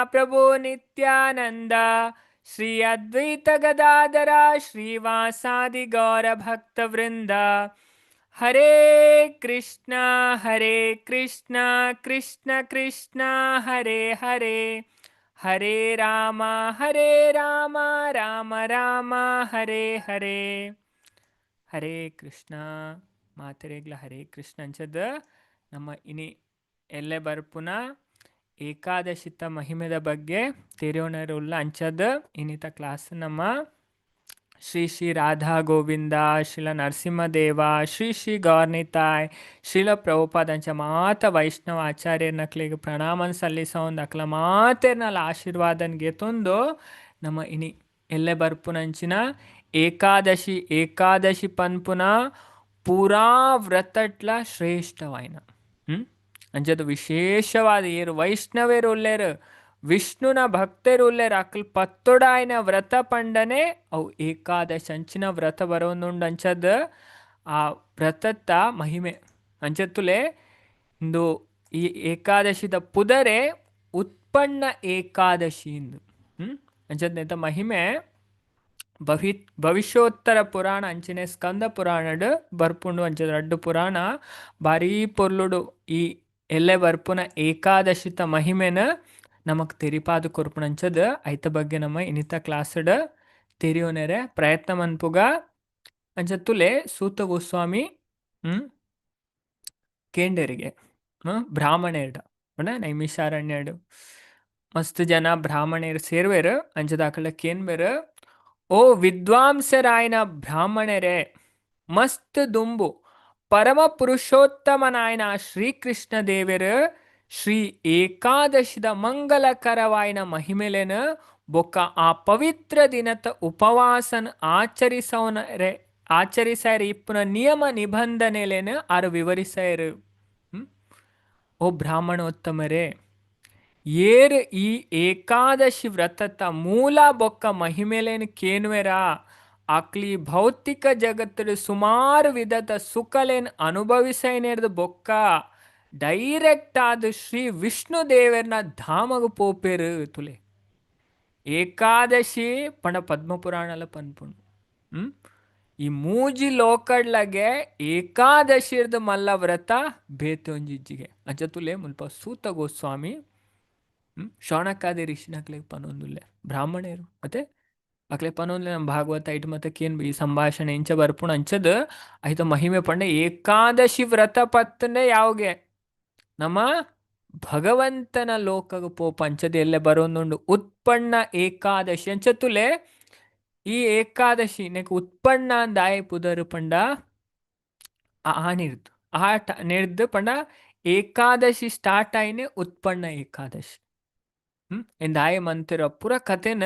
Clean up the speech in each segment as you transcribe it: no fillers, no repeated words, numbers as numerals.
महाप्रभु नित्यानंद श्री अद्वैत गदाधर श्रीवासादि गौर भक्त वृंद हरे कृष्णा कृष्ण कृष्ण हरे हरे हरे राम राम राम हरे हरे ಹರೇ ಕೃಷ್ಣ ಮಾತರೆಗ್ಲ ಹರೇ ಕೃಷ್ಣ ಅಂಚದ ನಮ್ಮ ಇನಿ ಎಲ್ಲೆ ಬರ್ಪುನ ಏಕಾದಶಿತ ಮಹಿಮೆದ ಬಗ್ಗೆ ತೆರೆಯೋಣರುಲ್ಲ ಅಂಚದ ಇನ್ನಿತ ಕ್ಲಾಸ್ ನಮ್ಮ ಶ್ರೀ ಶ್ರೀ ರಾಧಾ ಗೋವಿಂದ ಶ್ರೀಲ ನರಸಿಂಹದೇವ ಶ್ರೀ ಶ್ರೀ ಗೌರ್ನಿತಾಯ್ ಶ್ರೀಲ ಪ್ರಭುಪಾದ ಅಂಚ ಮಾತ ವೈಷ್ಣವ ಆಚಾರ್ಯನಕ್ಲಿಗೆ ಪ್ರಣಾಮನ್ ಸಲ್ಲಿಸೋಂದು ಅಕ್ಲ ಮಾತೇರ್ನಲ್ಲ ಆಶೀರ್ವಾದನ್ ಗೆತೊಂದು ನಮ್ಮ ಇನಿ ಎಲ್ಲೆ ಬರ್ಪುನಂಚಿನ ಏಕಾದಶಿ ಪನ್ಪುನ ಪೂರಾ ವ್ರತಟ್ಲ ಶ್ರೇಷ್ಠವಾಯಿನ ಅಂಚದು ವಿಶೇಷವಾದ ಏರು ವೈಷ್ಣವೇರು ಉಲ್ಲೇರು ವಿಷ್ಣುನ ಭಕ್ತರು ಉಲ್ಲೇರು ಅಕ್ಲ್ ಪತ್ತೊಡಾಯಿನ ವ್ರತ ಪಂಡನೆ ಅವು ಏಕಾದಶಿ ಅಂಚಿನ ವ್ರತ ಬರೋನುಂಡು ಅಂಚದ ಆ ವ್ರತತ್ತ ಮಹಿಮೆ ಅಂಚತ್ತುಲೆ ಇಂದು ಈ ಏಕಾದಶಿದ ಪುದರೆ ಉತ್ಪನ್ನ ಏಕಾದಶಿ ಇಂದು ಅಂಚದ ಮಹಿಮೆ ಭವಿಷ್ಯೋತ್ತರ ಪುರಾಣ ಅಂಚನೆ ಸ್ಕಂದ ಪುರಾಣಡ್ ಬರ್ಪುಂಡು ಅಂಚದ ರಡ್ಡು ಪುರಾಣ ಭಾರೀ ಪೊರ್ಲುಡು ಈ ಎಲ್ಲೆ ಬರ್ಪುನ ಏಕಾದಶಿತ ಮಹಿಮೆನ ನಮಕ್ ತೆರಿಪಾದು ಕೊರ್ಪುಣ ಅಂಚದ ಐತ ಬಗ್ಗೆ ನಮ್ಮ ಇನಿತ ಕ್ಲಾಸ್ಡ್ ತೆರಿಯೋನೆರೆ ಪ್ರಯತ್ನ ಮನ್ಪುಗ ಅಂಚತ್ತುಲೆ ಸೂತ ಗೋಸ್ವಾಮಿ ಕೇಂಡರಿಗೆ ಬ್ರಾಹ್ಮಣೇರ್ಡ ನೈಮಿಷಾರಣ್ಯಡು ಮಸ್ತ್ ಜನ ಬ್ರಾಹ್ಮಣೇರು ಸೇರ್ವೇರು ಅಂಚದಾಕಲ ಕೇನ್ಬೇರು ಓ ವಿದ್ವಾಂಸರಾಯನ ಬ್ರಾಹ್ಮಣರೇ ಮಸ್ತ್ ದುಂಬು ಪರಮ ಪುರುಷೋತ್ತಮನಾಯನ ಶ್ರೀಕೃಷ್ಣ ದೇವರು ಶ್ರೀ ಏಕಾದಶಿದ ಮಂಗಲಕರವಾಯಿನ ಮಹಿಮೆಲೆನ ಬೊಕ್ಕ ಆ ಪವಿತ್ರ ದಿನದ ಉಪವಾಸನ ಆಚರಿಸಾರೆ ಇಪ್ಪುನ ನಿಯಮ ನಿಬಂಧನೆಲೆನ ಆರು ವಿವರಿಸಾರು ಓ ಬ್ರಾಹ್ಮಣೋತ್ತಮರೇ ಏರ್ ಈ ಏಕಾದಶಿ ವ್ರತದ ಮೂಲ ಬೊಕ್ಕ ಮಹಿಮೆಲೇನು ಕೇನುವೆರಾ ಅಕ್ಲಿ ಭೌತಿಕ ಜಗತ್ತಲ್ಲಿ ಸುಮಾರು ವಿಧದ ಸುಖಲೇನು ಅನುಭವಿಸೇನೇರ್ದು ಬೊಕ್ಕ ಡೈರೆಕ್ಟ್ ಆದ ಶ್ರೀ ವಿಷ್ಣು ದೇವರನ್ನ ಧಾಮಗು ಪೋಪೇರು ತುಲೆ ಏಕಾದಶಿ ಪಂಡ ಪದ್ಮಪುರಾಣಲ ಪನ್ಪುಣ್ ಈ ಮೂಜಿ ಲೋಕಡ್ಲಗೆ ಏಕಾದಶಿರ್ದು ಮಲ್ಲ ವ್ರತ ಬೇತೊಂಜಿಜ್ಜಿಗೆ ಅಂಚ ತುಲೆ ಮುಲ್ಪ ಸೂತ ಗೋಸ್ವಾಮಿ ಶೌನಕಾದಿ ಋಷಿನ ಅಕ್ಲೆಗೆ ಪನೊಂದುಲ್ಲೆ ಬ್ರಾಹ್ಮಣರು ಮತ್ತೆ ಅಕ್ಲೆಗೆ ಪನೊಂದುಲ್ಲೆ ನಮ್ಮ ಭಾಗವತ ಐಟ್ ಮತ್ತಕ್ಕೇನು ಈ ಸಂಭಾಷಣೆ ಇಂಚ ಬರ್ಪುಣ ಅಂಚದ ಐತ ಮಹಿಮೆ ಪಂಡೆ ಏಕಾದಶಿ ವ್ರತ ಪತ್ತನೆ ಯಾವಗೆ ನಮ್ಮ ಭಗವಂತನ ಲೋಕಗ ಪೋಪ ಅಂಚದ ಎಲ್ಲೆ ಬರೋನುಂಡು ಉತ್ಪನ್ನ ಏಕಾದಶಿ ಅಂಚತ್ತುಲೆ ಈ ಏಕಾದಶಿ ನೆಕ್ ಉತ್ಪನ್ನ ಅಂದಾಯ ಪುದರು ಪಂಡ ಆನಿರ್ದು ನಿರ್ದು ಪಂಡ ಏಕಾದಶಿ ಸ್ಟಾರ್ಟ್ ಆಯ್ನೆ ಉತ್ಪನ್ನ ಏಕಾದಶಿ ಎಂದಾಯ ಮಂತಿರ ಪುರ ಕಥೆನ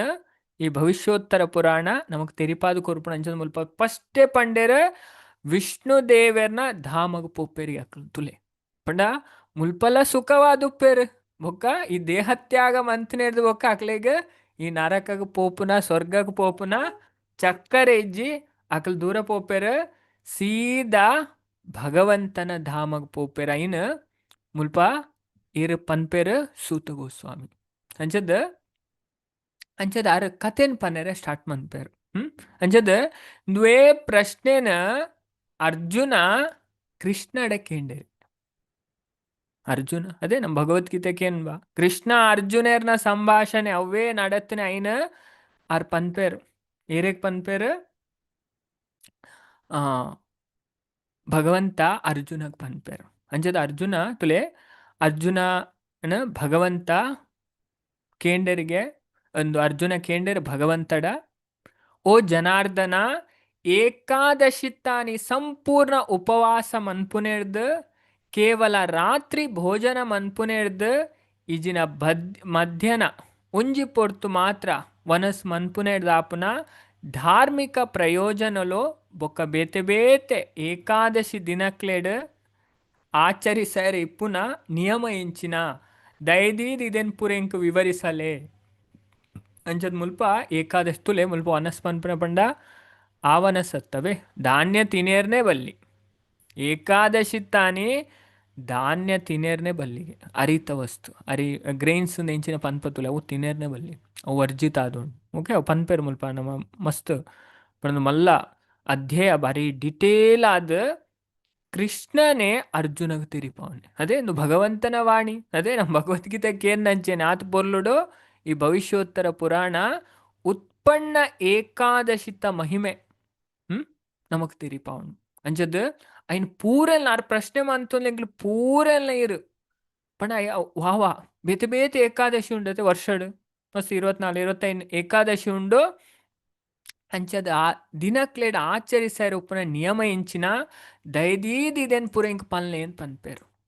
ಈ ಭವಿಷ್ಯೋತ್ತರ ಪುರಾಣ ನಮಕ್ ತೆರಿಪಾದು ಕೊರ್ಪುಣ ಅಂಚದ ಮುಲ್ಪ ಫಸ್ಟೇ ಪಂಡೇರ ವಿಷ್ಣು ದೇವರ್ನ ಧಾಮಗ ಪೋಪೇರಿ ಅಕ್ಲು ತುಲೆ ಪಂಡ ಮುಲ್ಪಲ ಸುಖವಾದುಪ್ಪೇರು ಬೊಕ್ಕ ಈ ದೇಹತ್ಯಾಗ ಮಂತಿನೇರ್ದು ಬೊಕ್ಕ ಅಕ್ಲೆಗ ಈ ನರಕಗ ಪೋಪುನ ಸ್ವರ್ಗಗ ಪೋಪುನ ಚಕ್ಕರೆ ಇಜ್ಜಿ ಅಕ್ಲ್ ದೂರ ಪೋಪೇರು ಸೀದಾ ಭಗವಂತನ ಧಾಮಗ ಪೋಪೇರ ಐನ್ ಮುಲ್ಪ ಏರು ಪನ್ಪೇರು ಸೂತ ಗೋಸ್ವಾಮಿ ಅಂಚದ ಆರ ಕಥೆನ್ ಪನ್ನೆರೆ ಸ್ಟಾರ್ಟ್ ಮನ್ಪೇರು ಅಂಚದ ದ್ವೇ ಪ್ರಶ್ನೆನ ಅರ್ಜುನ ಕೃಷ್ಣಡ ಕೇಂಡೇರಿ ಅರ್ಜುನ ಅದೇ ನಮ್ಮ ಭಗವದ್ಗೀತೆ ಕೇನ್ವಾ ಕೃಷ್ಣ ಅರ್ಜುನೇರ್ನ ಸಂಭಾಷಣೆ ಅವೇ ನಡತ್ತನೆ ಐನ ಆರ್ ಪನ್ಪೇರು ಏರೇಕ್ ಪನ್ಪೇರು ಭಗವಂತ ಅರ್ಜುನಗ್ ಪನ್ಪೇರು ಅಂಚದ ಅರ್ಜುನ ತುಲೆ ಅರ್ಜುನ ಭಗವಂತ ಕೇಂಡರಿಗೆ ಒಂದು ಅರ್ಜುನ ಕೇಂಡರ್ ಭಗವಂತಡ ಓ ಜನಾರ್ದನ ಏಕಾದಶಿ ತಾನಿ ಸಂಪೂರ್ಣ ಉಪವಾಸ ಮನ್ಪುನೇರ್ದು ಕೇವಲ ರಾತ್ರಿ ಭೋಜನ ಮನ್ಪುನೇರ್ದು ಇಜಿನ ಮಧ್ಯಾಹ್ನ ಒಂಜಿ ಪೊರ್ತು ಮಾತ್ರ ವನಸ್ ಮನ್ಪುನೇರ್ದು ಆಪುನ ಧಾರ್ಮಿಕ ಪ್ರಯೋಜನಲು ಬೊಕ್ಕ ಬೇತೆ ಬೇತೆ ಏಕಾದಶಿ ದಿನಕ್ಲೇಡ್ ಆಚರಿಸರೆ ಇಪ್ಪುನ ನಿಯಮ ಎಂಚಿನ ದಯದೀದ್ ಇದೆನ್ ಪುರೆಂಕ್ ವಿವರಿಸಲೆ ಅಂಚದ್ ಮುಲ್ಪ ಏಕಾದಶಿ ತುಲೆ ಮುಲ್ಪ ವನಸ್ ಪನ್ಪುನ ಪಂಡ ಆವನಸತ್ತವೆ ಧಾನ್ಯ ತಿನೇರ್ನೇ ಬಲ್ಲಿ ಏಕಾದಶಿ ತಾನಿ ಧಾನ್ಯ ತಿನೇರ್ನೆ ಬಲ್ಲಿಗೆ ಅರಿತ ವಸ್ತು ಗ್ರೈನ್ಸ್ ನೆಂಚಿನ ಪನ್ಪತ್ತುಲೆ ಅವು ತಿನೇರ್ನೆ ಬಲ್ಲಿ ಅವು ವರ್ಜಿತ ಆದೋಂಡು ಓಕೆ ಅವು ಪನ್ಪೇರು ಮುಲ್ಪ ನಮ್ಮ ಮಸ್ತ್ ಪಂಡ ಮಲ್ಲ ಅಧ್ಯಯ ಬಾರಿ ಡಿಟೇಲ್ ಆದ ಕೃಷ್ಣನೇ ಅರ್ಜುನಗೆ ತಿರಿಪವನೆ ಅದೇ ಭಗವಂತನ ವಾಣಿ ಅದೇ ನಮ್ಮ ಭಗವದ್ಗೀತೆಗೆ ಏನ್ ನಂಚೇನೆ ಆತ ಪೊರ್ಲುಡು ಈ ಭವಿಷ್ಯೋತ್ತರ ಪುರಾಣ ಉತ್ಪನ್ನ ಏಕಾದಶಿತ ಮಹಿಮೆ ನಮಕ್ ತಿರಿಪವನು ಅಂಚದ್ ಅಯ್ನ ಪೂರೆಲ್ಲ ಆರ್ ಪ್ರಶ್ನೆ ಮಂತೊಂದು ಪೂರೆಲ್ಲ ಇರು ಪಂಡ ವಾವಾ ಬೇತೆ ಬೇತೆ ಏಕಾದಶಿ ಉಂಡತೆ ವರ್ಷಡ್ ಮಸ್ತ್ 24 25 ಏಕಾದಶಿ ಉಂಡು ಅಂಚದ ಆ ದಿನಕ್ಲೆಡ್ ಆಚರಿಸಾರ ಉಪ್ಪುನ ನಿಯಮ ಎಂಚಿನ ದಯದೀದಿದೆನ್ ಪುರ ಇಂಕ್ ಪನ್ಲೆ ಅಂತ ಪನ್ಪೇರು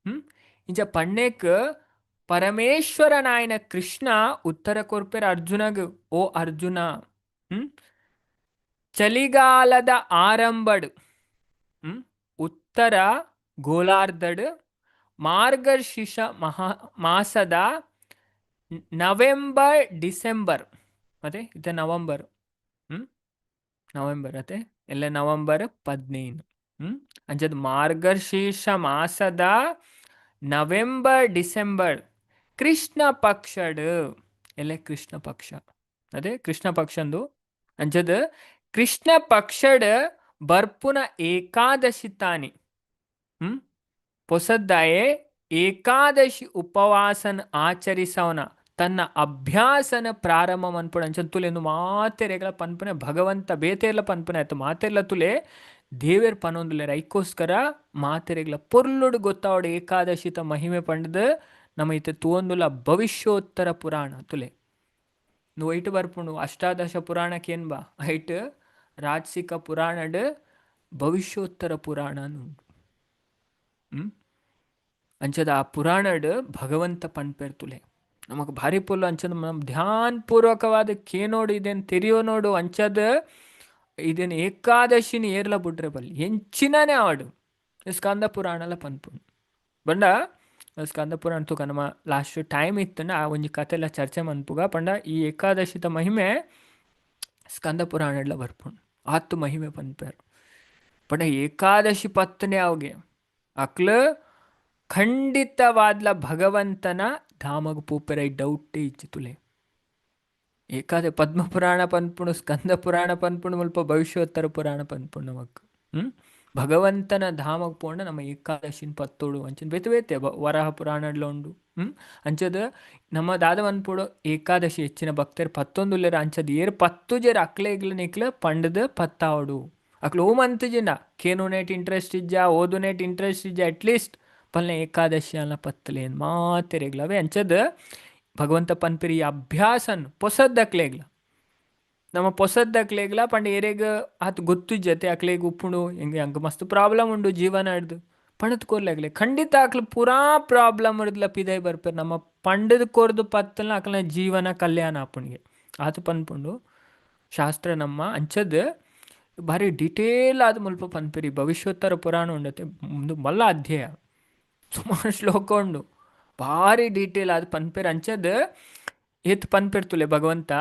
ಇಂಚ ಪಣ್ಣೆಕ್ ಪರಮೇಶ್ವರ ನಾಯನ ಕೃಷ್ಣ ಉತ್ತರ ಕೊರ್ಪೇರ ಅರ್ಜುನಗ್ ಓ ಅರ್ಜುನ ಚಳಿಗಾಲದ ಆರಂಭಡ್ ಉತ್ತರ ಗೋಲಾರ್ಧಡ್ ಮಾರ್ಗಶಿರ್ಷ ಮಾಸದ ನವೆಂಬರ್ ಡಿಸೆಂಬರ್ ಅದೇ ಇದು ನವಂಬರ್ ನವೆಂಬರ್ ಅದೇ ಎಲ್ಲ ನವಂಬರ್ 15 ಅಂಚದ ಮಾರ್ಗಶೀರ್ಷ ಮಾಸದ ನವೆಂಬರ್ ಡಿಸೆಂಬರ್ ಕೃಷ್ಣ ಪಕ್ಷಡ್ ಎಲ್ಲ ಕೃಷ್ಣ ಪಕ್ಷ ಅದೇ ಕೃಷ್ಣ ಪಕ್ಷಂದು ಅಂಚದ ಕೃಷ್ಣ ಪಕ್ಷಡ್ ಬರ್ಪುನ ಏಕಾದಶಿ ತಾನಿ ಪೊಸದ್ದಾಯೆ ಏಕಾದಶಿ ಉಪವಾಸನ ಆಚರಿಸವನ ತನ್ನ ಅಭ್ಯಾಸನ ಪ್ರಾರಂಭ ಮನ್ಪುಣ ಅಂಚನ್ ತುಲೆಂದು ಮಾತೆರೆಗಳ ಪನ್ಪನೆ ಭಗವಂತ ಬೇತೆರ್ಲ ಪನ್ಪನೆ ಆಯ್ತು ಮಾತೆರ್ಲ ತುಲೆ ದೇವೇರ್ ಪನೊಂದುಲೆ ಐಕೋಸ್ಕರ ಮಾತೆರೆಗಳ ಪೊರ್ಲುಡು ಗೊತ್ತಾವಡು ಏಕಾದಶಿತ ಮಹಿಮೆ ಪಂಡದು ನಮ್ಮ ಇತ್ತೆ ತೂವೊಂದುಲ ಭವಿಷ್ಯೋತ್ತರ ಪುರಾಣ ತುಲೆ ನೀವು ಐಟ್ ಬರ್ಪುಂಡು ಅಷ್ಟಾದಶ ಪುರಾಣಕ್ಕೆ ಏನ್ ಬಾ ಐಟ್ ರಾಜಸಿಕ ಪುರಾಣಡ್ ಭವಿಷ್ಯೋತ್ತರ ಪುರಾಣ ಉಂಟು ಅಂಚದ ಆ ಪುರಾಣಡ್ ಭಗವಂತ ಪನ್ಪೇರ್ ತುಲೆ ನಮಕ್ ಭಾರಿ ಪೊಲ್ಲು ಅಂಚದ ನಮ್ ಧ್ಯಾನ್ ಪೂರ್ವಕವಾದ ಕೇನೋಡು ಇದೇನು ತೆರಿಯೋ ನೋಡು ಅಂಚದ ಇದೇನು ಏಕಾದಶಿನ ಏರ್ಲ ಬಿಟ್ರೆ ಬಲ್ಲಿ ಹೆಂಚಿನೇ ಆಡು ಸ್ಕಂದ ಪುರಾಣಲ ಪನ್ಪುಂಡು ಬಂಡ ಸ್ಕಂದ ಪುರಾಣ ತುಕ ನಮ್ಮ ಲಾಸ್ಟ್ ಟೈಮ್ ಇತ್ತಂಡ ಆ ಒಂಜಿ ಕಥೆಲ್ಲ ಚರ್ಚೆ ಮನ್ಪುಗ ಪಂಡ ಈ ಏಕಾದಶಿತ ಮಹಿಮೆ ಸ್ಕಂದ ಪುರಾಣಡ್ಲ ಬರ್ಪುಂಡು ಆತ್ತು ಮಹಿಮೆ ಪನ್ಪೇರು ಪಂಡ ಏಕಾದಶಿ ಪತ್ತನೆ ಅವ್ಗೆ ಅಕ್ಲು ಖಂಡಿತವಾದ್ಲ ಭಗವಂತನ ಧಾಮಗ ಪೂಪೆರ ಡೌಟೇ ಇಚ್ಚಿತುಲೆ ಏಕಾದ ಪದ್ಮ ಪುರಾಣ ಪನ್ಪುಣು ಸ್ಕಂದ ಪುರಾಣ ಪನ್ಪುಣು ಮುಲ್ಪ ಭವಿಷ್ಯೋತ್ತರ ಪುರಾಣ ಪನ್ಪುಣು ನಮಕ್ ಭಗವಂತನ ಧಾಮಗ್ ಪೋಂಡ ನಮ್ಮ ಏಕಾದಶಿನ ಪತ್ತೋಡು ಅಂಚಿನ ಬೇತೆ ಬೇತೆ ವರಾಹ ಪುರಾಣಡ್ಲ ಉಂಡು ಅಂಚದ ನಮ್ಮ ದಾದ ಮನ್ಪುಡು ಏಕಾದಶಿ ಹೆಚ್ಚಿನ ಭಕ್ತರು ಪತ್ತೊಂದುಲ್ಲೆರ ಅಂಚದ ಏರ್ ಪತ್ತು ಜೇರ್ ಅಕ್ಲೆ ಇಕ್ಲ ಪಂಡದ ಪತ್ತಾವಡು ಅಕ್ಲು ಓ ಮಂತ್ ಜಿನ ಕೇನು ನೆಟ್ ಇಂಟ್ರೆಸ್ಟ್ ಇಜ್ಜ ಓದು ನೆಟ್ ಇಂಟ್ರೆಸ್ಟ್ ಇಜ್ಜ ಅಟ್ಲೀಸ್ಟ್ ಪಲ್ಲೆ ಏಕಾದಶಿ ಅಲ್ಲ ಪತ್ತಲೇನು ಮಾತೆರೆಗ್ಲವೇ ಅಂಚದ ಭಗವಂತ ಪನ್ಪಿರಿ ಅಭ್ಯಾಸನ್ ಪೊಸದ್ದಕ್ಲೇಗ್ಲ ನಮ್ಮ ಪೊಸದ್ದಕ್ಲೇಗ್ಲ ಪಂಡ ಏರೆಗ ಆತು ಗೊತ್ತು ಜೊತೆ ಅಕ್ಲೇಗ ಉಪ್ಪುಂಡು ಹೆಂಗೆ ಹಂಗೆ ಮಸ್ತ್ ಪ್ರಾಬ್ಲಮ್ ಉಂಡು ಜೀವನ ಹಿಡ್ದು ಪಣದ್ ಕೋರ್ಲಾಗ್ಲೆ ಖಂಡಿತ ಅಕ್ಲು ಪೂರಾ ಪ್ರಾಬ್ಲಮ್ ಹಿಡ್ದ್ಲ ಪಿದೈ ಬರ್ಪೇರು ನಮ್ಮ ಪಂಡದ ಕೊರ್ದು ಪತ್ತಲ್ನ ಅಕ್ಲ ಜೀವನ ಕಲ್ಯಾಣ ಆಪುಣಿಗೆ ಆತು ಪನ್ಪುಂಡು ಶಾಸ್ತ್ರ ನಮ್ಮ ಅಂಚದ ಭಾರಿ ಡಿಟೇಲ್ ಆದ ಮುಲ್ಪ ಪನ್ಪಿರಿ ಭವಿಷ್ಯೋತ್ತರ ಪುರಾಣ ಉಂಡತೆ ಒಂದು ಮಲ್ಲ ಅಧ್ಯಾಯ ಸುಮಾರು ಶ್ಲೋಕ ಉಂಡು ಭಾರಿ ಡೀಟೇಲ್ ಆದ ಪನ್ಪೇರು ಅಂಚದ ಎತ್ ಪನ್ಪೇರ್ ತುಲೆ ಭಗವಂತ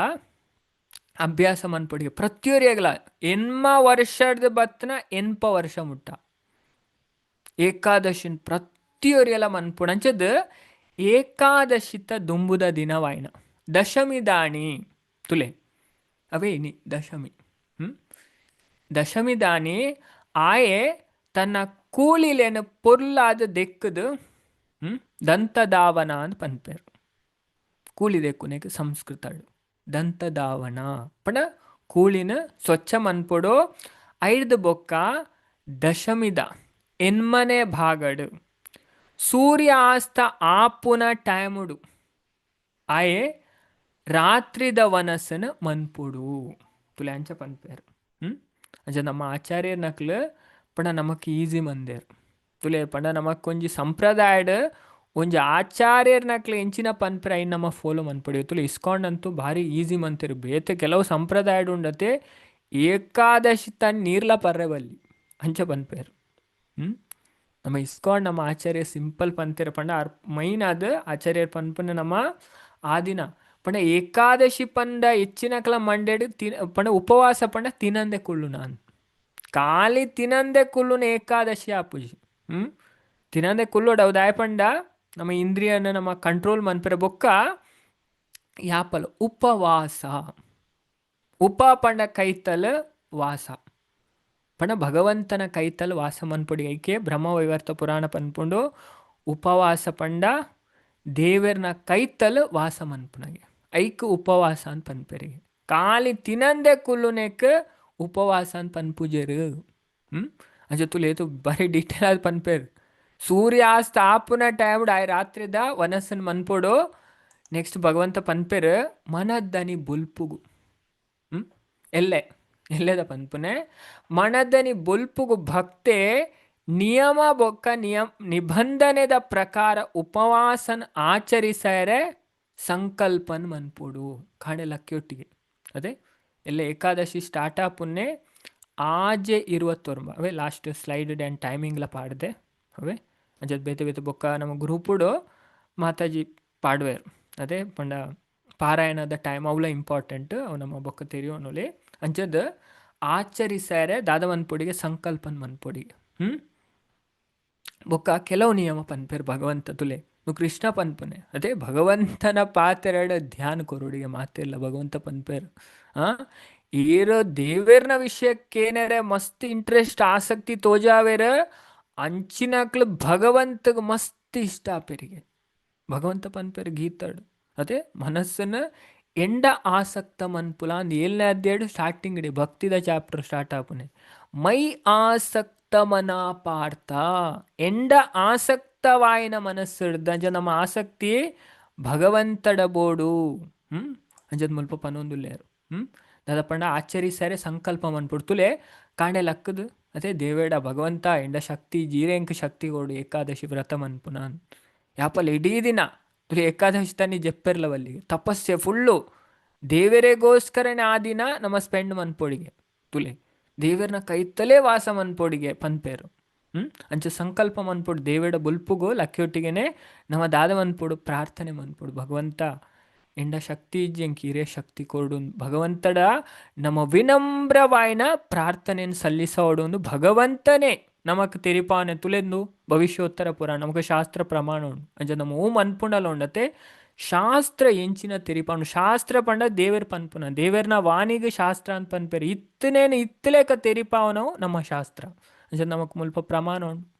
ಅಭ್ಯಾಸ ಮನ್ಪಡಿಗೆ ಪ್ರತಿಯೊರಿಯಾಗಲ ಎನ್ಮ ವರ್ಷದ ಬತ್ತನ ಎನ್ಪ ವರ್ಷ ಮುಟ್ಟ ಏಕಾದಶಿನ್ ಪ್ರತಿಯೊರಿಯಲ್ಲ ಮನ್ಪುಣ ಅಂಚದ ಏಕಾದಶಿತ ದುಂಬುದ ದಿನವಾಯಿನ ದಶಮಿ ದಾಣಿ ತುಲೆ ಅವೇ ನಿ ದಶಮಿ ದಶಮಿ ದಾನಿ ಆಯೆ ತನ್ನ ಕೂಲಿಲೇನು ಪೊರ್ಲಾದ ದೆಕ್ಕದು ದಂತದಾವನ ಅಂತ ಪನ್ಪೇರು ಕೂಲಿ ದೆಕ್ಕುನೆಗೆ ಸಂಸ್ಕೃತ ದಂತದಾವನ ಪಂಡ ಕೂಲಿನ ಸ್ವಚ್ಛ ಮನ್ಪೊಡು ಐದು ಬೊಕ್ಕ ದಶಮಿದ ಎನ್ಮನೆ ಭಾಗಡು ಸೂರ್ಯಾಸ್ತ ಆಪುನ ಟೈಮುಡು ಆಯೆ ರಾತ್ರಿದ ವನಸ್ಸನ ಮನ್ಪುಡು ತುಲೆ ಅಂಚ ಪನ್ಪೇರು ಅಂಚ ನಮ್ಮ ಆಚಾರ್ಯರ್ ನಕ್ಲು ಪಂಡ ನಮಕ್ ಈಸಿ ಮಂದೇರು ತುಲೆ ಪಂಡ ನಮಕ್ ಒಂಜಿ ಸಂಪ್ರದಾಯಡ್ ಒಂಜಿ ಆಚಾರ್ಯರ್ ನಕ್ಲು ಎಂಚಿನ ಪನ್ಪೇರ ಐನ್ ನಮ್ಮ ಫಾಲೋ ಮನ್ಪಡಿಯೋ ತುಲೆ ಇಸ್ಕೊಂಡಂತೂ ಭಾರಿ ಈಸಿ ಮಂತೇರು ಬೇತೆ ಕೆಲವು ಸಂಪ್ರದಾಯಡ್ ಉಂಡತೆ ಏಕಾದಶಿ ತನ್ ನೀರ್ಲ ಪರ್ರೆ ಬಲ್ಲಿ ಅಂಚ ಪನ್ಪೇರು ನಮ್ಮ ಇಸ್ಕೊಂಡ್ ನಮ್ಮ ಆಚಾರ್ಯ ಸಿಂಪಲ್ ಪಂತೇರು ಪಂಡ ಮೈನ್ ಆದ ಆಚಾರ್ಯರ್ ಪನ್ಪನ ನಮ್ಮ ಆ ದಿನ ಪಂಡ ಏಕಾದಶಿ ಪಂಡ ಹೆಚ್ಚಿನಕ್ಲ ಮಂಡೇಡು ಪಂಡ ಉಪವಾಸ ಪಂಡ ತಿನಂದೆ ಕುಳ್ಳು ನಾನು ಖಾಲಿ ತಿನಂದೆ ಕುಳ್ಳುನ ಏಕಾದಶಿ ಆಪುಜಿ ತಿನ್ನದೆ ಕುಲ್ಲೋಡು ಅವು ದಾಯಪಂಡ ನಮ್ಮ ಇಂದ್ರಿಯನ ನಮ್ಮ ಕಂಟ್ರೋಲ್ ಮನ್ಪೆರ ಬೊಕ್ಕ ಯಾಪಲ ಉಪವಾಸ ಉಪ ಪಂಡ ಕೈತಲ್ ವಾಸ ಪಂಡ ಭಗವಂತನ ಕೈತಲ್ ವಾಸ ಮನ್ಪೊಡಿ ಐಕೆ ಬ್ರಹ್ಮವೈವರ್ತ ಪುರಾಣ ಪನ್ಪುಂಡು ಉಪವಾಸ ಪಂಡ ದೇವರ್ನ ಕೈತಲ್ ವಾಸ ಮನ್ಪುನಗೆ ಐಕ್ ಉಪವಾಸ ಅಂತ ಪನ್ಪೆರಿಗೆ ಖಾಲಿ ತಿನ್ನಂದೆ ಕುಲ್ಲುನೆಕ್ ಉಪವಾಸ ಅಂತ ಪನ್ಪುಜೆರು ಅಂಚ ತುಲೇತು ಬರೀ ಡೀಟೇಲ್ ಆದ್ ಪನ್ಪೇರ್ ಸೂರ್ಯಾಸ್ತ ಆಪುನ ಟೈಮ್ ಆಯ್ ರಾತ್ರಿದ ವನಸ್ಸನ್ ಮನ್ಪೊಡು ನೆಕ್ಸ್ಟ್ ಭಗವಂತ ಪನ್ಪೇರ್ ಮನದ್ದನಿ ಬುಲ್ಪುಗು ಎಲ್ಲೆ ಎಲ್ಲೆದ ಪನ್ಪುನೆ ಮನದ್ದನಿ ಬುಲ್ಪುಗು ಭಕ್ತೆ ನಿಯಮ ಬೊಕ್ಕ ನಿಬಂಧನೆದ ಪ್ರಕಾರ ಉಪವಾಸನ್ ಆಚರಿಸರೆ ಸಂಕಲ್ಪನ್ ಮನ್ಪುಡು ಕಾಣೆ ಲಕ್ಕಿಯೊಟ್ಟಿಗೆ ಅದೇ ಎಲ್ಲ ಏಕಾದಶಿ ಸ್ಟಾರ್ಟ್ ಆಪುನ್ನೆ ಆಜೆ 21 ಅವೇ ಲಾಸ್ಟ್ ಸ್ಲೈಡ್ ಆ್ಯಂಡ್ ಟೈಮಿಂಗ್ಲ ಪಾಡ್ದೆ ಅವೇ ಅಂಚದ್ ಬೇತೆ ಬೇತೆ ಬೊಕ್ಕ ನಮ್ಮ ಗ್ರೂಪುಡು ಮಾತಾಜಿ ಪಾಡ್ವೇರು ಅದೇ ಪಂಡ ಪಾರಾಯಣದ ಟೈಮ್ ಅವಲ ಇಂಪಾರ್ಟೆಂಟ್ ಅವು ನಮ್ಮ ಬೊಕ್ಕ ತೆರಿಯೋನುಲೆ ಅಂಚದ್ ಆಚರಿಸ್ಯಾರೆ ದಾದ ಮನ್ಪೊಡಿಗೆ ಸಂಕಲ್ಪನ್ ಮನ್ಪೊಡಿಗೆ ಬೊಕ್ಕ ಕೆಲವು ನಿಯಮ ಪನ್ಪೇರು ಭಗವಂತ ತುಲೆ ನು ಕೃಷ್ಣ ಪನ್ಪನೆ ಅದೇ ಭಗವಂತನ ಪಾತೆರಡು ಧ್ಯಾನ ಕೊರುಡಿಗೆ ಮಾತಿಲ್ಲ ಭಗವಂತ ಪನ್ಪೇರು ಏರೋ ದೇವೇರ್ನ ವಿಷಯಕ್ಕೇನಾರೆ ಮಸ್ತ್ ಇಂಟ್ರೆಸ್ಟ್ ಆಸಕ್ತಿ ತೋಜಾವೇರ ಅಂಚಿನಕ್ಲು ಭಗವಂತಗೆ ಮಸ್ತ್ ಇಷ್ಟ ಆಪೇರಿಗೆ ಭಗವಂತ ಪನ್ಪೇರು ಗೀತಾಡು ಅದೇ ಮನಸ್ಸನ್ನ ಎಂಡ ಆಸಕ್ತ ಮನ್ಪುಲ ಅಂದ್ 7ನೇ ಅಧ್ಯಾಯ ಸ್ಟಾರ್ಟಿಂಗ್ ಇಡಿ ಭಕ್ತಿದ ಚಾಪ್ಟರ್ ಸ್ಟಾರ್ಟ್ ಆಪುನೆ ಮೈ ಆಸಕ್ತ ಮನ ಪಾರ್ಥ ಎಂಡ ಆಸಕ್ತವಾಯಿನ ಮನಸ್ಸು ಅಂಚ ನಮ್ಮ ಆಸಕ್ತಿ ಭಗವಂತಡ ಬೋಡು ಅಂಚದ್ ಮುಲ್ಪ ಪನೊಂದುಲ್ಲೇರು ದಾದ ಪಂಡ ಆಚರಿಸ್ಯಾರೆ ಸಂಕಲ್ಪ ಮನ್ಪುಡು ತುಲೆ ಕಾಂಡೆ ಲಕ್ಕದು ಅದೇ ದೇವೇಡ ಭಗವಂತ ಎಂಡ ಶಕ್ತಿ ಜೀರೆಂಕ್ ಶಕ್ತಿ ಕೊಡು ಏಕಾದಶಿ ವ್ರತ ಮನ್ಪುನಾನ್ ಯಾಪಲ್ ಇಡೀ ದಿನ ತುಲೆ ಏಕಾದಶಿ ತನ್ನಿ ಜೆಪ್ಪೆರ್ಲವಲ್ಲಿಗೆ ತಪಸ್ಸೆ ಫುಲ್ಲು ದೇವರಿಗೋಸ್ಕರನೇ ಆ ದಿನ ನಮ್ಮ ಸ್ಪೆಂಡ್ ಮನ್ಪೊಡಿಗೆ ತುಲೆ ದೇವರನ್ನ ಕೈತಲೇ ವಾಸ ಮನ್ಪೊಡಿಗೆ ಪನ್ಪೇರು ಅಂಚ ಸಂಕಲ್ಪ ಮನ್ಪೊಡು ದೇವೇಡ ಬುಲ್ಪುಗು ಲಕ್ಕಿಯೊಟ್ಟಿಗೆನೆ ನಮ್ಮ ದಾದ ಮನ್ಪೊಡು ಪ್ರಾರ್ಥನೆ ಮನ್ಪೊಡು ಭಗವಂತ ಎಂಡ ಶಕ್ತಿ ಇಜ್ಜೆಂಕ್ ಹಿರೇ ಶಕ್ತಿ ಕೊಡು ಭಗವಂತಡ ನಮ್ಮ ವಿನಮ್ರವಾಯಿನ ಪ್ರಾರ್ಥನೆಯನ್ನು ಸಲ್ಲಿಸೋಡು ಭಗವಂತನೇ ನಮಕ್ ತೆರಿಪಾನೆ ತುಲೆಂದು ಭವಿಷ್ಯೋತ್ತರ ಪುರಾಣ ನಮಕ್ ಶಾಸ್ತ್ರ ಪ್ರಮಾಣ ಉಂಡು ಅಂಚ ನಮ್ಮ ಓಂ ಅನ್ಪುಂಡಲ ಉಂಡತೆ ಶಾಸ್ತ್ರ ಎಂಚಿನ ತೆರಿಪಾನು ಶಾಸ್ತ್ರ ಪಂಡ ದೇವರ್ ಪನ್ಪುನ ದೇವರ್ನ ವಾಣಿಗೆ ಶಾಸ್ತ್ರ ಅಂತ ಪನ್ಪೇರು ಇತ್ತನೇನು ಇತ್ತಲೇಕ ತೆರಿಪಾವನವು ನಮ್ಮ ಶಾಸ್ತ್ರ ಅಂಚ ನಮಕ್ ಮುಲ್ಪ ಪ್ರಮಾಣ ಉಂಡು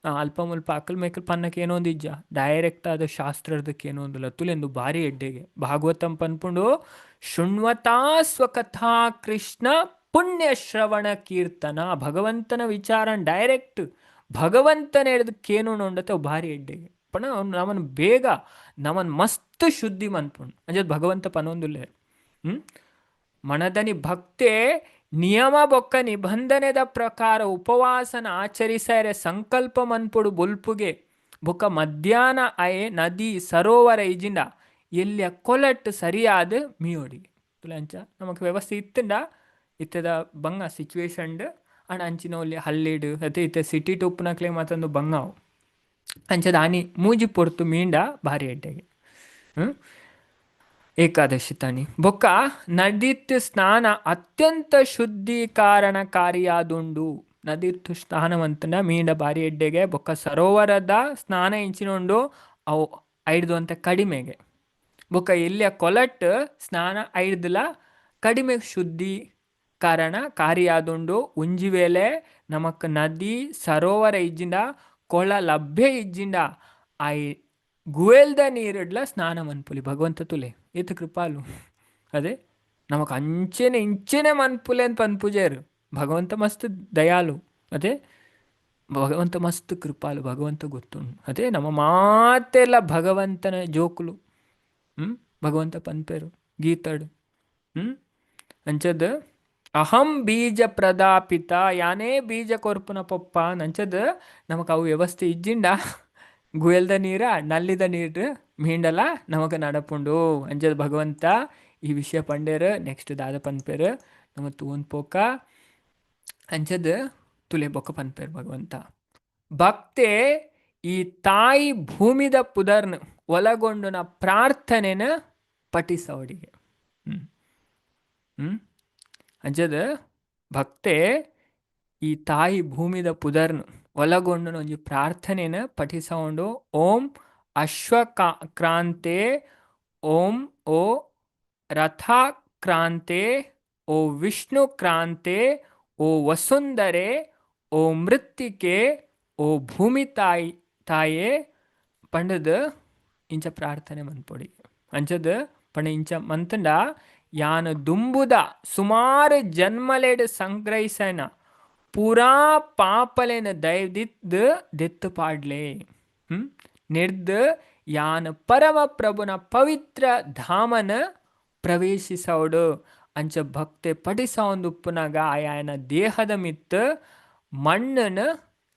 ಅಲ್ಪ ಮುಲ್ಪ ಅಕಲ್ ಮೇಕಲ್ ಪನ್ನಕ್ಕೆ ಏನೊಂದು ಇಜ್ಜ ಡೈರೆಕ್ಟ್ ಆದ ಶಾಸ್ತ್ರದಕ್ಕೆ ಏನೊಂದಿಲ್ಲ ತುಲೆಂದು ಭಾರಿ ಎಡ್ಡೆಗೆ ಭಾಗವತಂ ಪನ್ಪುಂಡು ಶೃಣ್ವತಾ ಸ್ವಕಥಾ ಕೃಷ್ಣ ಪುಣ್ಯ ಶ್ರವಣ ಕೀರ್ತನ ಭಗವಂತನ ವಿಚಾರ ಡೈರೆಕ್ಟ್ ಭಗವಂತನ ಹೇಳಿದಕ್ಕೇನು ಉಂಡತೆ ಅವು ಭಾರಿ ಎಡ್ಡೆಗೆ ಪಣ ನಮ್ಮನ್ನು ಬೇಗ ನಮ್ಮನ್ನು ಮಸ್ತ್ ಶುದ್ಧಿ ಮನ್ಪುಂಡು ಅಂಜದ್ ಭಗವಂತ ಪನೊಂದುಲ್ಲೆ ಮನದನಿ ಭಕ್ತೆ ನಿಯಮ ಬೊಕ್ಕ ನಿಬಂಧನೆದ ಪ್ರಕಾರ ಉಪವಾಸನ ಆಚರಿಸರೆ ಸಂಕಲ್ಪ ಮನ್ಪುಡು ಬುಲ್ಪುಗೆ ಬೊಕ್ಕ ಮಧ್ಯಾಹ್ನ ಅಯೆ ನದಿ ಸರೋವರ ಇಜಿಂದ ಎಲ್ಲಿಯ ಕೊಲಟ್ ಸರಿಯಾದ ಮೀಯೋಡಿಗೆ ತುಲಂಚ ನಮಕ್ ವ್ಯವಸ್ಥೆ ಇತ್ತಂಡ ಇತ್ತದ ಬಂಗ ಸಿಚುವೇಶನ್ ಅಣ್ಣ ಅಂಚಿನ ಒಲ್ಲಿ ಹಲ್ಲಿಡು ಅದೇ ಇತ್ತ ಸಿಟಿ ಟುಪ್ಪನಕ್ಲೆ ಮತ್ತೊಂದು ಬಂಗಾವು ಅಂಚದ ಆನಿ ಮೂಜಿ ಪೊರ್ತು ಮೀಂಡ ಭಾರಿ ಎಡ್ಡೆಗೆ ಏಕಾದಶಿ ತಾನಿ ಬೊಕ್ಕ ನದಿತ್ ಸ್ನಾನ ಅತ್ಯಂತ ಶುದ್ಧೀಕರಣಕಾರಿಯಾದುಂಡು ನದಿತ್ತು ಸ್ನಾನವಂತನ ಮೀಂಡ ಭಾರಿ ಎಡ್ಡೆಗೆ ಬೊಕ್ಕ ಸರೋವರದ ಸ್ನಾನ ಇಂಚಿನೊಂಡು ಅವು ಐಡ್ದು ಅಂತ ಕಡಿಮೆಗೆ ಬೊಕ್ಕ ಎಲ್ಲಿಯ ಕೊಲಟ್ ಸ್ನಾನ ಐಡ್ದಲ ಕಡಿಮೆ ಶುದ್ಧೀಕರಣ ಕಾರಿಯಾದುಂಡು ಉಂಜಿ ವೇಳೆ ನಮಕ್ ನದಿ ಸರೋವರ ಇಜ್ಜಿಂದ ಕೊಳ ಲಭ್ಯ ಇಜ್ಜಿಂದ ಐ ಗುವೆಲ್ದ ನೀರಿಡ್ಲ ಸ್ನಾನ ಮನ್ಪುಲಿ ಭಗವಂತ ತುಲೆ ಏತು ಕೃಪಾಲು ಅದೇ ನಮಕ್ ಅಂಚೆನೆ ಇಂಚೆನೆ ಮನ್ಪುಲೆ ಅಂತ ಪನ್ಪುಜೇರು ಭಗವಂತ ಮಸ್ತ್ ದಯಾಲು ಅದೇ ಭಗವಂತ ಮಸ್ತ್ ಕೃಪಾಲು ಭಗವಂತ ಗೊತ್ತುಂಡು ಅದೇ ನಮ್ಮ ಮಾತೆಲ್ಲ ಭಗವಂತನ ಜೋಕುಲು ಭಗವಂತ ಪನ್ಪೇರು ಗೀತಾಡು ಅಂಚದ್ ಅಹಂ ಬೀಜ ಪ್ರದಾಪಿತ ಯಾನೇ ಬೀಜ ಕೊರ್ಪುನ ಪೊಪ್ಪ ನಂಚದ್ ನಮಕ್ ಅವು ವ್ಯವಸ್ಥೆ ಇಜ್ಜಿಂಡ ಗುಯಲ್ದ ನೀರ ನಲ್ಲಿದ ನೀರು ಮೀಂಡಲ ನಮಗ ನಡಪುಂಡು ಅಂಜದ್ ಭಗವಂತ ಈ ವಿಷಯ ಪಂಡೇರು ನೆಕ್ಸ್ಟ್ ದಾದ ಪನ್ಪೇರು ನಮ್ಮ ತೂನ್ ಪೋಕ ಅಂಚದ್ ತುಲೆ ಬೊಕ್ಕ ಪನ್ಪೇರು ಭಗವಂತ ಭಕ್ತೆ ಈ ತಾಯಿ ಭೂಮಿದ ಪುದರ್ನ ಒಳಗೊಂಡುನ ಪ್ರಾರ್ಥನೆನ ಪಠಿಸವಡಿಗೆ ಅಂಚದ ಭಕ್ತೆ ಈ ತಾಯಿ ಭೂಮಿದ ಪುದರ್ನು ಒಳಗೊಂಡು ಒಂಜಿ ಪ್ರಾರ್ಥನೆನ ಪಠಿಸಕೊಂಡು ಓಂ ಅಶ್ವಕ್ರಾಂತೆ ಓಂ ಓ ರಥಕ್ರಾಂತೆ ಓ ವಿಷ್ಣು ಕ್ರಾಂತೆ ಓ ವಸುಂಧರೆ ಓ ಮೃತ್ತಿಕೆ ಓ ಭೂಮಿ ತಾಯೇ ಪಂಡದ ಇಂಚ ಪ್ರಾರ್ಥನೆ ಮನ್ಪೊಡಿ ಅಂಚದ ಪಂಡ ಇಂಚ ಮಂತಂಡ ಯಾನ ದುಂಬುದ ಸುಮಾರು ಜನ್ಮಲೆಡ್ ಸಂಗ್ರಹಿಸನ ಪೂರಾ ಪಾಪಲೆನ ದಯದಿದ್ದು ದೆತ್ತು ಪಾಡ್ಲೆ ನಿರ್ದ ಯಾನ ಪರಮ ಪ್ರಭುನ ಪವಿತ್ರ ಧಾಮನ ಪ್ರವೇಶಿಸೋಡು ಅಂಚ ಭಕ್ತೆ ಪಠಿಸೊಂದುಪ್ಪುನಾಗ ಆಯನ ದೇಹದ ಮಿತ್ತ ಮಣ್ಣನ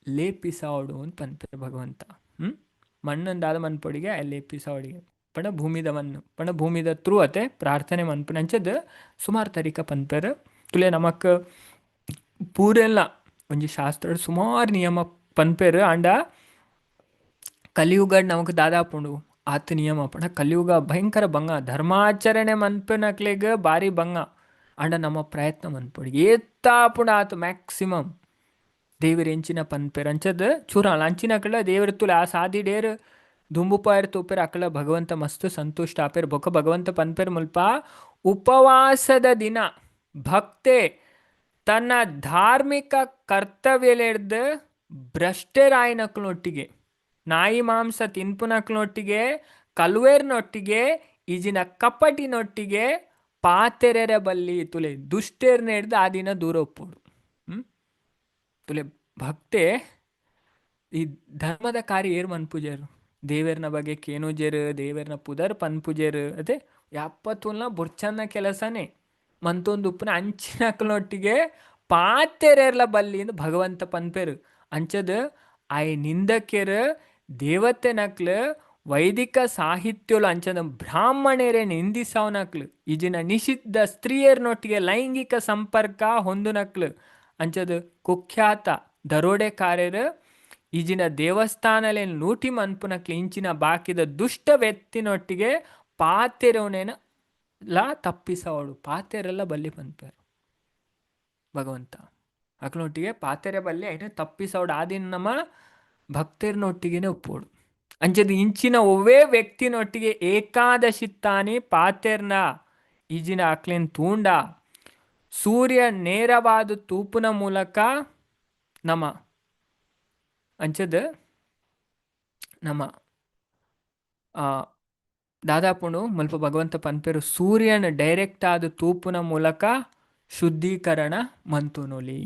ಲೇಪಿಸೋಡು ಅಂತ ಪಂಪೆ ಭಗವಂತ ಮಣ್ಣಂದಾದ ಮನ್ಪೊಡಿಗೆ ಲೇಪಿಸೋಡಿಗೆ ಪಂಡ ಭೂಮಿದ ಮಣ್ಣು ಪಂಡ ಭೂಮಿದ ಥ್ರೂ ಅತೆ ಪ್ರಾರ್ಥನೆ ಮನ್ಪನ ಅಂಚದ ಸುಮಾರು ತರಿಕ ಪನ್ಪೆರ್ ತುಲೆ ನಮಕ್ ಪೂರೆಲ್ಲ ಒಂಜಿ ಶಾಸ್ತ್ರ ಸುಮಾರು ನಿಯಮ ಪನ್ಪೆರ್ ಆಂಡ ಕಲಿಯುಗ ನಮಕ್ ದಾದಾಪುಂಡು ಆತ ನಿಯಮ ಪಂಡ ಕಲಿಯುಗ ಭಯಂಕರ ಬಂಗ ಧರ್ಮಾಚರಣೆ ಮನ್ಪನಕ್ಲೆಗ್ ಬಾರಿ ಬಂಗ ಆಂಡ ನಮ್ಮ ಪ್ರಯತ್ನ ಮನ್ಪೊಡಿ ಏತ್ತಾಪುಂಡ ಆತ ಮ್ಯಾಕ್ಸಿಮಮ್ ದೇವರ ಎಂಚಿನ ಪನ್ಪೆರ್ ಅಂಚದ ಚೂರಾಳ ಅಂಚಿನ ಅಕಳ ದೇವರ ತುಲೆ ಆ ಸಾದಿ ಡೇರ್ ದುಂಬುಪಾಯರ್ ತೂಪೆರ್ ಅಕಳ ಭಗವಂತ ಮಸ್ತ್ ಸಂತುಷ್ಟ ಆಪೆರ್ ಬೊಕ ಭಗವಂತ ಪನ್ಪೆರ್ ಮುಲ್ಪ ಉಪವಾಸದ ದಿನ ಭಕ್ತೆ ತನ್ನ ಧಾರ್ಮಿಕ ಕರ್ತವ್ಯಲೆಡ್ದು ಭ್ರಷ್ಟರಾಯನಕ್ಳೊಟ್ಟಿಗೆ ನಾಯಿ ಮಾಂಸ ತಿನ್ಪುನಕ್ಳೊಟ್ಟಿಗೆ ಕಲ್ವೇರ್ನೊಟ್ಟಿಗೆ ಈಜಿನ ಕಪಟಿನೊಟ್ಟಿಗೆ ಪಾತೆರೆರ ಬಲ್ಲಿ ತುಲೆ ದುಷ್ಟೇರ್ನ ಹಿಡ್ದು ಆ ದಿನ ದೂರ ಒಪ್ಪೋಡು ತುಲೆ ಭಕ್ತೆ ಈ ಧರ್ಮದ ಕಾರ್ಯ ಏರ್ ಮನ್ಪುಜರು ದೇವರನ ಬಗ್ಗೆ ಕೇನುಜೆರು ದೇವರನ ಪುದರ್ ಪನ್ಪುಜೆರು ಅದೇ ಯಾಪತ್ತುಲ್ನ ಬುರ್ಚನ್ನ ಕೆಲಸನೇ ಮಂತೊಂದು ಉಪ್ಪನ ಅಂಚಿನಕ್ಳೊಟ್ಟಿಗೆ ಪಾತೆರೆರ್ಲ ಬಲ್ಲಿಂದ ಭಗವಂತ ಪನ್ಪೆರು ಅಂಚದ ಆಯ್ ನಿಂದಕೆರ್ ದೇವತೆ ನಕ್ಲು ವೈದಿಕ ಸಾಹಿತ್ಯಲು ಅಂಚದ ಬ್ರಾಹ್ಮಣರೇ ನಿಂದಿಸವನಕ್ಲು ಈಜಿನ ನಿಷಿದ್ಧ ಸ್ತ್ರೀಯರ್ನೊಟ್ಟಿಗೆ ಲೈಂಗಿಕ ಸಂಪರ್ಕ ಹೊಂದುನಕ್ಲು ಅಂಚದ ಕುಖ್ಯಾತ ದರೋಡೆಕಾರರು ಈಜಿನ ದೇವಸ್ಥಾನಲೇನು ಲೂಟಿ ಮನ್ಪುನಕ್ಲು ಇಂಚಿನ ಬಾಕಿದ ದುಷ್ಟ ವ್ಯಕ್ತಿನೊಟ್ಟಿಗೆ ಪಾತೆರವನೇನ ಲಾ ತಪ್ಪಿಸವಳು ಪಾತೆರೆಲ್ಲ ಬಲ್ಲಿ ಪನ್ಪೇರು ಭಗವಂತ ಅಕ್ನೊಟ್ಟಿಗೆ ಪಾತೆರೆ ಬಲ್ಲಿ ಐನ ತಪ್ಪಿಸವಡು ಆದಿನ ನಮ್ಮ ಭಕ್ತರನೊಟ್ಟಿಗೆನೆ ಒಪ್ಪೋಡು ಅಂಚದ ಇಂಚಿನ ಒವ್ವೇ ವ್ಯಕ್ತಿನೊಟ್ಟಿಗೆ ಏಕಾದಶಿ ತಾನಿ ಪಾತೆರ್ನ ಈಜಿನ ಅಕ್ಲೇನ್ ತೂಂಡ ಸೂರ್ಯ ನೇರವಾದ ತೂಪುನ ಮೂಲಕ ನಮ ಅಂಚದ ನಮ್ಮ ದಾದಾಪುಣು ಮಲ್ಪ ಭಗವಂತ ಪನ್ಪೇರು ಸೂರ್ಯನ ಡೈರೆಕ್ಟ್ ಆದ ತೂಪುನ ಮೂಲಕ ಶುದ್ಧೀಕರಣ ಮಂತುನೊಲಿ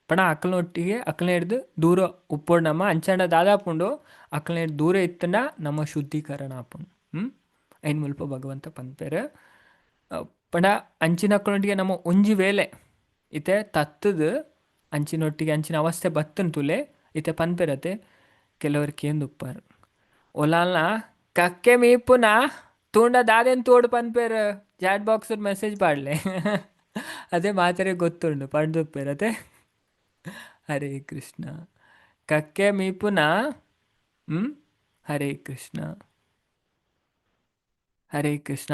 ಪಣ ಅಕ್ಲನೊಟ್ಟಿಗೆ ಅಕ್ಲನ ಹಿಡ್ದು ದೂರ ಉಪ್ಪೋಡು ನಮ್ಮ ಅಂಚಂಡ ದಾದಾಪುಂಡು ಅಕ್ಲನ ಹಿಡ್ದು ದೂರ ಇತ್ತಂಡ ನಮ್ಮ ಶುದ್ಧೀಕರಣ ಆಪುಂಡು ಐನ್ ಮುಲ್ಪ ಭಗವಂತ ಪನ್ಪೇರು ಪಂಡ ಅಂಚಿನ ಅಕ್ಲನೊಟ್ಟಿಗೆ ನಮ್ಮ ಒಂಜಿ ವೇಳೆ ಇತ್ತೆ ತತ್ತದು ಅಂಚಿನೊಟ್ಟಿಗೆ ಅಂಚಿನ ಅವಸ್ಥೆ ಬತ್ತನ್ ತುಲೆ ಇತ್ತೆ ಪನ್ಪೇರತೆ ಕೆಲವರು ಕೇಂದುಪ್ಪಾರು ಒಲಾಲ್ನ ಕಕ್ಕೆ ಮೀಪುನ ತೂಂಡ ದಾದೆನ್ ತೋಡು ಪನ್ಪೇರು ಚಾಟ್ ಬಾಕ್ಸ್ ಮೆಸೇಜ್ ಪಾಡ್ಲೆ ಅದೇ ಮಾತಾರೆ ಗೊತ್ತುಂಡು ಪಂಡುಪ್ಪೇರತೆ ಹರೇ ಕೃಷ್ಣ ಕಕ್ಕೆ ಮೀಪುನ ಹರೇ ಕೃಷ್ಣ ಹರೇ ಕೃಷ್ಣ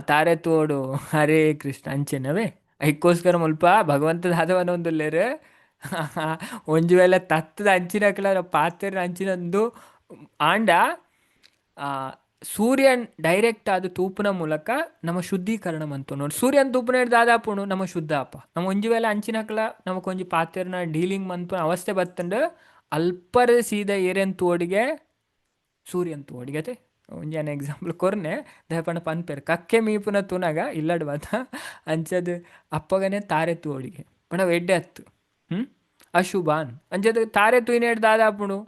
ತಾರೆ ತೋಡು ಹರೇ ಕೃಷ್ಣ ಅಂಚೆನವೇ ಐಕ್ಕೋಸ್ಕರ ಮುಲ್ಪ ಭಗವಂತದ ಹದವನೊಂದುಲ್ಲೇರು ಒಂಜು ವೇಳೆ ತತ್ತದ ಅಂಚಿನಕ್ಲ ಪಾತ್ರೆ ಅಂಚಿನೊಂದು ಆಂಡ ಸೂರ್ಯನ್ ಡೈರೆಕ್ಟ್ ಆದ ತೂಪುನ ಮೂಲಕ ನಮ್ಮ ಶುದ್ಧೀಕರಣ ಮಂತು ನೋಡಿ ಸೂರ್ಯನ ತೂಪುನ ಹಿಡ್ದು ದಾದಾಪುಣು ನಮ್ಮ ಶುದ್ಧ ಅಪ್ಪ ನಮ್ಮ ಒಂಜಿ ವೇಳೆ ಅಂಚಿನಕ್ಲ ನಮಕೊಂಜಿ ಪಾತ್ರೆನ ಡೀಲಿಂಗ್ ಮಂತು ಅವಸ್ಥೆ ಬತ್ತಂಡು ಅಲ್ಪರ ಸೀದ ಏರೇನ್ ತೋಡಿಗೆ ಸೂರ್ಯನ್ ತೋಡಿಗತೆ ಒಂಜಿ ಅನ್ ಎಕ್ಸಾಂಪಲ್ ಕೊರ್ನೆ ದಯಪಂಡ ಪನ್ಪೇರು ಕಕ್ಕೆ ಮೀಪುನ ತೂನಾಗ ಇಲ್ಲಡ್ ಬತ್ತ ಅಂಚದು ಅಪ್ಪಗನೆ ತಾರೆ ತೋಡಿಗೆ ಪಂಡ ಎಡ್ಡೆ ಹತ್ತು ಅಶುಭಾನ್ ಅಂಚದು ತಾರೆ ತೂಯಿನ ಹಿಡ್ದು ದಾದಾಪುಣು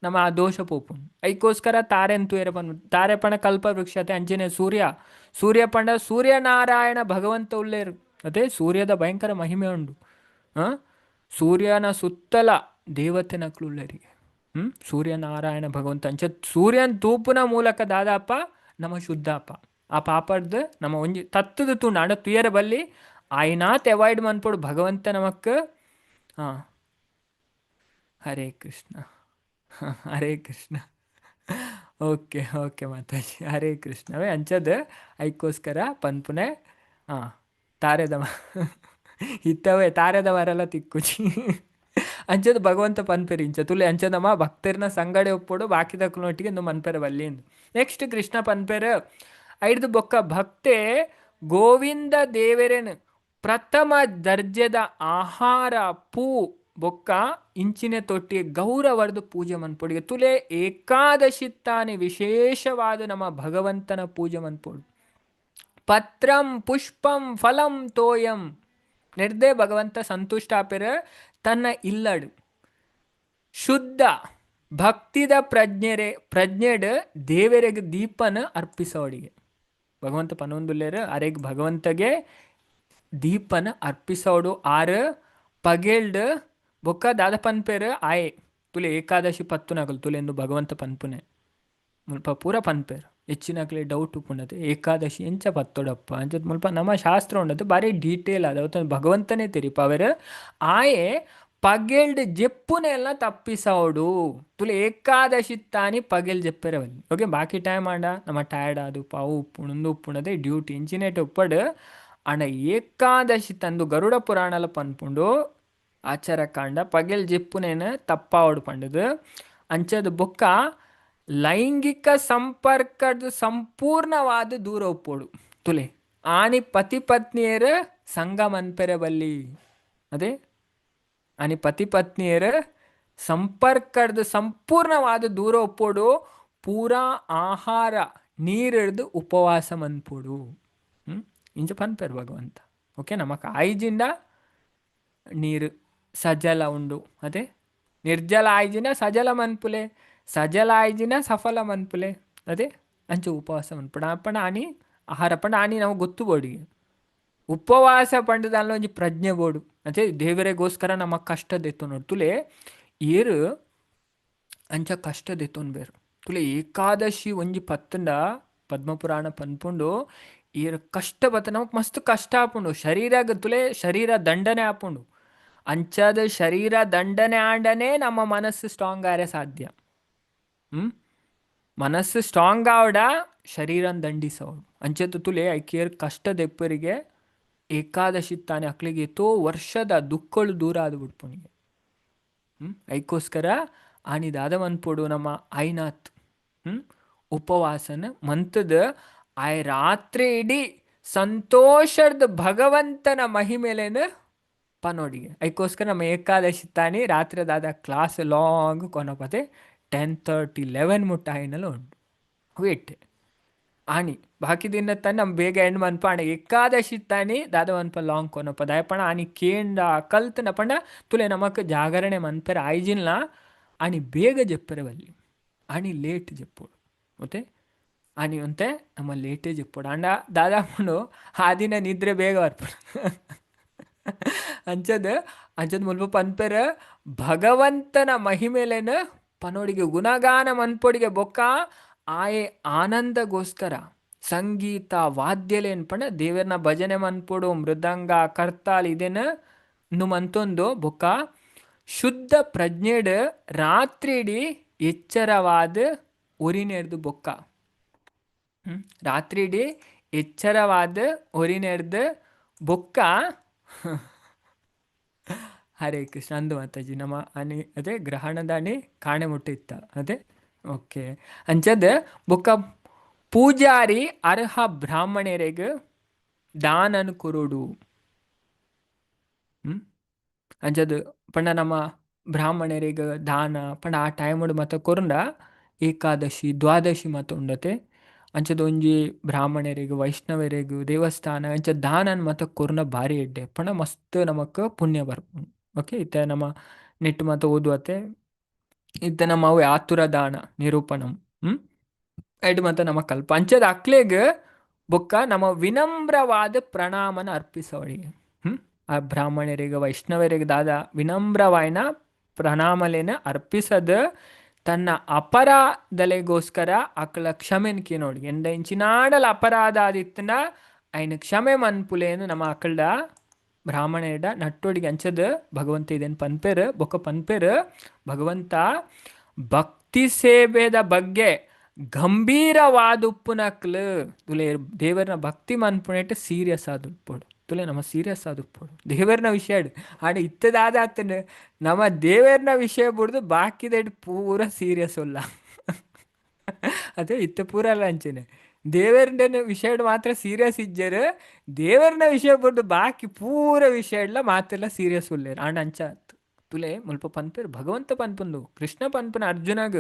ನಮ್ಮ ಆ ದೋಷ ಪೋಪುಂಡು ಐಕೋಸ್ಕರ ತಾರೆನ್ ತೂಯರ ಪನ್ ತಾರೆ ಪಂಡ ಕಲ್ಪ ವೃಕ್ಷತೆ ಅಂಚನೆ ಸೂರ್ಯ ಪಂಡ ಸೂರ್ಯನಾರಾಯಣ ಭಗವಂತ ಉಳ್ಳೇರು ಅದೇ ಸೂರ್ಯದ ಭಯಂಕರ ಮಹಿಮೆ ಉಂಡು ಸೂರ್ಯನ ಸುತ್ತಲ ದೇವತೆ ನಕ್ಲುಳ್ಳರಿಗೆ ಸೂರ್ಯನಾರಾಯಣ ಭಗವಂತ ಅಂಚ ಸೂರ್ಯನ ತೂಪುನ ಮೂಲಕ ದಾದಾಪ ನಮ್ಮ ಶುದ್ಧಪ್ಪ ಆ ಪಾಪಡ್ದು ನಮ್ಮ ಒಂಜಿ ತತ್ತದ ತೂಂಡ ಅಂಡ ತುಯರ ಬಲ್ಲಿ ಆಯ್ನಾತ್ ಅವಾಯ್ಡ್ ಮನ್ಪೋಡು ಭಗವಂತ ನಮಕ್ ಹರೇ ಕೃಷ್ಣ ಹರೇ ಕೃಷ್ಣ ಓಕೆ ಓಕೆ ಮಾತಾಜಿ ಹರೇ ಕೃಷ್ಣವೇ ಅಂಚದ ಐಕೋಸ್ಕರ ಪನ್ಪುನೆ ತಾರೆದ ಇತ್ತವೇ ತಾರೆದ ಮರೆಲ್ಲ ತಿಕ್ಕುಜಿ ಅಂಚದ ಭಗವಂತ ಪನ್ಪೆರಿಂಚ ತುಲೆ ಅಂಚದಮ್ಮ ಭಕ್ತರ್ನ ಸಂಗಡೆ ಒಪ್ಪೋಡು ಬಾಕಿ ದಕ್ಕನೊಟ್ಟಿಗೆ ಇಂದು ಮನ್ಪೆರ ಬಲ್ಲಿಂದು. ನೆಕ್ಸ್ಟ್ ಕೃಷ್ಣ ಪನ್ಪೆರ ಐಡ್ದು ಬೊಕ್ಕ ಭಕ್ತೆ ಗೋವಿಂದ ದೇವರೇನು ಪ್ರಥಮ ದರ್ಜೆದ ಆಹಾರ ಪೂ ಬೊಕ್ಕ ಇಂಚಿನ ತೊಟ್ಟಿಗೆ ಗೌರವರ್ದು ಪೂಜೆ ಮನ್ಪೊಡಿಗೆ ತುಲೆ ಏಕಾದಶಿ ತಾನೆ ವಿಶೇಷವಾದ ನಮ್ಮ ಭಗವಂತನ ಪೂಜೆ ಮನ್ಪೊಡು. ಪತ್ರಂ ಪುಷ್ಪಂ ಫಲಂ ತೋಯಂ ನೆಡ್ದೆ ಭಗವಂತ ಸಂತುಷ್ಟ ಆಪೆರ ತನ್ನ ಇಲ್ಲಡು ಶುದ್ಧ ಭಕ್ತಿದ ಪ್ರಜ್ಞೆಡ್ ದೇವರಿಗೆ ದೀಪನ ಅರ್ಪಿಸೋಡಿಗೆ ಭಗವಂತ ಪನೊಂದುಲ್ಲೇರ ಅರೆಗ್ ಭಗವಂತಗೆ ದೀಪನ ಅರ್ಪಿಸೋಡು ಆರು ಪಗೇಲ್ಡ್ ಬೊಕ್ಕ ದಾದ ಪನ್ಪೇರು ಆಯೆ ತುಲೆ ಏಕಾದಶಿ ಪತ್ತುನಗಲು ತುಲೆಂದು ಭಗವಂತ ಪನ್ಪುನೆ ಮುಲ್ಪ ಪೂರ ಪನ್ಪೇರು ಹೆಚ್ಚಿನಕ್ಲೆ ಡೌಟ್ ಉಪ್ಪುಂಡದು ಏಕಾದಶಿ ಎಂಚ ಪತ್ತೊಡಪ್ಪ ಅಂಚದ ಮುಲ್ಪ ನಮ್ಮ ಶಾಸ್ತ್ರ ಉಂಡದು ಬಾರಿ ಡೀಟೇಲ್ ಅದ ಅವತ್ತು ಭಗವಂತನೇ ತೆರಿಪ ಅವರು ಆಯೆ ಪಗೇಲ್ಡ್ ಜೆಪ್ಪುನೆ ಎಲ್ಲ ತಪ್ಪಿಸೋಡು ತುಲೆ ಏಕಾದಶಿ ತಾನಿ ಪಗೇಲ್ ಜೆಪ್ಪೆರವಲ್ಲಿ ಓಕೆ ಬಾಕಿ ಟೈಮ್ ಆಂಡ ನಮ್ಮ ಟಯರ್ಡ್ ಆದು ಪಾವು ಉಪ್ಪುಣಂದು ಉಪ್ಪುಣದೆ ಡ್ಯೂಟಿ ಇಂಚಿನೇಟ್ ಉಪ್ಪಡು ಅಣ್ಣ ಏಕಾದಶಿ ತಂದು ಗರುಡ ಪುರಾಣಲ ಪನ್ಪುಂಡು ಆಚಾರ ಕಾಂಡ ಪಗೇಲ್ ಜೆಪ್ಪುನೇನು ತಪ್ಪಾವಡು ಪಂಡದು ಅಂಚದ ಬೊಕ್ಕ ಲೈಂಗಿಕ ಸಂಪರ್ಕದ ಸಂಪೂರ್ಣವಾದ ದೂರ ಉಪ್ಪೋಡು ತುಲೆ ಆನಿ ಪತಿ ಪತ್ನಿಯರ ಸಂಘ ಮನ್ಪೆರೆ ಬಲ್ಲಿ ಅದೇ ಆನಿ ಪತಿ ಪತ್ನಿಯರ ಸಂಪರ್ಕದ ಸಂಪೂರ್ಣವಾದ ದೂರ ಉಪ್ಪೋಡು ಪೂರಾ ಆಹಾರ ನೀರಿಡ್ದು ಉಪವಾಸ ಮನ್ಪೋಡು ಇಂಚ ಪನ್ಪೆರ್ ಭಗವಂತ ಓಕೆ ನಮಕ್ ಆಯ್ಜಿಂದ ನೀರು ಸಜಲ ಉಂಡು ಅದೇ ನಿರ್ಜಲ ಆಯ್ಜಿನ ಸಜಲ ಮನ್ಪುಲೆ ಸಜಲ ಆಯ್ಜಿನ ಸಫಲ ಮನ್ಪುಲೆ ಅದೇ ಅಂಚ ಉಪವಾಸ ಮನ್ಪುಡ ಪಂಡ ಆನಿ ಆಹಾರ ಪಂಡ ಆನಿ ನಾವು ಗೊತ್ತು ಬೋಡಿ ಉಪವಾಸ ಪಂಡದಲ್ಲ ಒಂಜಿ ಪ್ರಜ್ಞೆ ಬೋಡು ಅದೇ ದೇವರಿಗೋಸ್ಕರ ನಮ್ಮ ಕಷ್ಟ ದೆತ್ತು ನೋಡು ತುಲೆ ಏರು ಅಂಚ ಕಷ್ಟ ದೆತ್ತೊನ್ ಬೇರು ತುಲೆ ಏಕಾದಶಿ ಒಂಜಿ ಪತ್ತಂಡ ಪದ್ಮಪುರಾಣ ಪನ್ಪುಂಡು ಏರು ಕಷ್ಟ ಬತ್ತ ನಮಕ್ ಮಸ್ತ್ ಕಷ್ಟ ಆಪುಂಡು ಶರೀರ ತುಲೆ ಶರೀರ ದಂಡನೆ ಆಪುಂಡು ಅಂಚದ ಶರೀರ ದಂಡನೆ ಆಂಡನೆ ನಮ್ಮ ಮನಸ್ಸು ಸ್ಟ್ರಾಂಗ್ ಆರೆ ಸಾಧ್ಯ ಮನಸ್ಸು ಸ್ಟ್ರಾಂಗ್ ಆವಡ ಶರೀರನ್ ದಂಡಿಸೋಡು ಅಂಚದ ತುಲೆ ಐಕೇರ್ ಕಷ್ಟ ದೆಪ್ಪರಿಗೆ ಏಕಾದಶಿ ತಾನೆ ಅಕ್ಲಿಗೆ ಎತ್ತೋ ವರ್ಷದ ದುಃಖಗಳು ದೂರ ಆದು ಬಿಡ್ಪುಣಿಗೆ ಐಕೋಸ್ಕರ ಆನಿದಾದ ಮನ್ಪೋಡು ನಮ್ಮ ಐನಾಥ್ ಉಪವಾಸನ ಮಂತದ ಆಯ್ ರಾತ್ರಿ ಇಡೀ ಸಂತೋಷದ ಭಗವಂತನ ಮಹಿಮೇಲೇನು ಪನೋಡಿಗೆ ಐಕೋಸ್ಕರ ನಮ್ಮ ಏಕಾದಶಿ ತಾನಿ ರಾತ್ರಿ ಅದಾದ ಕ್ಲಾಸ್ ಲಾಂಗ್ ಕೊನಪತೆ 10:30 11 ಮುಟ್ಟ ಆಯ್ನಲ್ಲ ಉಂಟು ವೇಟ್ ಆಣಿ ಬಾಕಿ ದಿನ ತಾನೆ ನಮ್ಮ ಬೇಗ ಎಂಡ್ ಮನ್ಪ ಆಣ ಏಕಾದಶಿ ತಾನಿ ದಾದ ಮನ್ಪ ಲಾಂಗ್ ಕೊನಪ ದಯಪಣ ಆನಿ ಕೇಂಡ ಕಲ್ತನ ಪಂಡ ತುಲೆ ನಮಕ್ ಜಾಗರಣೆ ಮನ್ಪೆರ ಆಯ್ಜಿನ್ಲ ಆನಿ ಬೇಗ ಜೆಪ್ಪೆರವಲ್ಲಿ ಆನಿ ಲೇಟ್ ಜೆಪ್ಪೋಡು ಮತ್ತೆ ಆನಿ ಅಂತೆ ನಮ್ಮ ಲೇಟೇ ಜೆಪ್ಪೋಡು ಅಂಡ ದಾದಾಪುಂಡು ಆ ದಿನ ನಿದ್ರೆ ಬೇಗ ಬರ್ಪಡು ಅಂಚದ ಮುಲ್ಪ ಪನ್ಪೆರ ಭಗವಂತನ ಮಹಿಮೇಲೇನು ಪನೋಡಿಗೆ ಗುಣಗಾನ ಮನ್ಪೊಡಿಗೆ ಬೊಕ್ಕ ಆಯೆ ಆನಂದಗೋಸ್ಕರ ಸಂಗೀತ ವಾದ್ಯಲೇನ್ ಪಂಡ ದೇವರನ್ನ ಭಜನೆ ಮನ್ಪೊಡು ಮೃದಂಗ ಕರ್ತಾಲ್ ಇದೇನು ಇನ್ನು ಮಂತೊಂದು ಬೊಕ್ಕ ಶುದ್ಧ ಪ್ರಜ್ಞೆಡ್ ರಾತ್ರಿ ಇಡೀ ಎಚ್ಚರವಾದ ಒರಿನೆಡ್ದು ಬೊಕ್ಕ ರಾತ್ರಿ ಇಡೀ ಎಚ್ಚರವಾದ ಒರಿನೆಡ್ದು ಬೊಕ್ಕ ಹರೇ ಕೃಷ್ಣ ಅಂದು ಮಾತಾಜಿ ನಮ್ಮ ಅನಿ ಅದೇ ಗ್ರಹಣದಾನಿ ಕಾಣೆ ಮುಟ್ಟಿತ್ತ ಅದೇ ಓಕೆ ಅಂಚದ ಬೊಕ್ಕ ಪೂಜಾರಿ ಅರ್ಹ ಬ್ರಾಹ್ಮಣರಿಗೆ ದಾನನ್ ಕೊರೋಡು ಅಂಚದು ಪಂಡ ನಮ್ಮ ಬ್ರಾಹ್ಮಣರಿಗೆ ದಾನ ಪಂಡ ಆ ಟೈಮಡು ಮತ್ತ ಕೊರಂಡ ಏಕಾದಶಿ ದ್ವಾದಶಿ ಮತ ಉಂಡತೆ ಅಂಚದ ಒಂಜಿ ಬ್ರಾಹ್ಮಣರಿಗೆ ವೈಷ್ಣವರಿಗೆ ದೇವಸ್ಥಾನ ಅಂಚ ದಾನನ್ ಮತ ಕೊರ್ನ ಭಾರಿ ಎಡ್ಡೆ ಪಂಡ ಮಸ್ತ್ ನಮಕ್ ಪುಣ್ಯ ಬರ್ಪುಂಡು ಓಕೆ ಇತ್ತ ನಮ್ಮ ನೆಟ್ ಮತ ಓದುವತ್ತೆ ಇತ್ತ ನಮ್ಮ ಅವು ಆತುರ ದಾನ ನಿರೂಪಣಂ ಎಡ್ ಮತ ನಮ್ಮ ಕಲ್ಪ ಅಂಚದ ಅಕ್ಲೆಗ್ ಬೊಕ್ಕ ನಮ್ಮ ವಿನಮ್ರವಾದ ಪ್ರಣಾಮನ ಅರ್ಪಿಸೋಳಿಗೆ ಆ ಬ್ರಾಹ್ಮಣರಿಗೆ ವೈಷ್ಣವರಿಗೆ ದಾದ ವಿನಮ್ರವಾಯಿನ ಪ್ರಣಾಮಲೇನ ಅರ್ಪಿಸದ ತನ್ನ ಅಪರಾಧಲೆಗೋಸ್ಕರ ಅಕ್ಲ ಕ್ಷಮೆನ್ಕಿ ನೋಡಿ ಎಂದ ಇಂಚಿನಾಡಲ ಅಪರಾಧ ಆದಿತ್ತನ ಐನ ಕ್ಷಮೆ ಮನ್ಪುಲೇನು ನಮ್ಮ ಅಕ್ಕಳ ಬ್ರಾಹ್ಮಣೇಡ ನಟ್ಟೊಡಿಗೆ ಅಂಚದ ಭಗವಂತ ಇದೇನು ಪನ್ಪೇರು ಬೊಕ್ಕ ಪನ್ಪೇರು ಭಗವಂತ ಭಕ್ತಿ ಸೇವೆದ ಬಗ್ಗೆ ಗಂಭೀರವಾದುಪ್ಪುನಕ್ಲು ತುಲೆ ದೇವರನ ಭಕ್ತಿ ಮನ್ಪುಣೆಟ್ ಸೀರಿಯಸ್ ಆದುಪ್ಪೋಡು ತುಲೆ ನಮ್ಮ ಸೀರಿಯಸ್ ಆದುಪ್ಪೋಡು ದೇವರನ ವಿಷಯ ಆಡ ಇತ್ತದಾದ ಆತನ ನಮ್ಮ ದೇವರನ ವಿಷಯ ಬಿಡ್ದು ಬಾಕಿದೆಡ್ ಪೂರ ಸೀರಿಯಸ್ ಅಲ್ಲ ಅದೇ ಇತ್ತ ಪೂರ ಅಲ್ಲ ಅಂಚೆನೆ ದೇವರನ ವಿಷಯ ಮಾತ್ರ ಸೀರಿಯಸ್ ಇಜ್ಜರು ದೇವರನ ವಿಷಯ ಬಿಡ್ದು ಬಾಕಿ ಪೂರ ವಿಷಯ ಮಾತೆಲ್ಲ ಸೀರಿಯಸ್ ಉಳ್ಳೇರು ಆಂಡ ಅಂಚ ತುಲೆ ಮುಲ್ಪ ಪನ್ಪೇರು ಭಗವಂತ ಪನ್ಪುಂದು ಕೃಷ್ಣ ಪನ್ಪುನ ಅರ್ಜುನಗ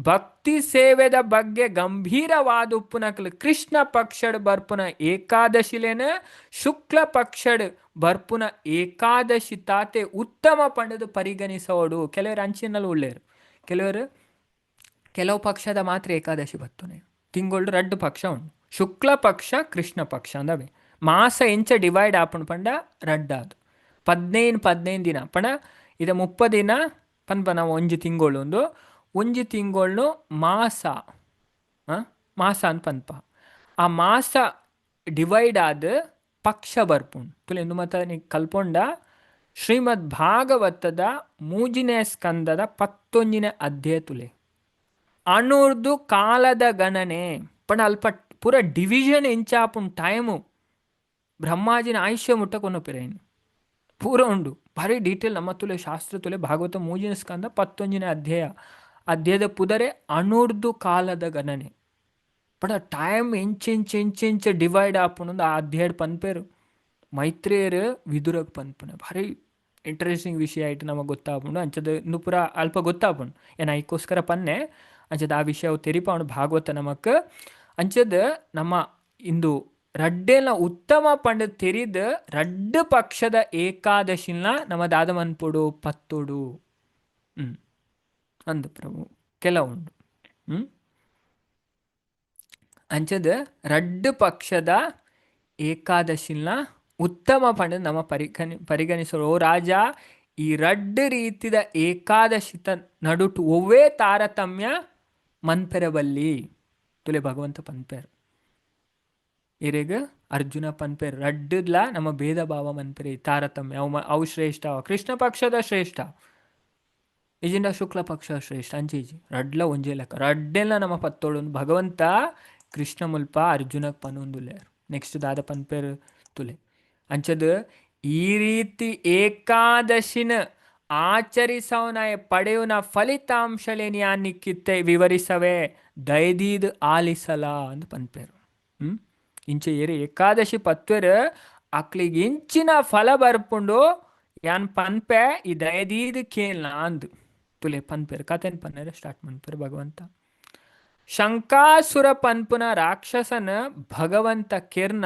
ಭಕ್ತಿ ಸೇವೆದ ಬಗ್ಗೆ ಗಂಭೀರವಾದ ಉಪ್ಪುನಕ್ಲು ಕೃಷ್ಣ ಪಕ್ಷಡ್ ಬರ್ಪುನ ಏಕಾದಶಿಲೇನ ಶುಕ್ಲ ಪಕ್ಷಡ್ ಬರ್ಪುನ ಏಕಾದಶಿ ತಾತೆ ಉತ್ತಮ ಪಂಡದು ಪರಿಗಣಿಸೋಡು ಕೆಲವರು ಅಂಚಿನಲ್ಲಿ ಉಳ್ಳೇರು ಕೆಲವು ಪಕ್ಷದ ಮಾತ್ರ ಏಕಾದಶಿ ಬರ್ತುನೆ ತಿಂಗಳು 2 ಪಕ್ಷ ಉಂಟು ಶುಕ್ಲ ಪಕ್ಷ ಕೃಷ್ಣ ಪಕ್ಷ ಅಂದವೆ ಮಾಸ ಎಂಚ ಡಿವೈಡ್ ಆಪುಂಡು ಪಂಡ 2 ಅದು 15 ದಿನ ಪಂಡ ಇದು 30 ದಿನ ಪನ್ಪ ನಾವು ಒಂಜಿ ತಿಂಗಳು ಒಂಜಿ ತಿಂಗಳು ಮಾಸ ಅಂತ ಪನ್ಪ ಆ ಮಾಸ ಡಿವೈಡ್ ಆದ ಪಕ್ಷ ಬರ್ಪುಂಡು ತುಲೆ ಇಂದು ಮತ ನೀ ಕಲ್ಪೊಂಡ ಶ್ರೀಮದ್ ಭಾಗವತದ 3ನೇ ಸ್ಕಂದದ 11ನೇ ಅಧ್ಯಾಯ ತುಲೆ ಅಣುರ್ದು ಕಾಲದ ಗಣನೆ ಪಂಡ ಅಲ್ಪ ಪೂರ ಡಿವಿಷನ್ ಎಂಚಾಪುಂಡು ಟೈಮು ಬ್ರಹ್ಮಾಜಿನ ಆಯುಷ್ಯ ಮುಟ್ಟ ಕೊನೊಪಿರೇನು ಪೂರ ಉಂಡು ಭಾರಿ ಡೀಟೇಲ್ ನಮ್ಮ ತುಲೆ ಶಾಸ್ತ್ರ ತುಲೆ ಭಾಗವತ 3ನೇ ಸ್ಕಂದ 11ನೇ ಅಧ್ಯಾಯದ ಪುದರೆ ಅಣುರ್ದು ಕಾಲದ ಗಣನೆ ಪಡ ಟೈಮ್ ಎಂಚೆಂಚ ಡಿವೈಡ್ ಆಪುಂಡು ಆ ಅಧ್ಯಾಯ ಪನ್ಪೇರು ಮೈತ್ರೇಯರು ವಿದುರಗ್ ಪನ್ಪುನೆ ಭಾರಿ ಇಂಟ್ರೆಸ್ಟಿಂಗ್ ವಿಷಯ ಆಯ್ತು ನಮಗೆ ಗೊತ್ತಾಪುಂಡು ಅಂಚದ ಇನ್ನು ಪೂರ ಅಲ್ಪ ಗೊತ್ತಾಪುಂಡು ಏನ ಐಕೋಸ್ಕರ ಪನ್ನೆ ಅಂಚದ ಆ ವಿಷಯ ತೆರಿಪಾವಣು ಭಾಗವತ ನಮಕ್ ಅಂಚದ ನಮ್ಮ ಇಂದು ರಡ್ಡೆಲ ಉತ್ತಮ ಪಂಡ ತೆರಿದ 2 ಪಕ್ಷದ ಏಕಾದಶಿನ ನಮ್ಮ ದಾದ ಮನ್ಪುಡು ಪತ್ತೋಡು ಅಂದು ಪ್ರಭು ಕೆಲವುಂಡು ಅಂಚದ 2 ಪಕ್ಷದ ಏಕಾದಶಿನ ಉತ್ತಮ ಪಂಡ ನಮ್ಮ ಪರಿಗಣಿಸೋರು ಓ ರಾಜ ಈ 2 ರೀತಿದ ಏಕಾದಶಿತ ನಡುಟು ಒವ್ವೇ ತಾರತಮ್ಯ ಮನ್ಪೆರಬಲ್ಲಿ ತುಲೆ ಭಗವಂತ ಪನ್ಪೇರು ಇರೆಗ ಅರ್ಜುನ ಪನ್ಪೇರು 2ಲ ನಮ್ಮ ಭೇದ ಭಾವ ಮನ್ಪೆರೆ ತಾರತಮ್ಯ ಅವು ಶ್ರೇಷ್ಠ ಕೃಷ್ಣ ಪಕ್ಷದ ಶ್ರೇಷ್ಠ ಇಜಿಂದ ಶುಕ್ಲ ಪಕ್ಷ ಶ್ರೇಷ್ಠ ಅಂಚೀಜಿ 2ಲ ಒಂಜೇ ಲೆಕ್ಕ 2 ನಮ್ಮ ಪತ್ತೋಡು ಭಗವಂತ ಕೃಷ್ಣ ಮುಲ್ಪ ಅರ್ಜುನಕ್ ಪನೊಂದುಲ್ಲೇರು ನೆಕ್ಸ್ಟ್ ದಾದ ಪನ್ಪೇರು ತುಲೆ ಅಂಚದ ಈ ರೀತಿ ಏಕಾದಶಿನ ಆಚರಿಸವನಾಯ ಪಡೆಯುವ ಫಲಿತಾಂಶಲೇನಿ ನಿಕ್ಕಿತ್ತೆ ವಿವರಿಸವೇ ದೈದೀದ್ ಆಲಿಸಲ ಅಂದು ಪನ್ಪೇರು ಇಂಚ ಏರಿ ಏಕಾದಶಿ ಪತ್ವೇರು ಅಕ್ಲಿಗೆ ಇಂಚಿನ ಫಲ ಬರ್ಪುಂಡು ಯಾನ್ ಪನ್ಪೆ ಈ ದಯದೀದ್ ಕೇಳ ಅಂದು ತುಲೆ ಪನ್ಪೇರು ಕಥೆನ್ ಪನ್ನೇರು ಸ್ಟಾರ್ಟ್ ಮನ್ಪೇರು ಭಗವಂತ ಶಂಕಾಸುರ ಪನ್ಪುನ ರಾಕ್ಷಸನ ಭಗವಂತ ಕಿರ್ನ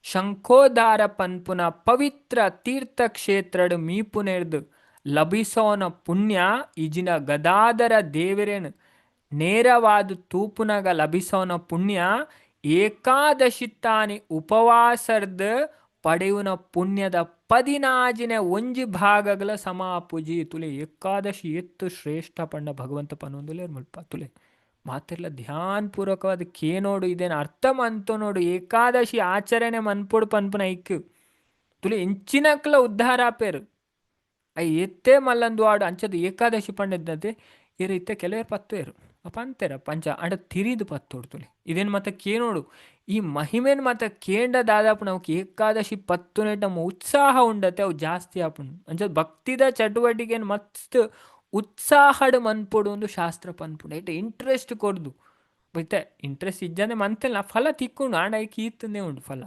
ಶಂಖೋದಾರ ಪನ್ಪುನ ಪವಿತ್ರ ತೀರ್ಥಕ್ಷೇತ್ರಡು ಮೀಪುನೆರ್ದು ಲಭಿಸೋನ ಪುಣ್ಯ ಇಜಿನ ಗದಾದರ ದೇವರೇನು ನೇರವಾದ ತೂಪುನಗ ಲಭಿಸೋನ ಪುಣ್ಯ ಏಕಾದಶಿತ್ತಾನಿ ಉಪವಾಸರ್ದ ಪಡೆಯುನ ಪುಣ್ಯದ 16ನೇ ಒಂಜಿ ಭಾಗಗಳ ಸಮಾಪುಜಿ ತುಲೆ ಏಕಾದಶಿ ಎತ್ತು ಶ್ರೇಷ್ಠ ಪಂಡ ಭಗವಂತ ಪನೊಂದುಲೆ ಮುಲ್ಪ ತುಲೆ ಮಾತೆಲ್ಲ ಧ್ಯಾನ ಪೂರ್ವಕವಾದ ಕೇನೋಡು ಇದೇನು ಅರ್ಥ ಮಂತು ನೋಡು ಏಕಾದಶಿ ಆಚರಣೆ ಮನ್ಪುಡು ಪನ್ಪುನ ಐಕ್ಕು ತುಲೆ ಇಂಚಿನಕ್ಲ ಉದ್ಧಾರ ಆಪೇರು ಎತ್ತೇ ಮಲ್ಲಂದು ಆಡು ಅಂಚದು ಏಕಾದಶಿ ಪಂಡದಂತೆ ಇರುತ್ತೆ ಕೆಲವರು ಪತ್ತೇರು ಪಂತೇರ ಪಂಚ ಅಂಡ ತಿರಿದು ಪತ್ತೋಡು ತುಲೆ ಇದೇನು ಮತ್ತೆ ಕೇನೋಡು ಈ ಮಹಿಮೇನು ಮತ್ತೆ ಕೇಂಡ ದಾದಾಪು ನಾವು ಏಕಾದಶಿ ಪತ್ತುನೆ ನಮ್ಮ ಉತ್ಸಾಹ ಉಂಡತೆ ಅವು ಜಾಸ್ತಿ ಆಪುಂಡು ಅಂಚದು ಭಕ್ತಿದ ಚಟುವಟಿಕೆಯನ್ನು ಮಸ್ತ್ ಉತ್ಸಾಹಡ್ ಮನ್ಪೊಡು ಒಂದು ಶಾಸ್ತ್ರ ಪನ್ಪುಂಡು ಐತೆ ಇಂಟ್ರೆಸ್ಟ್ ಕೊಡ್ದು ಬೈತೆ ಇಂಟ್ರೆಸ್ಟ್ ಇಜ್ಜಂದೆ ಮಂತೆಲ್ಲ ಫಲ ತಿಕ್ಕೊಂಡು ಆಂಡ ಐಕಿ ಈತಂದೇ ಉಂಡು ಫಲ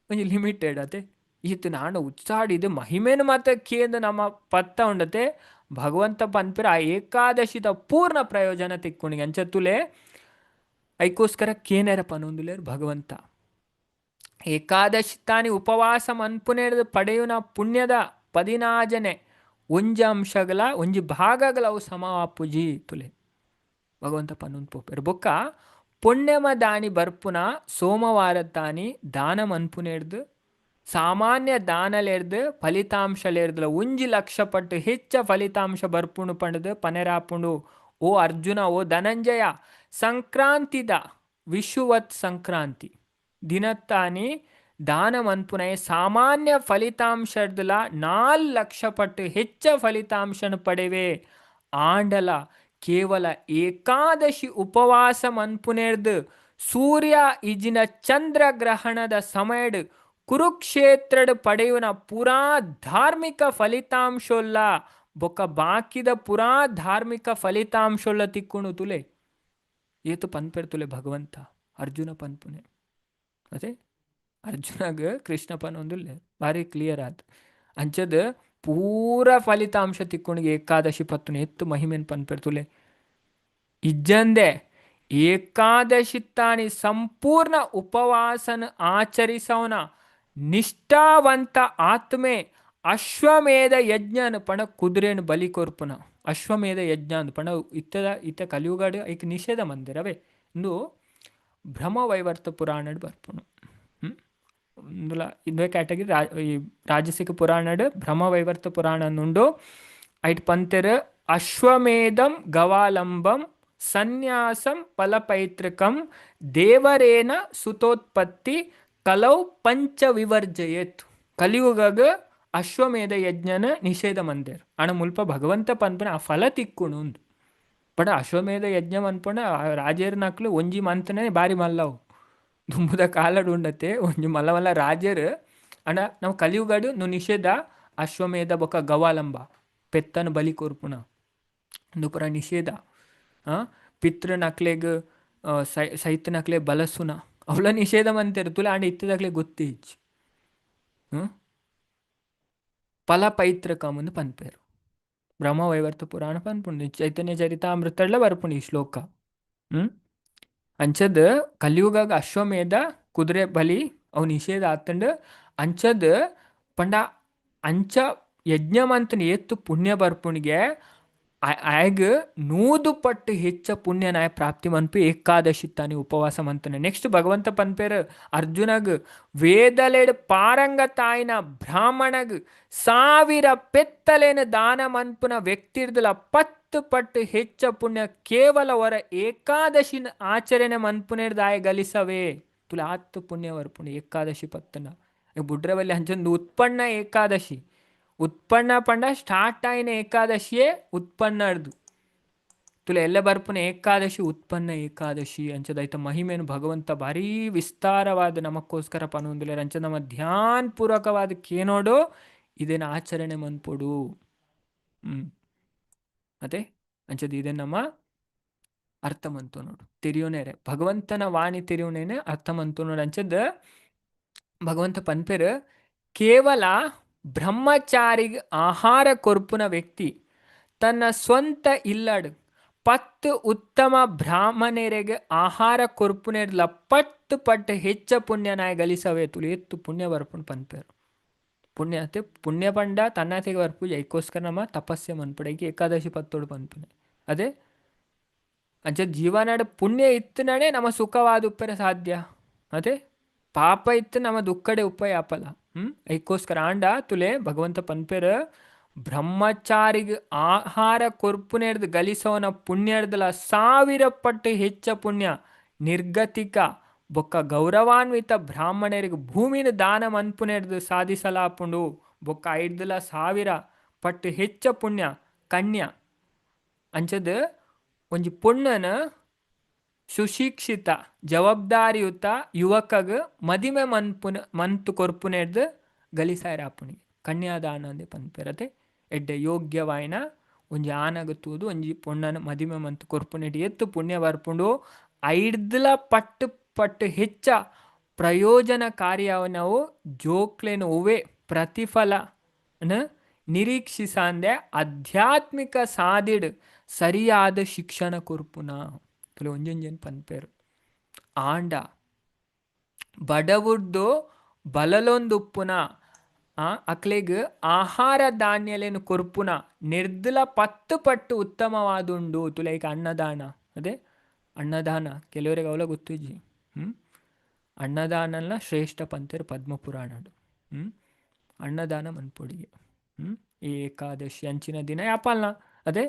ಒಂಜಿ ಲಿಮಿಟೆಡ್ ಅತೆ ಈತ ನಾಂಡ ಉತ್ಸಾಹ ಇದು ಮಹಿಮೇನು ಮತ್ತೆ ಕೇಂದ್ರ ನಮ್ಮ ಪತ್ತ ಉಂಡತೆ ಭಗವಂತ ಪನ್ಪಿರ ಆ ಏಕಾದಶಿದ ಪೂರ್ಣ ಪ್ರಯೋಜನ ತಿಕ್ಕೊಂಡಿಗೆ ಅಂಚತ್ತುಲೆ ಐಕೋಸ್ಕರ ಕೇನೇರ ಪನೊಂದುಲೇರು ಭಗವಂತ ಏಕಾದಶಿ ತಾನಿ ಉಪವಾಸ ಮನ್ಪುನೇರ್ದು ಪಡೆಯುನ ಪುಣ್ಯದ 16ನೇ ಒಂಜಿ ಅಂಶಗಳ ಒಂಜಿ ಭಾಗಗಳ ಅವು ಸಮಾಪುಜಿ ತುಲೆ ಭಗವಂತ ಪನ್ನೊಂದು ಪೋಪೇರು ಬೊಕ್ಕ ಪುಣ್ಯಮ ದಾನಿ ಬರ್ಪುನ ಸೋಮವಾರ ತಾನಿ ದಾನ ಮನ್ಪುನೇರ್ದು ಸಾಮಾನ್ಯ ದಾನಲೇರ್ದು ಫಲಿತಾಂಶಲೇರ್ದು 1 ಲಕ್ಷ ಪಟ್ಟು ಹೆಚ್ಚ ಫಲಿತಾಂಶ ಬರ್ಪುಂಡು ಪಂಡದು ಪನೆರಾಪುಂಡು ಓ ಅರ್ಜುನ ಓ ಧನಂಜಯ ಸಂಕ್ರಾಂತಿದ ವಿಷುವತ್ ಸಂಕ್ರಾಂತಿ ದಿನತ್ತಾನಿ ದಾನ ಮನ್ಪುನಯ ಸಾಮಾನ್ಯ ಫಲಿತಾಂಶರ್ದಲ 4 ಲಕ್ಷ ಪಟ್ಟು ಹೆಚ್ಚ ಫಲಿತಾಂಶನ ಪಡೆವೆ ಆಂಡಲ ಕೇವಲ ಏಕಾದಶಿ ಉಪವಾಸ ಮನ್ಪುನೇರ್ದು ಸೂರ್ಯ ಇಜಿನ ಚಂದ್ರಗ್ರಹಣದ ಸಮಯಡ್ ಕುರುಕ್ಷೇತ್ರಡ್ ಪಡೆಯುವನ ಪುರಾ ಧಾರ್ಮಿಕ ಫಲಿತಾಂಶೋಲ್ಲ ಬೊಕ್ಕ ಬಾಕಿದ ಪುರಾ ಧಾರ್ಮಿಕ ಫಲಿತಾಂಶೋಲ್ಲ ತಿಕ್ಕುಣು ತುಲೆ ಏತು ಪನ್ಪೆರ್ ತುಲೆ ಭಗವಂತ ಅರ್ಜುನ ಪನ್ಪುನೆ ಅದೇ ಅರ್ಜುನಗ ಕೃಷ್ಣ ಪನ್ನೊಂದುಲ್ಲೆ ಭಾರಿ ಕ್ಲಿಯರ್ ಆತ್ ಅಂಚದ ಪೂರ ಫಲಿತಾಂಶ ತಿಕ್ಕೊಂಡಿಗೆ ಏಕಾದಶಿ ಪತ್ತುನೆ ಎತ್ತು ಮಹಿಮೆನ್ ಪನ್ಪೆರ್ ತುಲೆ ಇಜ್ಜಂದೆ ಏಕಾದಶಿ ತಾನಿ ಸಂಪೂರ್ಣ ಉಪವಾಸನ ಆಚರಿಸವನ ನಿಷ್ಠಾವಂತ ಆತ್ಮೆ ಅಶ್ವಮೇಧ ಯಜ್ಞನ ಪಣ ಕುದುರೆನ ಬಲಿ ಕೊರ್ಪುನ ಅಶ್ವಮೇಧ ಯಜ್ಞ ಅಂದ್ ಪಣ ಇತ್ತ ಕಲಿಯುಗಾಡು ಐಕ್ ನಿಷೇಧ ಮಂದಿರವೇ ಇಂದು ಬ್ರಹ್ಮವೈವರ್ತ ಪುರಾಣ ಬರ್ಪುನು ಇಂದುಲ ಇಂದುವೆ ಕ್ಯಾಟಗರಿ ಈ ರಾಜಸಿಕ ಪುರಾಣಡ್ ಬ್ರಹ್ಮವೈವರ್ತ ಪುರಾಣ ನುಂಡು ಐಟ್ ಪಂತೆರ್ ಅಶ್ವಮೇಧಂ ಗವಾಲಂಬಂ ಸನ್ಯಾಸಂ ಫಲಪೈತೃಕಂ ದೇವರೇನ ಸುತೋತ್ಪತ್ತಿ ಕಲೌ ಪಂಚ ವಿವರ್ಜಯೇತ್ ಕಲಿಯುಗಗ ಅಶ್ವಮೇಧ ಯಜ್ಞನ ನಿಷೇಧ ಮಂದಿರ್ ಅಣ ಮುಲ್ಪ ಭಗವಂತ ಪನ್ಪನ ಆ ಫಲ ತಿಕ್ಕುಣು ಪಡ ಅಶ್ವಮೇಧ ಯಜ್ಞ ಅನ್ಪಣ ರಾಜೇರ್ ನಕ್ಲು ಒಂಜಿ ಮಂತನೇ ಬಾರಿ ಮಲ್ಲವು ದುಂಬುದ ಕಾಲಡ್ ಉಂಡತೆ ಒಂಜಿ ಮಲ್ಲ ಮಲ್ಲ ರಾಜರು ಅಣ್ಣ ನಾವು ಕಲಿಯುಗಾಡು ನು ನಿಷೇಧ ಅಶ್ವಮೇಧ ಬೊಕ್ಕ ಗವಾಲಂಬ ಪೆತ್ತನ ಬಲಿ ಕೊರ್ಪುಣ ನುಪುರ ನಿಷೇಧ ಪಿತೃ ನಕ್ಲೆಗ್ ಸೈತ ನಕ್ಲೆ ಬಲಸುನ ಅವಳ ನಿಷೇಧ ಮಂತೇರು ತುಲೆ ಆಂಡ ಇತ್ತದಾಗ್ಲೆ ಗೊತ್ತೀಚ್ ಫಲ ಪೈತೃಕ ಮುಂದೆ ಪನ್ಪೇರು ಬ್ರಹ್ಮವೈವರ್ತ ಪುರಾಣ ಪನ್ಪುಂಡು ಚೈತನ್ಯ ಚರಿತಾಮೃತಡ್ಲ ಬರ್ಪುಂಡು ಈ ಶ್ಲೋಕ ಅಂಚದ್ ಕಲಿಯುಗಾಗ ಅಶ್ವಮೇಧ ಕುದುರೆ ಬಲಿ ಅವು ನಿಷೇಧ ಆತಂಡು ಅಂಚದ್ ಪಂಡ ಅಂಚ ಯಜ್ಞ ಮಂತನ ಎತ್ತು ಪುಣ್ಯ ಬರ್ಪುಣಿಗೆ ಆಯ್ಗ 100 ಪಟ್ಟು ಹೆಚ್ಚ ಪುಣ್ಯ ನಾಯ ಪ್ರಾಪ್ತಿ ಮನ್ಪು ಏಕಾದಶಿ ತಾನಿ ಉಪವಾಸ ಮಂತನೆ ನೆಕ್ಸ್ಟ್ ಭಗವಂತ ಪನ್ಪೇರು ಅರ್ಜುನಗ್ ವೇದಲೆಡ್ ಪಾರಂಗ ತಾಯಿನ ಬ್ರಾಹ್ಮಣಗ್ 1000 ಪೆತ್ತಲೇನ ದಾನ ಮನ್ಪುನ ವ್ಯಕ್ತಿರ್ದಲ 10 ಪಟ್ಟು ಹೆಚ್ಚ ಪುಣ್ಯ ಕೇವಲ ವರ ಏಕಾದಶಿನ ಆಚರಣೆ ಮನ್ಪುನೇರ್ದಾಯ ಗಲಿಸವೇ ತುಲ ಆತ್ತು ಪುಣ್ಯ ವರ್ಪುಣ ಏಕಾದಶಿ ಪತ್ತನ ಬುಡ್ರವಲ್ಲಿ ಹಂಚೊಂದು ಉತ್ಪನ್ನ ಏಕಾದಶಿ ಉತ್ಪನ್ನ ಪಂಡ ಸ್ಟಾರ್ಟ್ ಆಯ್ನ ಏಕಾದಶಿಯೇ ಉತ್ಪನ್ನ ಅರ್ದು ತುಲ ಎಲ್ಲ ಬರ್ಪುನ ಏಕಾದಶಿ ಉತ್ಪನ್ನ ಏಕಾದಶಿ ಅಂಚದೈತ ಮಹಿಮೇನು ಭಗವಂತ ಭಾರೀ ವಿಸ್ತಾರವಾದ ನಮಕ್ಕೋಸ್ಕರ ಪನೊಂದಿಲ್ಲ ಅಂಚ ನಮ್ಮ ಧ್ಯಾನ್ ಪೂರ್ವಕವಾದ ಕೇನೋಡು ಇದೇನು ಆಚರಣೆ ಮನ್ಪೊಡು ಅದೇ ಅಂಚದ ಇದೇ ನಮ್ಮ ಅರ್ಥ ಮಂತು ನೋಡು ತಿರಿಯೋನೇರೆ ಭಗವಂತನ ವಾಣಿ ತಿರಿಯೋನೇನೆ ಅರ್ಥ ಮಂತು ನೋಡು ಅಂಚದ ಭಗವಂತ ಪನ್ಪೇರು ಕೇವಲ ಬ್ರಹ್ಮಚಾರಿಗೆ ಆಹಾರ ಕೊರ್ಪುನ ವ್ಯಕ್ತಿ ತನ್ನ ಸ್ವಂತ ಇಲ್ಲಡ್ 10 ಉತ್ತಮ ಬ್ರಾಹ್ಮಣರಿಗೆ ಆಹಾರ ಕೊರ್ಪುನೇರ್ಲ 10 ಪಟ್ಟು ಹೆಚ್ಚ ಪುಣ್ಯನಾಯ ಗಲಿಸವೇ ತುಳು ಎತ್ತು ಪುಣ್ಯ ಬರ್ಪುಣ್ ಪನ್ಪೇರು ಪುಣ್ಯ ಅತ್ತೆ ಪುಣ್ಯ ಪಂಡ ತನ್ನತೆಗೆ ಬರ್ಪು ಐಕೋಸ್ಕರ ನಮ್ಮ ತಪಸ್ಸೆ ಮನ್ಪಡೆಗೆ ಏಕಾದಶಿ ಪತ್ತೋಡು ಪನ್ಪುನೆ ಅದೇ ಅಂಚ ಜೀವನಾಡ ಪುಣ್ಯ ಇತ್ತು ನಡೆ ನಮ್ಮ ಸುಖವಾದ ಉಪ್ಪರೆ ಸಾಧ್ಯ ಅದೇ ಪಾಪ ಇತ್ತು ನಮ್ಮ ದುಃಖಡೆ ಉಪ್ಪ ಯಾಪಲ್ಲ ಐಕೋಸ್ಕರ ಆಂಡ ತುಲೆ ಭಗವಂತ ಪನ್ಪೇರು ಬ್ರಹ್ಮಚಾರಿಗೆ ಆಹಾರ ಕೊರ್ಪುನೇರ್ದು ಗಲಿಸೋನ ಪುಣ್ಯರ್ದಲ 1000 ಪಟ್ಟು ಹೆಚ್ಚ ಪುಣ್ಯ ನಿರ್ಗತಿಕ ಬೊಕ್ಕ ಗೌರವಾನ್ವಿತ ಬ್ರಾಹ್ಮಣರಿಗೆ ಭೂಮಿನ ದಾನ ಮನ್ಪುನೇರ್ದು ಸಾಧಿಸಲಾಪುಂಡು ಬೊಕ್ಕ 5,1000 ಪಟ್ಟು ಹೆಚ್ಚ ಪುಣ್ಯ ಕನ್ಯ ಅಂಚದ ಒಂಜಿ ಪುಣ್ಣನ ಸುಶಿಕ್ಷಿತ ಜವಾಬ್ದಾರಿಯುತ ಯುವಕಗ್ ಮದಿಮೆ ಮಂತು ಕೊರ್ಪುನೇರ್ದು ಗಲಿಸಾಯರಾಪುಣಿ ಕನ್ಯಾದಾನ ಅಂದೆ ಪನ್ಪೇರತೆ ಎಡ್ಡೆ ಯೋಗ್ಯವಾಯಿನ ಒಂಜಿ ಆನಗ ತೂದು ಒಂಜಿ ಪೊಣ್ಣನ ಮದಿಮೆ ಮಂತು ಕೊರ್ಪುನೇಟ್ ಎತ್ತು ಪುಣ್ಯ ಬರ್ಪುಂಡು 5 ಪಟ್ಟು ಹೆಚ್ಚ ಪ್ರಯೋಜನಕಾರಿಯವನವು ಜೋಕ್ಲೇನು ಒವೆ ಪ್ರತಿಫಲ ನಿರೀಕ್ಷಿಸಂದೆ ಆಧ್ಯಾತ್ಮಿಕ ಸಾಧಿಡ್ ಸರಿಯಾದ ಶಿಕ್ಷಣ ಕೊರ್ಪುನ ತುಲೆ ಒಂಜೊಂಜನ್ ಪನ್ಪೇರು ಆಂಡ ಬಡವುರ್ದು ಬಲಲೊಂದುಪ್ಪುನ ಅಕ್ಲೆಗ್ ಆಹಾರ ಧಾನ್ಯಲೇನು ಕೊರ್ಪುನ ನಿರ್ದಲ 10 ಪಟ್ಟು ಉತ್ತಮವಾದುಂಡು ತುಲೈಕ ಅನ್ನದಾನ ಅದೇ ಅನ್ನದಾನ ಕೆಲವರಿಗೆ ಅವಲ ಗೊತ್ತುಜಿ ಅನ್ನದಾನಲ್ಲ ಶ್ರೇಷ್ಠ ಪಂತೇರು ಪದ್ಮಪುರಾಣಡು ಅನ್ನದಾನ ಮನ್ಪೊಡಿಗೆ ಈ ಏಕಾದಶಿ ಅಂಚಿನ ದಿನ ಯಾಪಲ್ನ ಅದೇ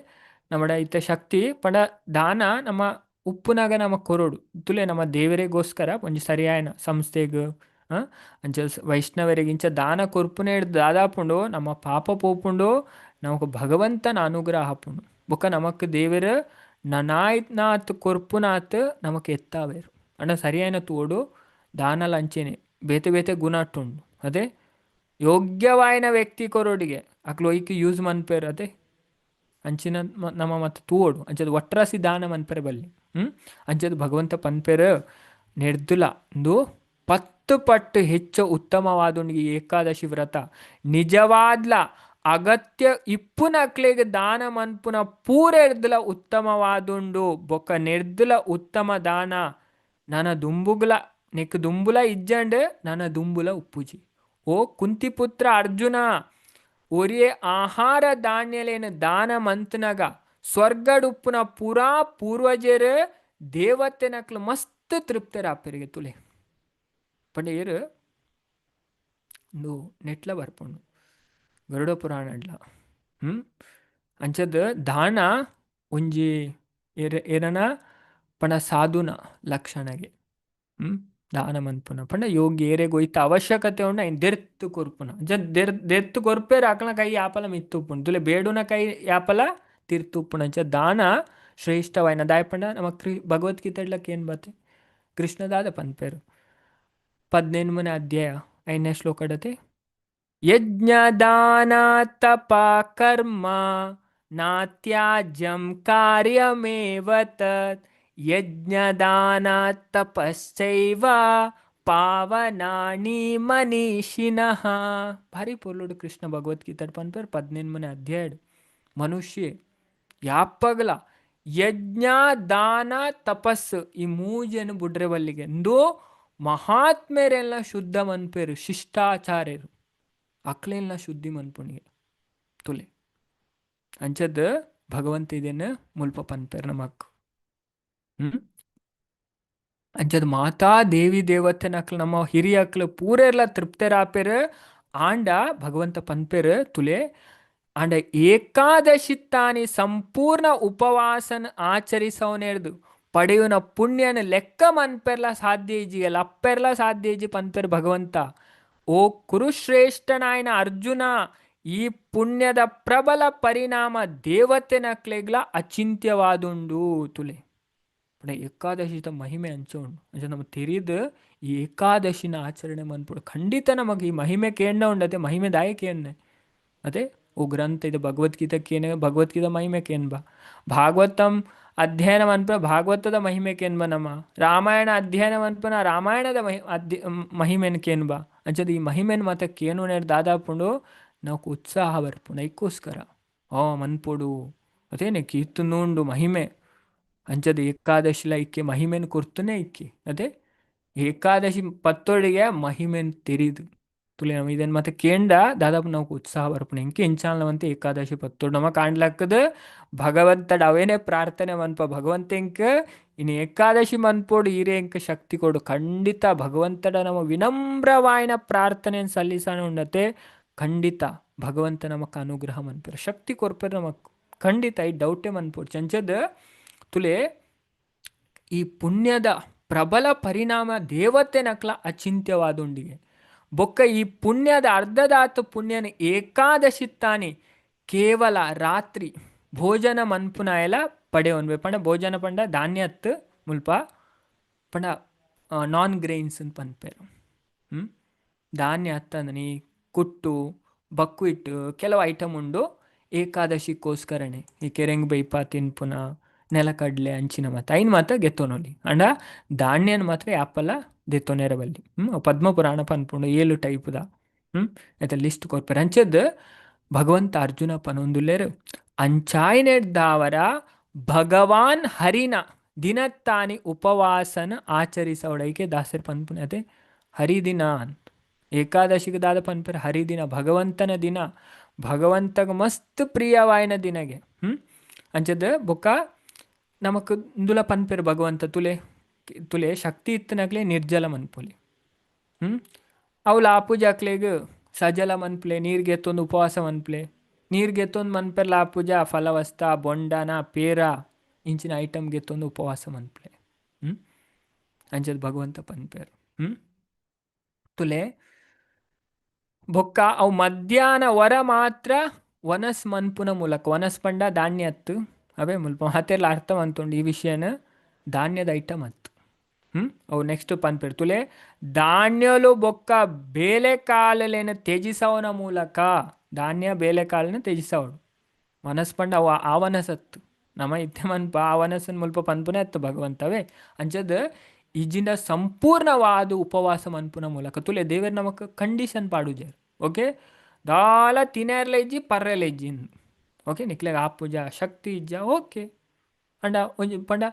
ನಮ್ಮ ಇತ್ತ ಶಕ್ತಿ ಪಂಡ ದಾನ ನಮ್ಮ ಉಪ್ಪುನಾಗ ನಮ್ಮ ಕೊರೋಡು ತುಲೆ ನಮ್ಮ ದೇವರಿಗೋಸ್ಕರ ಒಂಜಿ ಸರಿಯಾಯನ ಸಂಸ್ಥೆಗೆ ಅಂಚ ವೈಷ್ಣವರಿಗಿಂಚ ದಾನ ಕೊರ್ಪುನೆ ದಾದಾಪುಂಡು ನಮ್ಮ ಪಾಪ ಪೋಪುಂಡು ನಮಕ್ ಭಗವಂತನ ಅನುಗ್ರಹ ಹಾಪುಂಡು ಬೊಕ್ಕ ನಮಕ್ ದೇವೆರ್ ನನಾಯ್ನಾತ್ ಕೊರ್ಪುನಾತ್ ನಮಕ್ ಎತ್ತಾವೆರು ಅಂಡ ಸರಿಯಾಯಿನ ತೋಡು ದಾನಲ ಅಂಚೆನೆ ಬೇತೆ ಬೇತೆ ಗುಣ ಅಟ್ಟುಂಡು ಅದೇ ಯೋಗ್ಯವಾಯಿನ ವ್ಯಕ್ತಿ ಕೊರೋಡಿಗೆ ಅಕ್ಲು ಒಯ್ಕ್ ಯೂಸ್ ಮನ್ಪೇರು ಅದೇ ಅಂಚಿನ ನಮ್ಮ ಮತ್ತು ತೂವೋಡು ಅಂಚದು ಒಟ್ರಾಸಿ ದಾನ ಮನ್ಪೆರೆ ಬಲ್ಲಿ ಅಂಚದು ಭಗವಂತ ಪನ್ಪೆರು ನೆಡ್ದುಲ ಒಂದು 10 ಪಟ್ಟು ಹೆಚ್ಚು ಉತ್ತಮವಾದುಂಡು ಈ ಏಕಾದಶಿ ವ್ರತ ನಿಜವಾದ್ಲ ಅಗತ್ಯ ಇಪ್ಪುನ ಅಕ್ಲೆಗೆ ದಾನ ಮನ್ಪುನ ಪೂರ ಎರ್ದುಲ ಉತ್ತಮವಾದುಂಡು ಬೊಕ್ಕ ನೆರ್ದುಲ ಉತ್ತಮ ದಾನ ನನ್ನ ದುಂಬುಗ್ಲ ನೆಕ್ ದುಂಬುಲ ಇಜ್ಜಂಡ್ ನನ್ನ ದುಂಬುಲ ಉಪ್ಪುಜಿ ಓ ಕುಂತಿಪುತ್ರ ಅರ್ಜುನ ಒರಿಯೇ ಆಹಾರ ಧಾನ್ಯಲೇನು ದಾನ ಮಂತನಗ ಸ್ವರ್ಗಡುಪ್ಪುನ ಪುರಾ ಪೂರ್ವಜರು ದೇವತೆನಕ್ಲು ಮಸ್ತ್ ತೃಪ್ತರಾಪೆರಿಗೆ ತುಲೆ ಪಂಡ ಏರು ನೆಟ್ಲ ಬರ್ಪುಂಡು ಗರುಡ ಪುರಾಣ ಅಂಚದ ದಾನ ಒಂಜಿ ಏರನ ಪಂಡ ಸಾಧುನ ಲಕ್ಷಣಗೆ ದಾನ ಮನ್ಪುನ ಪಂಡ ಯೋಗಿ ಏರೆಗ್ ಒಯ್ತ ಅವಶ್ಯಕತೆ ಉಂಡ ಐನ್ ದೆರ್ತು ಕೊರ್ಪುನ ದೆರ್ತು ಕೊರ್ಪೇರು ಆಕಲ ಕೈ ಯಾಪಲ ಮಿತ್ತುಪ್ಪುಂಡು ತುಲೆ ಬೇಡುನ ಕೈ ಯಾಪಲ ತಿರ್ತುಪ್ಪುನ ಅಂಚ ದಾನ ಶ್ರೇಷ್ಠವಾಯಿನ ದಾಯ ಪಂಡ ನಮಕ್ ಭಗವದ್ಗೀತೆಡ್ಲಕ್ ಏನ್ ಬತ್ತೆ ಕೃಷ್ಣದಾದ ಪನ್ಪೇರು 18ನೇ ಅಧ್ಯಾಯ 5ನೇ ಶ್ಲೋಕಡತೆ ಯಜ್ಞದಾನ ತಪ ಕರ್ಮ ನಾತ್ಯಾಜ್ಯಂ ಕಾರ್ಯಮೇವ ತತ್ ಯಜ್ಞದಾನ ತಪಶ್ಚೈವ ಪಾವನಾನಿ ಮನೀಷಿನಃ ಭಾರಿ ಪೊರ್ಲುಡು ಕೃಷ್ಣ ಭಗವದ್ಗೀತೆ ಪನ್ಪೇರು 18ನೇ ಅಧ್ಯಾಯ ಮನುಷ್ಯ ಯಾಪಗಲ ಯಜ್ಞ ದಾನ ತಪಸ್ಸು ಈ ಮೂಜೆನು ಬುಡ್ರೆ ಬಲ್ಲಿಗೆ ಎಂದೋ ಮಹಾತ್ಮೆರೆಲ್ಲ ಶುದ್ಧ ಮನ್ಪೇರು ಶಿಷ್ಟಾಚಾರ್ಯರು ಅಕ್ಲೆಲ್ಲ ಶುದ್ಧಿ ಮನ್ಪುಣಿಗೆ ತುಲೆ ಅಂಚದ ಭಗವಂತ ಇದೇನು ಮುಲ್ಪ ಪನ್ಪೇರು ನಮಕ್ ಅಂಚದ ಮಾತಾ ದೇವಿ ದೇವತೆ ನಕ್ಲು ನಮ್ಮ ಹಿರಿಯ ಅಕ್ಲು ಪೂರೆಲ್ಲ ತೃಪ್ತರಾಪೇರು ಆಂಡ ಭಗವಂತ ಪನ್ಪೇರು ತುಲೆ ಆಂಡ ಏಕಾದಶಿ ತಾನಿ ಸಂಪೂರ್ಣ ಉಪವಾಸನ ಆಚರಿಸವನೇರ್ದು ಪಡೆಯುನ ಪುಣ್ಯನ ಲೆಕ್ಕ ಮನ್ಪೆರ್ಲ ಸಾಧ್ಯ ಇಜ್ಜಿ ಲಪ್ಪೆರ್ಲ ಸಾಧ್ಯ ಇಜ್ಜಿ ಪನ್ಪೆರ್ ಭಗವಂತ ಓ ಕುರುಶ್ರೇಷ್ಠನಾಯನ ಅರ್ಜುನ ಈ ಪುಣ್ಯದ ಪ್ರಬಲ ಪರಿಣಾಮ ದೇವತೆ ನಕ್ಲೆಗ್ಲ ಅಚಿಂತ್ಯವಾದುಂಡು ತುಲೆ ಪಂಡ ಏಕಾದಶಿದ ಮಹಿಮೆ ಅಂಚೋಂಡು ಅಂಚ ನಮಗೆ ತೆರಿದು ಈ ಏಕಾದಶಿನ ಆಚರಣೆ ಮನ್ಪುಡು ಖಂಡಿತ ನಮಗೆ ಈ ಮಹಿಮೆ ಕೇಂಡ ಉಂಡತೆ ಮಹಿಮೆ ದಾಯಕೇನೆ ಅದೇ ಓ ಗ್ರಂಥ ಇದು ಭಗವದ್ಗೀತಕ್ಕೇನೆ ಭಗವದ್ಗೀತ ಮಹಿಮೆ ಕೇನ್ಬ ಭಾಗವತಂ ಅಧ್ಯಯನ ಮನ್ಪುನ ಭಾಗವತದ ಮಹಿಮೆ ಕೇನ್ಬ ನಮ್ಮ ರಾಮಾಯಣ ಅಧ್ಯಯನ ಮನ್ಪುನ ರಾಮಾಯಣದ ಮಹಿಮೆನ ಕೇನ್ಬ ಅಂಚದ ಈ ಮಹಿಮೆನ ಮತ್ತೆ ಕೇನು ನೇರ್ ದಾದಾಪುಂಡು ನಾವು ಉತ್ಸಾಹ ಬರ್ಪುಂಡು ಐಕ್ಕೋಸ್ಕರ ಮನ್ಪುಡು ಅದೇನೆ ಕೀರ್ತು ನೂಂಡು ಮಹಿಮೆ ಅಂಚದ ಏಕಾದಶಿಲ ಇಕ್ಕೆ ಮಹಿಮೆನ ಕೊರ್ತುನೇ ಇಕ್ಕಿ ಅದೇ ಏಕಾದಶಿ ಪತ್ತೊಡಿಗೆ ಮಹಿಮೆನ್ ತೆರಿದು ತುಲೆ ನಮ್ಮ ಇದನ್ನು ಮತ್ತೆ ಕೇಂಡ ದಾದಾಪು ನಾವು ಉತ್ಸಾಹ ಬರ್ಪುಣ ಇಂಕೆ ಇಂಚಾಲ್ನವಂತೆ ಏಕಾದಶಿ ಪತ್ತೋಡು ನಮ್ಮ ಕಾಣ್ಲಕ್ಕದ ಭಗವಂತಡ ಅವೇನೇ ಪ್ರಾರ್ಥನೆ ಮನ್ಪ ಭಗವಂತ ಇಂಕ ಇನ್ನು ಏಕಾದಶಿ ಮನ್ಪೋಡು ಈರೇ ಇಂಕ ಶಕ್ತಿ ಕೊಡು ಖಂಡಿತ ಭಗವಂತಡ ನಮ್ಮ ವಿನಮ್ರವಾಯಿನ ಪ್ರಾರ್ಥನೆಯನ್ನು ಸಲ್ಲಿಸೋಣ ಉಂಡತೆ ಖಂಡಿತ ಭಗವಂತ ನಮಕ್ ಅನುಗ್ರಹ ಮನ್ಪೇರು ಶಕ್ತಿ ಕೊರ್ಪೇರು ನಮಕ್ ಖಂಡಿತ ಈ ಡೌಟೇ ಮನ್ಪೋಡು ಚಂಚದ ತುಲೆ ಈ ಪುಣ್ಯದ ಪ್ರಬಲ ಪರಿಣಾಮ ದೇವತೆ ನಕ್ಲ ಅಚಿಂತ್ಯವಾದುಂಡಿಗೆ ಬೊಕ್ಕ ಈ ಪುಣ್ಯದ ಅರ್ಧದಾತು ಪುಣ್ಯನ ಏಕಾದಶಿ ತಾನಿ ಕೇವಲ ರಾತ್ರಿ ಭೋಜನ ಮನ್ಪುನ ಎಲ್ಲ ಪಡೆಯೋನ್ವೆ ಪಂಡ ಭೋಜನ ಪಂಡ ಧಾನ್ಯತ್ ಮುಲ್ಪ ಪಂಡ ನಾನ್ ಗ್ರೈನ್ಸ್ ಅಂತ ಪನ್ಪೇರು ಧಾನ್ಯ ಹತ್ತಂದನಿ ಕುಟ್ಟು ಬಕ್ಕು ಇಟ್ಟು ಕೆಲವು ಐಟಮ್ ಉಂಡು ಏಕಾದಶಿಗೋಸ್ಕರನೇ ಈ ಕೆರೆಂಗ್ ಬೈಪ ತಿನ್ಪುನ ನೆಲಕಡ್ಲೆ ಅಂಚಿನ ಮಾತ ಐನ್ ಮಾತ ಗೆತ್ತೋನೊಲಿ ಅಂಡ ಧಾನ್ಯನ ಮಾತ್ರ ಯಾಪಲ್ಲ ದೆತ್ತೊನೇರ ಬಲ್ಲಿ ಪದ್ಮ ಪುರಾಣ ಪನ್ಪುಂಡು 7 ಟೈಪ್ದ ಆಯ್ತ ಲಿಸ್ಟ್ ಕೊರ್ಪೇರು ಅಂಚದ್ ಭಗವಂತ ಅರ್ಜುನ ಪನೊಂದುಲ್ಲೇರು ಅಂಚಾಯ್ನೆಡ್ದಾವರ ಭಗವಾನ್ ಹರಿನ ದಿನತ್ತಾನಿ ಉಪವಾಸನ ಆಚರಿಸೋಡೈಕೆ ದಾಸರು ಪನ್ಪುನೆ ಅದೇ ಹರಿದಿನ ಅಂತ ಏಕಾದಶಿಗೆ ದಾದ ಪನ್ಪೇರು ಹರಿದಿನ ಭಗವಂತನ ದಿನ ಭಗವಂತಗ ಮಸ್ತ್ ಪ್ರಿಯವಾಯಿನ ದಿನಗೆ ಅಂಚದ ಬೊಕ್ಕ ನಮಕ್ ಇಂದುಲ ಪನ್ಪೇರು ಭಗವಂತ ತುಲೆ ಶಕ್ತಿ ಇತ್ತನಾಗ್ಲೇ ನಿರ್ಜಲ ಮನ್ಪುಲಿ ಅವು ಲಾಪೂಜಾಕ್ಲೆಗ್ ಸಜಲ ಮನ್ಪ್ಲೆ ನೀರ್ಗೆ ಎತ್ತೊಂದು ಉಪವಾಸ ಮನ್ಪ್ಲೆ ನೀರ್ಗೆ ಎತ್ತೊಂದು ಮನ್ಪೇರ್ ಲಾಪೂಜ ಫಲವಸ್ತ ಬೊಂಡನ ಪೇರ ಇಂಚಿನ ಐಟಮ್ಗೆ ಎತ್ತೊಂದು ಉಪವಾಸ ಮನ್ಪ್ಲೆ ಅಂಚದ ಭಗವಂತ ಪನ್ಪೇರು ತುಲೆ ಬೊಕ್ಕ ಅವು ಮಧ್ಯಾಹ್ನ ವರ ಮಾತ್ರ ವನಸ್ ಮನ್ಪುನ ಮೂಲಕ ವನಸ್ ಪಂಡ ಧಾನ್ಯ ಹತ್ತು ಅವೇ ಮುಲ್ಪ ಮಾತೆಲ್ಲ ಅರ್ಥ ಅಂತುಂಡು ಈ ವಿಷಯನ ಧಾನ್ಯದ ಐಟಮ್ ಅತ್ತು. ಅವು ನೆಕ್ಸ್ಟ್ ಪನ್ಪೇರು ತುಲೆ ಧಾನ್ಯಲು ಬೊಕ್ಕ ಬೇಳೆಕಾಳಲೇನ ತ್ಯಜಿಸವನ ಮೂಲಕ ಧಾನ್ಯ ಬೇಳೆಕಾಳನ್ನ ತ್ಯಜಿಸವಡು ಮನಸ್ಪಂಡ ಅವ ಆವನಸತ್ತು ನಮ ಇತ್ತೆ ಮನ್ಪ ಆವನಸನ್ ಮುಲ್ಪ ಪನ್ಪುನೆ ಅತ್ತು ಭಗವಂತವೇ ಅಂಚದ ಇಜಿನ ಸಂಪೂರ್ಣವಾದ ಉಪವಾಸ ಮನ್ಪುನ ಮೂಲಕ ತುಲೆ ದೇವರು ನಮಕ್ ಕಂಡೀಷನ್ ಪಾಡುಜೇರು. ಓಕೆ ದಾಲ ತಿನೇರ್ಲ ಇಜ್ಜಿ ಪರ್ರೆಲ ಇಜ್ಜಿ ಓಕೆ ನಿಕ್ಲೆಗ ಆಪುಜ ಶಕ್ತಿ ಇಜ್ಜ ಓಕೆ ಅಂಡ ಒಂಜಿ ಪಂಡ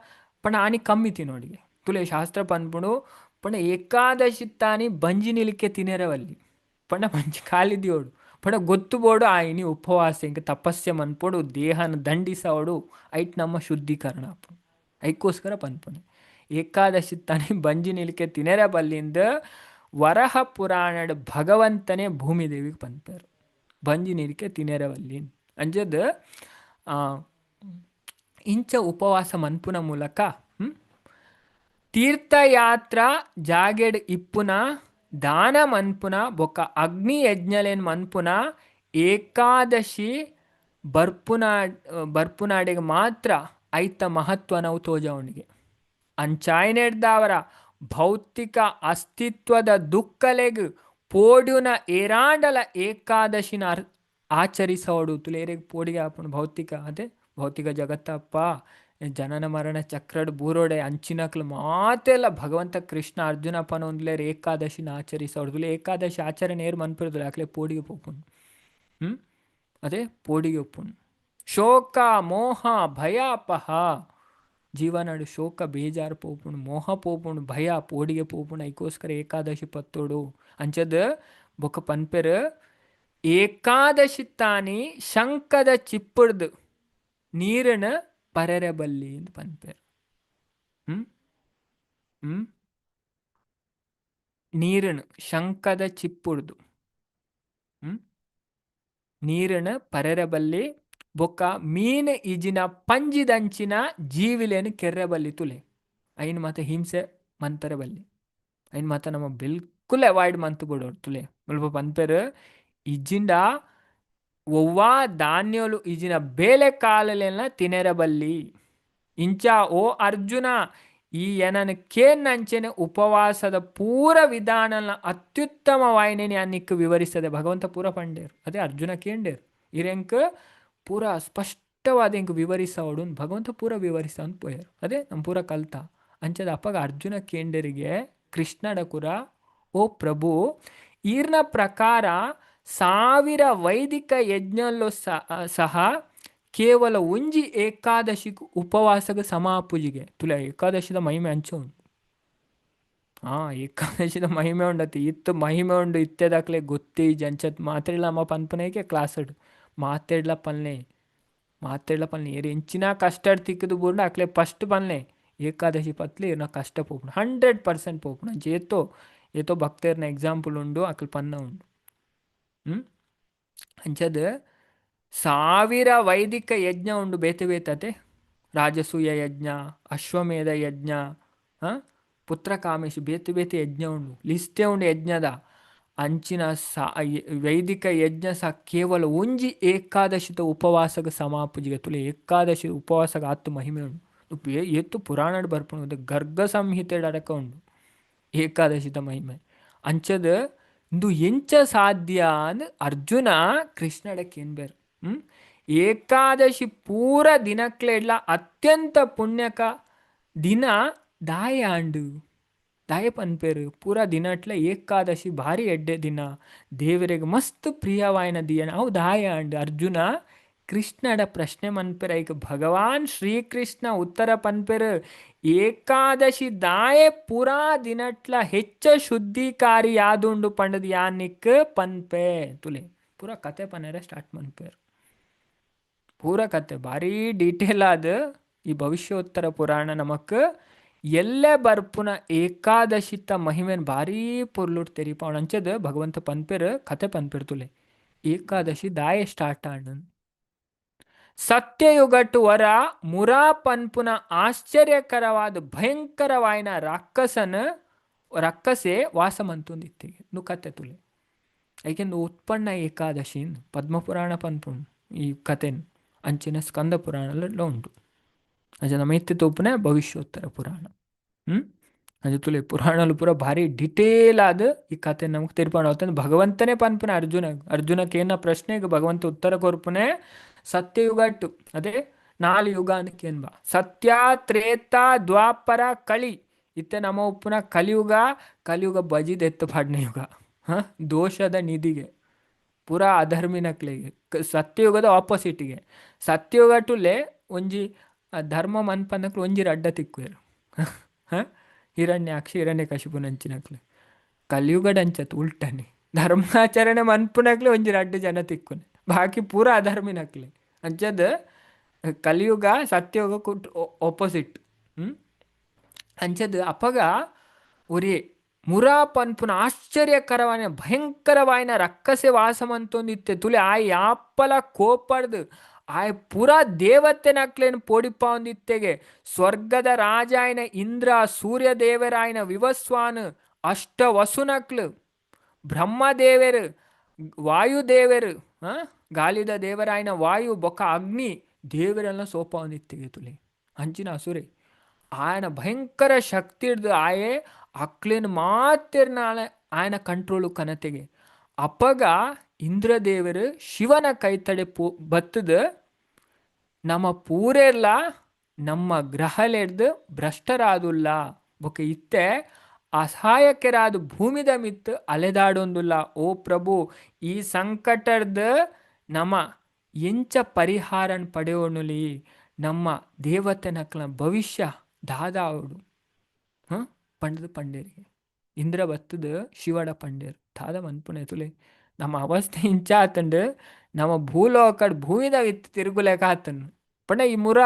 ಪಂಡ ಆನಿ ಕಮ್ಮಿ ತಿನ್ನೋಡಿಗೆ ತುಲೆ ಶಾಸ್ತ್ರ ಪನ್ಪುಡು ಪಂಡ ಏಕಾದಶಿ ತಾನಿ ಬಂಜಿ ನಿಲಿಕೆ ತಿನೇರವಲ್ಲಿ ಪಂಡ ಮಂಚಿ ಕಾಲಿದಿಯೋಡು ಪಂಡ ಗೊತ್ತು ಬೋಡು ಆಯ್ನಿ ಉಪವಾಸ ಇಂಕ ತಪಸ್ಸೆ ಮನ್ಪೋಡು ದೇಹನ ದಂಡಿಸೋಡು ಐಟ್ ನಮ್ಮ ಶುದ್ಧೀಕರಣ ಅಪ್ಪು ಐಕೋಸ್ಕರ ಪನ್ಪುನೆ ಏಕಾದಶಿ ತಾನಿ ಬಂಜಿ ನಿಲಿಕೆ ತಿನೇರ ಬಲ್ಲಿಂದ ವರಹ ಪುರಾಣದ ಭಗವಂತನೇ ಭೂಮಿ ದೇವಿಗೆ ಪನ್ಪೇರು ಬಂಜಿ ನಿಲಿಕೆ ತಿನೇರವಲ್ಲಿ ಅಂಜದ ಇಂಚ ಉಪವಾಸ ಮನ್ಪುನ ಮೂಲಕ ತೀರ್ಥಯಾತ್ರ ಜಾಗೆಡ್ ಇಪ್ಪುನ ದಾನ ಮನ್ಪುನ ಬೊಕ್ಕ ಅಗ್ನಿ ಯಜ್ಞಲೇನ್ ಮನ್ಪುನ ಏಕಾದಶಿ ಬರ್ಪುನಾಡೆಗೆ ಮಾತ್ರ ಐತ ಮಹತ್ವ ನಾವು ತೋಜವನಿಗೆ ಅಂಚಾಯ್ನೆಡ್ದವರ ಭೌತಿಕ ಅಸ್ತಿತ್ವದ ದುಃಖಲೆಗ್ ಪೋಡ್ಯುನ ಏರಾಂಡಲ ಏಕಾದಶಿನ ಆಚರಿಸೋಡು ತುಲೇರೆಗೆ ಪೋಡಿಗೆ ಆಪುಣ ಭೌತಿಕ ಅದೇ ಭೌತಿಕ ಜಗತ್ತಪ್ಪ ಜನನ ಮರಣ ಚಕ್ರಡ್ ಬೂರೋಡೆ ಅಂಚಿನಕ್ಲು ಮಾತೆಲ್ಲ ಭಗವಂತ ಕೃಷ್ಣ ಅರ್ಜುನ ಪನೊಂದ್ಲೇರ್ ಏಕಾದಶಿನ ಆಚರಿಸೋಡು ಏಕಾದಶಿ ಆಚರಣೆ ಏರ್ ಮನ್ಪಿರೋದು ಯಾಕಲೆ ಪೋಡಿಗೆ ಪೋಪುಣ್ ಅದೇ ಪೋಡಿಗೆ ಒಪ್ಪುಣ್ ಶೋಕ ಮೋಹ ಭಯಾಪಹ ಜೀವನಾಡು ಶೋಕ ಬೇಜಾರು ಪೋಪುಣ್ ಮೋಹ ಪೋಪುಣ್ ಭಯ ಪೋಡಿಗೆ ಪೋಪುಣ್ ಐಕೋಸ್ಕರ ಏಕಾದಶಿ ಪತ್ತೋಡು ಅಂಚದ ಬೊಕ್ಕ ಪನ್ಪೆರ್ ಏಕಾದಶಿ ತಾನಿ ಶಂಕದ ಚಿಪ್ಪುಡ್ದು ನೀರನ ಪರೆರಬಲ್ಲಿ ಅಂತ ಪನ್ಪೇರು ನೀರನು ಶಂಕದ ಚಿಪ್ಪುಡ್ದು ನೀರನ ಪರೆರಬಲ್ಲಿ ಬೊಕ್ಕ ಮೀನು ಇಜಿನ ಪಂಜಿದಂಚಿನ ಜೀವಿಲೇನು ಕೆರ್ರೆಬಲ್ಲಿ ತುಲೆ ಐನ್ ಮಾತ ಹಿಂಸೆ ಮಂತರ ಬಲ್ಲಿ ಐನ್ ಮಾತ ನಮ್ಮ ಬಿಲ್ಕುಲ್ ಅವಾಯ್ಡ್ ಮಂತು ಬಿಡೋರು ತುಲೆ ಮುಲ್ಪ ಪನ್ಪೇರು ಇಜಿಂದ ಒವ್ವಾ ಧಾನ್ಯಲು ಇಜಿನ ಬೇಳೆ ಕಾಲಲೆಲ್ಲ ತಿನೆರಬಲ್ಲಿ ಇಂಚ ಓ ಅರ್ಜುನ ಈ ಏನನ ಕೇನ್ನಂಚೆನೆ ಉಪವಾಸದ ಪೂರ ವಿಧಾನ ಅತ್ಯುತ್ತಮವಾಯಿನೇನೆ ಅನ್ನಿಕ್ಕೆ ವಿವರಿಸ್ತದೆ ಭಗವಂತ ಪೂರ ಪಂಡೇರು ಅದೇ ಅರ್ಜುನ ಕೇಂಡೇರು ಇರೆಂಕ ಪೂರ ಸ್ಪಷ್ಟವಾದ ಇಂಕ ವಿವರಿಸೋಡು ಭಗವಂತ ಪೂರ ವಿವರಿಸೋನ್ ಪೋಯರು ಅದೇ ನಮ್ಮ ಪೂರ ಕಲ್ತ ಅಂಚದ ಅಪ್ಪಗ ಅರ್ಜುನ ಕೇಂಡರಿಗೆ ಕೃಷ್ಣಡ ಕುರ ಓ ಪ್ರಭು ಈರ್ನ ಪ್ರಕಾರ 1000 ವೈದಿಕ ಯಜ್ಞಲ್ಲೂ ಸಹ ಕೇವಲ ಒಂಜಿ ಏಕಾದಶಿ ಉಪವಾಸಗ ಸಮಾಪುಜಿಗೆ ತುಲ ಏಕಾದಶಿದ ಮಹಿಮೆ ಹಂಚೋನು ಏಕಾದಶಿದ ಮಹಿಮೆ ಉಂಡತಿ ಇತ್ತು ಮಹಿಮೆ ಉಂಡು ಇತ್ತೆದಾಕ್ಲೆ ಗೊತ್ತೇ ಜಂಚತ್ ಮಾತ್ರೆಲ್ಲ ಅಮ್ಮ ಪನ್ಪನೇಕೆ ಕ್ಲಾಸಡ್ ಮಾತೆಡ್ಲ ಪಲ್ನೆ ಏರಿ ಎಂಚಿನ ಕಷ್ಟ ತಿಕ್ಕದು ಬೂರ್ಣ ಅಕ್ಲೆ ಫಸ್ಟ್ ಪನ್ಲೆ ಏಕಾದಶಿ ಪತ್ಲೆ ಇರ್ನ ಕಷ್ಟ ಪೋಪುಣ 100% ಪೋಪುಣ ಏತೋ ಭಕ್ತರ್ನ ಎಕ್ಸಾಂಪಲ್ ಉಂಡು ಅಕ್ಲೆ ಪನ್ನ ಉಂಡು ಅಂಚದ 1000 ವೈದಿಕ ಯಜ್ಞ ಉಂಡು ಬೇತೆ ಬೇತತೆ ರಾಜಸೂಯ ಯಜ್ಞ ಅಶ್ವಮೇಧ ಯಜ್ಞ ಪುತ್ರಕಾಮೇಶಿ ಬೇತೆ ಬೇತೆ ಯಜ್ಞ ಉಂಡು ಲಿಸ್ಟೇ ಉಂಡು ಯಜ್ಞದ ಅಂಚಿನ ವೈದಿಕ ಯಜ್ಞ ಸಹ ಕೇವಲ ಒಂಜಿ ಏಕಾದಶಿತ ಉಪವಾಸಗ ಸಮಾಪುಜಿಗೆ ತುಲೆ ಏಕಾದಶಿ ಉಪವಾಸಗ ಆತ್ತು ಮಹಿಮೆ ಉಂಡು ಎತ್ತು ಪುರಾಣಡ್ ಬರ್ಪುಣ ಗರ್ಗ ಸಂಹಿತೆ ಅಡಕ ಉಂಡು ಏಕಾದಶಿತ ಮಹಿಮೆ ಅಂಚದ ಇಂದು ಎಂಚ ಸಾಧ್ಯ ಅಂದ್ ಅರ್ಜುನ ಕೃಷ್ಣಡಕ್ಕೆ ಏನ್ಬೇರು ಏಕಾದಶಿ ಪೂರ ದಿನಕ್ಲೆಡ್ಲ ಅತ್ಯಂತ ಪುಣ್ಯಕ ದಿನ ದಾಯ ಪನ್ಪೇರು ಪೂರ ದಿನಟ್ಲ ಏಕಾದಶಿ ಭಾರಿ ಎಡ್ಡೆ ದಿನ ದೇವರಿಗೆ ಮಸ್ತ್ ಪ್ರಿಯವಾಯಿನ ದಿನ ಅವು ದಾಯ ಅಂಡು ಅರ್ಜುನ ಕೃಷ್ಣಡ ಪ್ರಶ್ನೆ ಮನ್ಪೇರ ಈಗ ಭಗವಾನ್ ಶ್ರೀಕೃಷ್ಣ ಉತ್ತರ ಪನ್ಪೇರು ಏಕಾದಶಿ ದಾಯೆ ಪೂರಾ ದಿನಟ್ಲ ಹೆಚ್ಚ ಶುದ್ಧಿಕಾರಿ ಯಾದುಂಡು ಪಂಡದ ಯಾನಿಕ್ ಪನ್ಪೆ ತುಲೆ ಪೂರ ಕತೆ ಪನ್ನೆರ ಸ್ಟಾರ್ಟ್ ಮನ್ಪೇರು ಪೂರ ಕತೆ ಭಾರಿ ಡೀಟೇಲ್ ಆದ ಈ ಭವಿಷ್ಯೋತ್ತರ ಪುರಾಣ ನಮಕ್ ಎಲ್ಲೇ ಬರ್ಪುನ ಏಕಾದಶಿತ ಮಹಿಮೆನ್ ಭಾರಿ ಪೊರ್ಲುಟ್ ತೆರಿಪ ಅಂಚದ ಭಗವಂತ ಪನ್ಪೇರು ಕತೆ ಪನ್ಪೇರು ತುಲೆ ಏಕಾದಶಿ ದಾಯೆ ಸ್ಟಾರ್ಟ್ ಆಂಡ್ ಸತ್ಯಯುಗಟ್ಟು ವರ ಮುರಾ ಪನ್ಪುನ ಆಶ್ಚರ್ಯಕರವಾದ ಭಯಂಕರವಾಯಿನ ರಕ್ಕಸೆ ವಾಸ ಮಂತುಂದಿತ್ತಿಗೆ ನು ಕತೆ ತುಲೆ ಯಾಕೆಂದು ಉತ್ಪನ್ನ ಏಕಾದಶಿ ಪದ್ಮಪುರಾಣ ಪನ್ಪುಣ್ ಈ ಕತೆನ್ ಅಂಚಿನ ಸ್ಕಂದ ಪುರಾಣಲ್ಲ ಉಂಟು. ಅಂಚ ನಮ್ಮ ಇತ್ತೆ ತೋಪುನೆ ಭವಿಷ್ಯೋತ್ತರ ಪುರಾಣ. ಅಂಚ ತುಲೆ ಪುರಾಣಲು ಪೂರ ಭಾರಿ ಡಿಟೇಲ್ ಆದ ಈ ಕತೆ ನಮ್ಗೆ ತಿರ್ಪಾಡು ಅವತ್ತಂದು ಭಗವಂತನೇ ಪನ್ಪುನೆ ಅರ್ಜುನಕ್ಕೆ ಏನ ಪ್ರಶ್ನೆಗೆ ಭಗವಂತ ಉತ್ತರ ಕೊರ್ಪುನೆ ಸತ್ಯಯುಗಟ್ಟು ಅದೇ 4 ಯುಗ ಅನ್ಕೇನ್ ಬಾ ಸತ್ಯ ತ್ರೇತ ದ್ವಾಪರ ಕಳಿ ಇತ್ತೆ ನಮ್ಮ ಉಪ್ಪುನ ಕಲಿಯುಗ ಬಜಿದ್ ಎತ್ತು ಪಾಡ್ನ ಯುಗ. ದೋಷದ ನಿಧಿಗೆ ಪೂರ ಅಧರ್ಮಿನಕ್ಲೆಗೆ ಸತ್ಯಯುಗದ ಆಪೋಸಿಟ್ಗೆ ಸತ್ಯಯುಗ ಟುಲೆ ಒಂಜಿ ಧರ್ಮ ಮನ್ಪನ್ನಕ್ಲು ಒಂಜಿರ ಅಡ್ಡ ತಿಕ್ಕುವೆರು. ಹಿರಣ್ಯಾಕ್ಷ ಹಿರಣ್ಯಕಶಿಪು ನಂಚಿನಕ್ಲೆ ಕಲಿಯುಗಡ ಅಂಚತ್ ಉಲ್ಟನೆ ಧರ್ಮಾಚರಣೆ ಮನ್ಪುನಕ್ಲೆ ಒಂಜಿರ ಅಡ್ಡ ಜನ ತಿಕ್ಕುನೆ ಬಾಕಿ ಪೂರ ಅಧರ್ಮಿನಕ್ಲೆ ಅಂಚದ ಕಲಿಯುಗ ಸತ್ಯಯುಗ ಆಪೋಸಿಟ್. ಅಂಚದ ಅಪಗ ಒರೇ ಮುರಾ ಪನ್ಪುನ ಆಶ್ಚರ್ಯಕರವಾಯಿನ ಭಯಂಕರವಾಯಿನ ರಕ್ಕಸೆ ವಾಸಮಂತೊಂದಿತ್ತೆ ತುಲೆ ಆಯ್ ಯಾಪ್ಪಲ ಕೋಪಡ್ದು ಆಯ್ ಪುರ ದೇವತೆ ನಕ್ಲೇನು ಪೋಡಿಪ್ಪ ಒಂದಿತ್ತೆಗೆ ಸ್ವರ್ಗದ ರಾಜಾಯನ ಇಂದ್ರ ಸೂರ್ಯ ದೇವರಾಯನ ವಿವಸ್ವಾನ್ ಅಷ್ಟ ವಸುನಕ್ಲು ಬ್ರಹ್ಮದೇವರು ವಾಯುದೇವರು ಗಾಲಿದ ದೇವರಾಯನ ವಾಯು ಬೊಕ್ಕ ಅಗ್ನಿ ದೇವರೆಲ್ಲ ಸೋಪ ಒಂದಿತ್ತೆಗೆ ತುಲೆ ಅಂಚಿನ ಅಸುರೆ ఆయన ಭಯಂಕರ ಶಕ್ತಿ ಹಿಡ್ದು ಆಯೆ ಅಕ್ಲೇನು ಮಾತಿರ್ನ ఆయన ಕಂಟ್ರೋಲು ಕನತೆಗೆ ಅಪ್ಪಗ ಇಂದ್ರದೇವರು ಶಿವನ ಕೈತಡೆ ಬತ್ತದ ನಮ್ಮ ಪೂರೆಲ್ಲ ನಮ್ಮ ಗ್ರಹಲೆಡ್ದು ಭ್ರಷ್ಟರಾದುಲ್ಲ ಬೊಕ್ಕ ಇತ್ತೆ ಅಸಹಾಯಕರಾದ ಭೂಮಿದ ಮಿತ್ತು ಅಲೆದಾಡೊಂದುಲ್ಲ. ಓ ಪ್ರಭು ಈ ಸಂಕಟದ ನಮ್ಮ ಎಂಚ ಪರಿಹಾರನ್ ಪಡೆಯೋಣಲಿ ನಮ್ಮ ದೇವತೆ ನಕ್ಲ ಭವಿಷ್ಯ ದಾದಾವಡು ಪಂಡದ ಪಂಡೇರಿಗೆ ಇಂದ್ರ ಬತ್ತದ ಶಿವಡ ಪಂಡೇರು ದಾದ ಮನ್ಪುನೆ ತುಲೆ ನಮ್ಮ ಅವಸ್ಥೆ ಇಂಚ ಆತಂಡು ನಮ್ಮ ಭೂಲೋಕಡ್ ಭೂಮಿದಾಗ ಇತ್ತು ತಿರುಗುಲೇಕ ಆತನು ಪಂಡ ಈ ಮುರ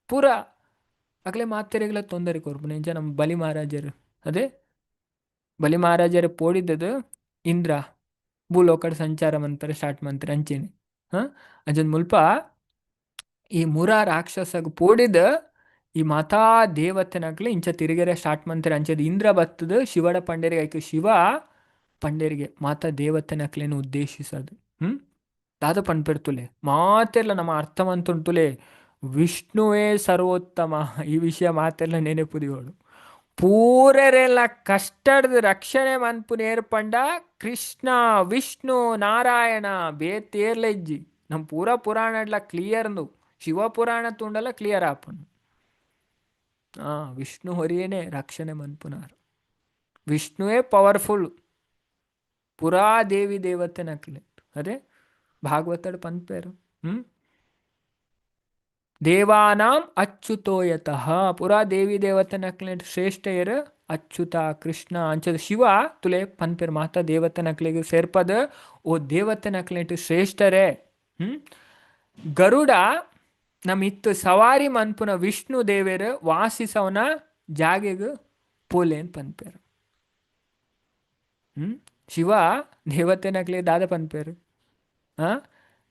ಪೂರ ಅಗ್ಲೆ ಮಾತೆರೆಗಳ ತೊಂದರೆ ಕೊರ್ಪುನೆ ಇಂಚ ನಮ್ಮ ಬಲಿ ಮಹಾರಾಜರು ಅದೇ ಬಲಿ ಮಹಾರಾಜರು ಪೋಡಿದ್ದದು ಇಂದ್ರ ಭೂಲೋಕಡ್ ಸಂಚಾರ ಮಂತಾರೆ ಸ್ಟಾರ್ಟ್ ಮಂತಾರೆ ಅಂಚೇನೆ ಅಂಚನ್ ಮುಲ್ಪ ಈ ಮುರ ರಾಕ್ಷಸಗ್ ಪೋಡಿದ ಈ ಮಾತಾ ದೇವತೆನಕ್ಲೆ ಇಂಚ ತಿರುಗೆರೆ ಸ್ಟಾರ್ಟ್ ಮಂತಾರೆ ಅಂಚದ ಇಂದ್ರ ಬತ್ತದ ಶಿವಡ ಪಂಡೇರಿಗೆ ಆಯ್ಕೆ ಶಿವ ಪಂಡೇರಿಗೆ ಮಾತಾ ದೇವತೆನಕ್ಲೇನು ಉದ್ದೇಶಿಸದು ದಾದ ಪಂಡ್ಪೆಡ್ತುಲೆ ಮಾತೆಲ್ಲ ನಮ್ಮ ಅರ್ಥವಂತುಂಟುಲೆ ವಿಷ್ಣುವೇ ಸರ್ವೋತ್ತಮ ಈ ವಿಷಯ ಮಾತೆಲ್ಲ ನೆನೆಪುದಿಗಳು ಪೂರೆರೆಲ್ಲ ಕಷ್ಟದ ರಕ್ಷಣೆ ಮನ್ಪುನ ಏರ್ಪಂಡ ಕೃಷ್ಣ ವಿಷ್ಣು ನಾರಾಯಣ ಬೇತೇರ್ಲೆಜ್ಜಿ ನಮ್ಮ ಪೂರ ಪುರಾಣಡ್ಲ ಕ್ಲಿಯರ್ನು ಶಿವಪುರಾಣ ತುಂಡಲ್ಲ ಕ್ಲಿಯರ್ ಆಪನು ವಿಷ್ಣು ಹೊರಿಯೇನೆ ರಕ್ಷಣೆ ಮನ್ಪುನಾರು ವಿಷ್ಣುವೇ ಪವರ್ಫುಲ್ ಪುರಾ ದೇವಿ ದೇವತೆ ನಕ್ಲೆ ಅದೇ ಭಾಗವತಡ್ ಪಂಪೇರು ದೇವಾನಾಂ ಅಚ್ಯುತೋಯತಃ ಪುರಾ ದೇವಿ ದೇವತೆ ನಕ್ಲೆ ಶ್ರೇಷ್ಠಯರು ಅಚ್ಯುತ ಕೃಷ್ಣ ಅಂಚದ ಶಿವ ತುಲೆ ಪಂಪೇರು ಮಾತಾ ದೇವತೆ ನಕ್ಲೆಗೆ ಸೇರ್ಪದ ಓ ದೇವತೆ ನಕ್ಲೆಂಟು ಶ್ರೇಷ್ಠರೇ. ಗರುಡ ನಮ್ಮ ಇತ್ತು ಸವಾರಿ ಮನ್ಪುನ ವಿಷ್ಣು ದೇವರು ವಾಸಿಸವನ ಜಾಗೆಗೆ ಪೋಲೇನ್ ಪನ್ಪೇರು ಶಿವ ದೇವತೆ ನಕ್ಲೆ ದಾದ ಪನ್ಪೇರು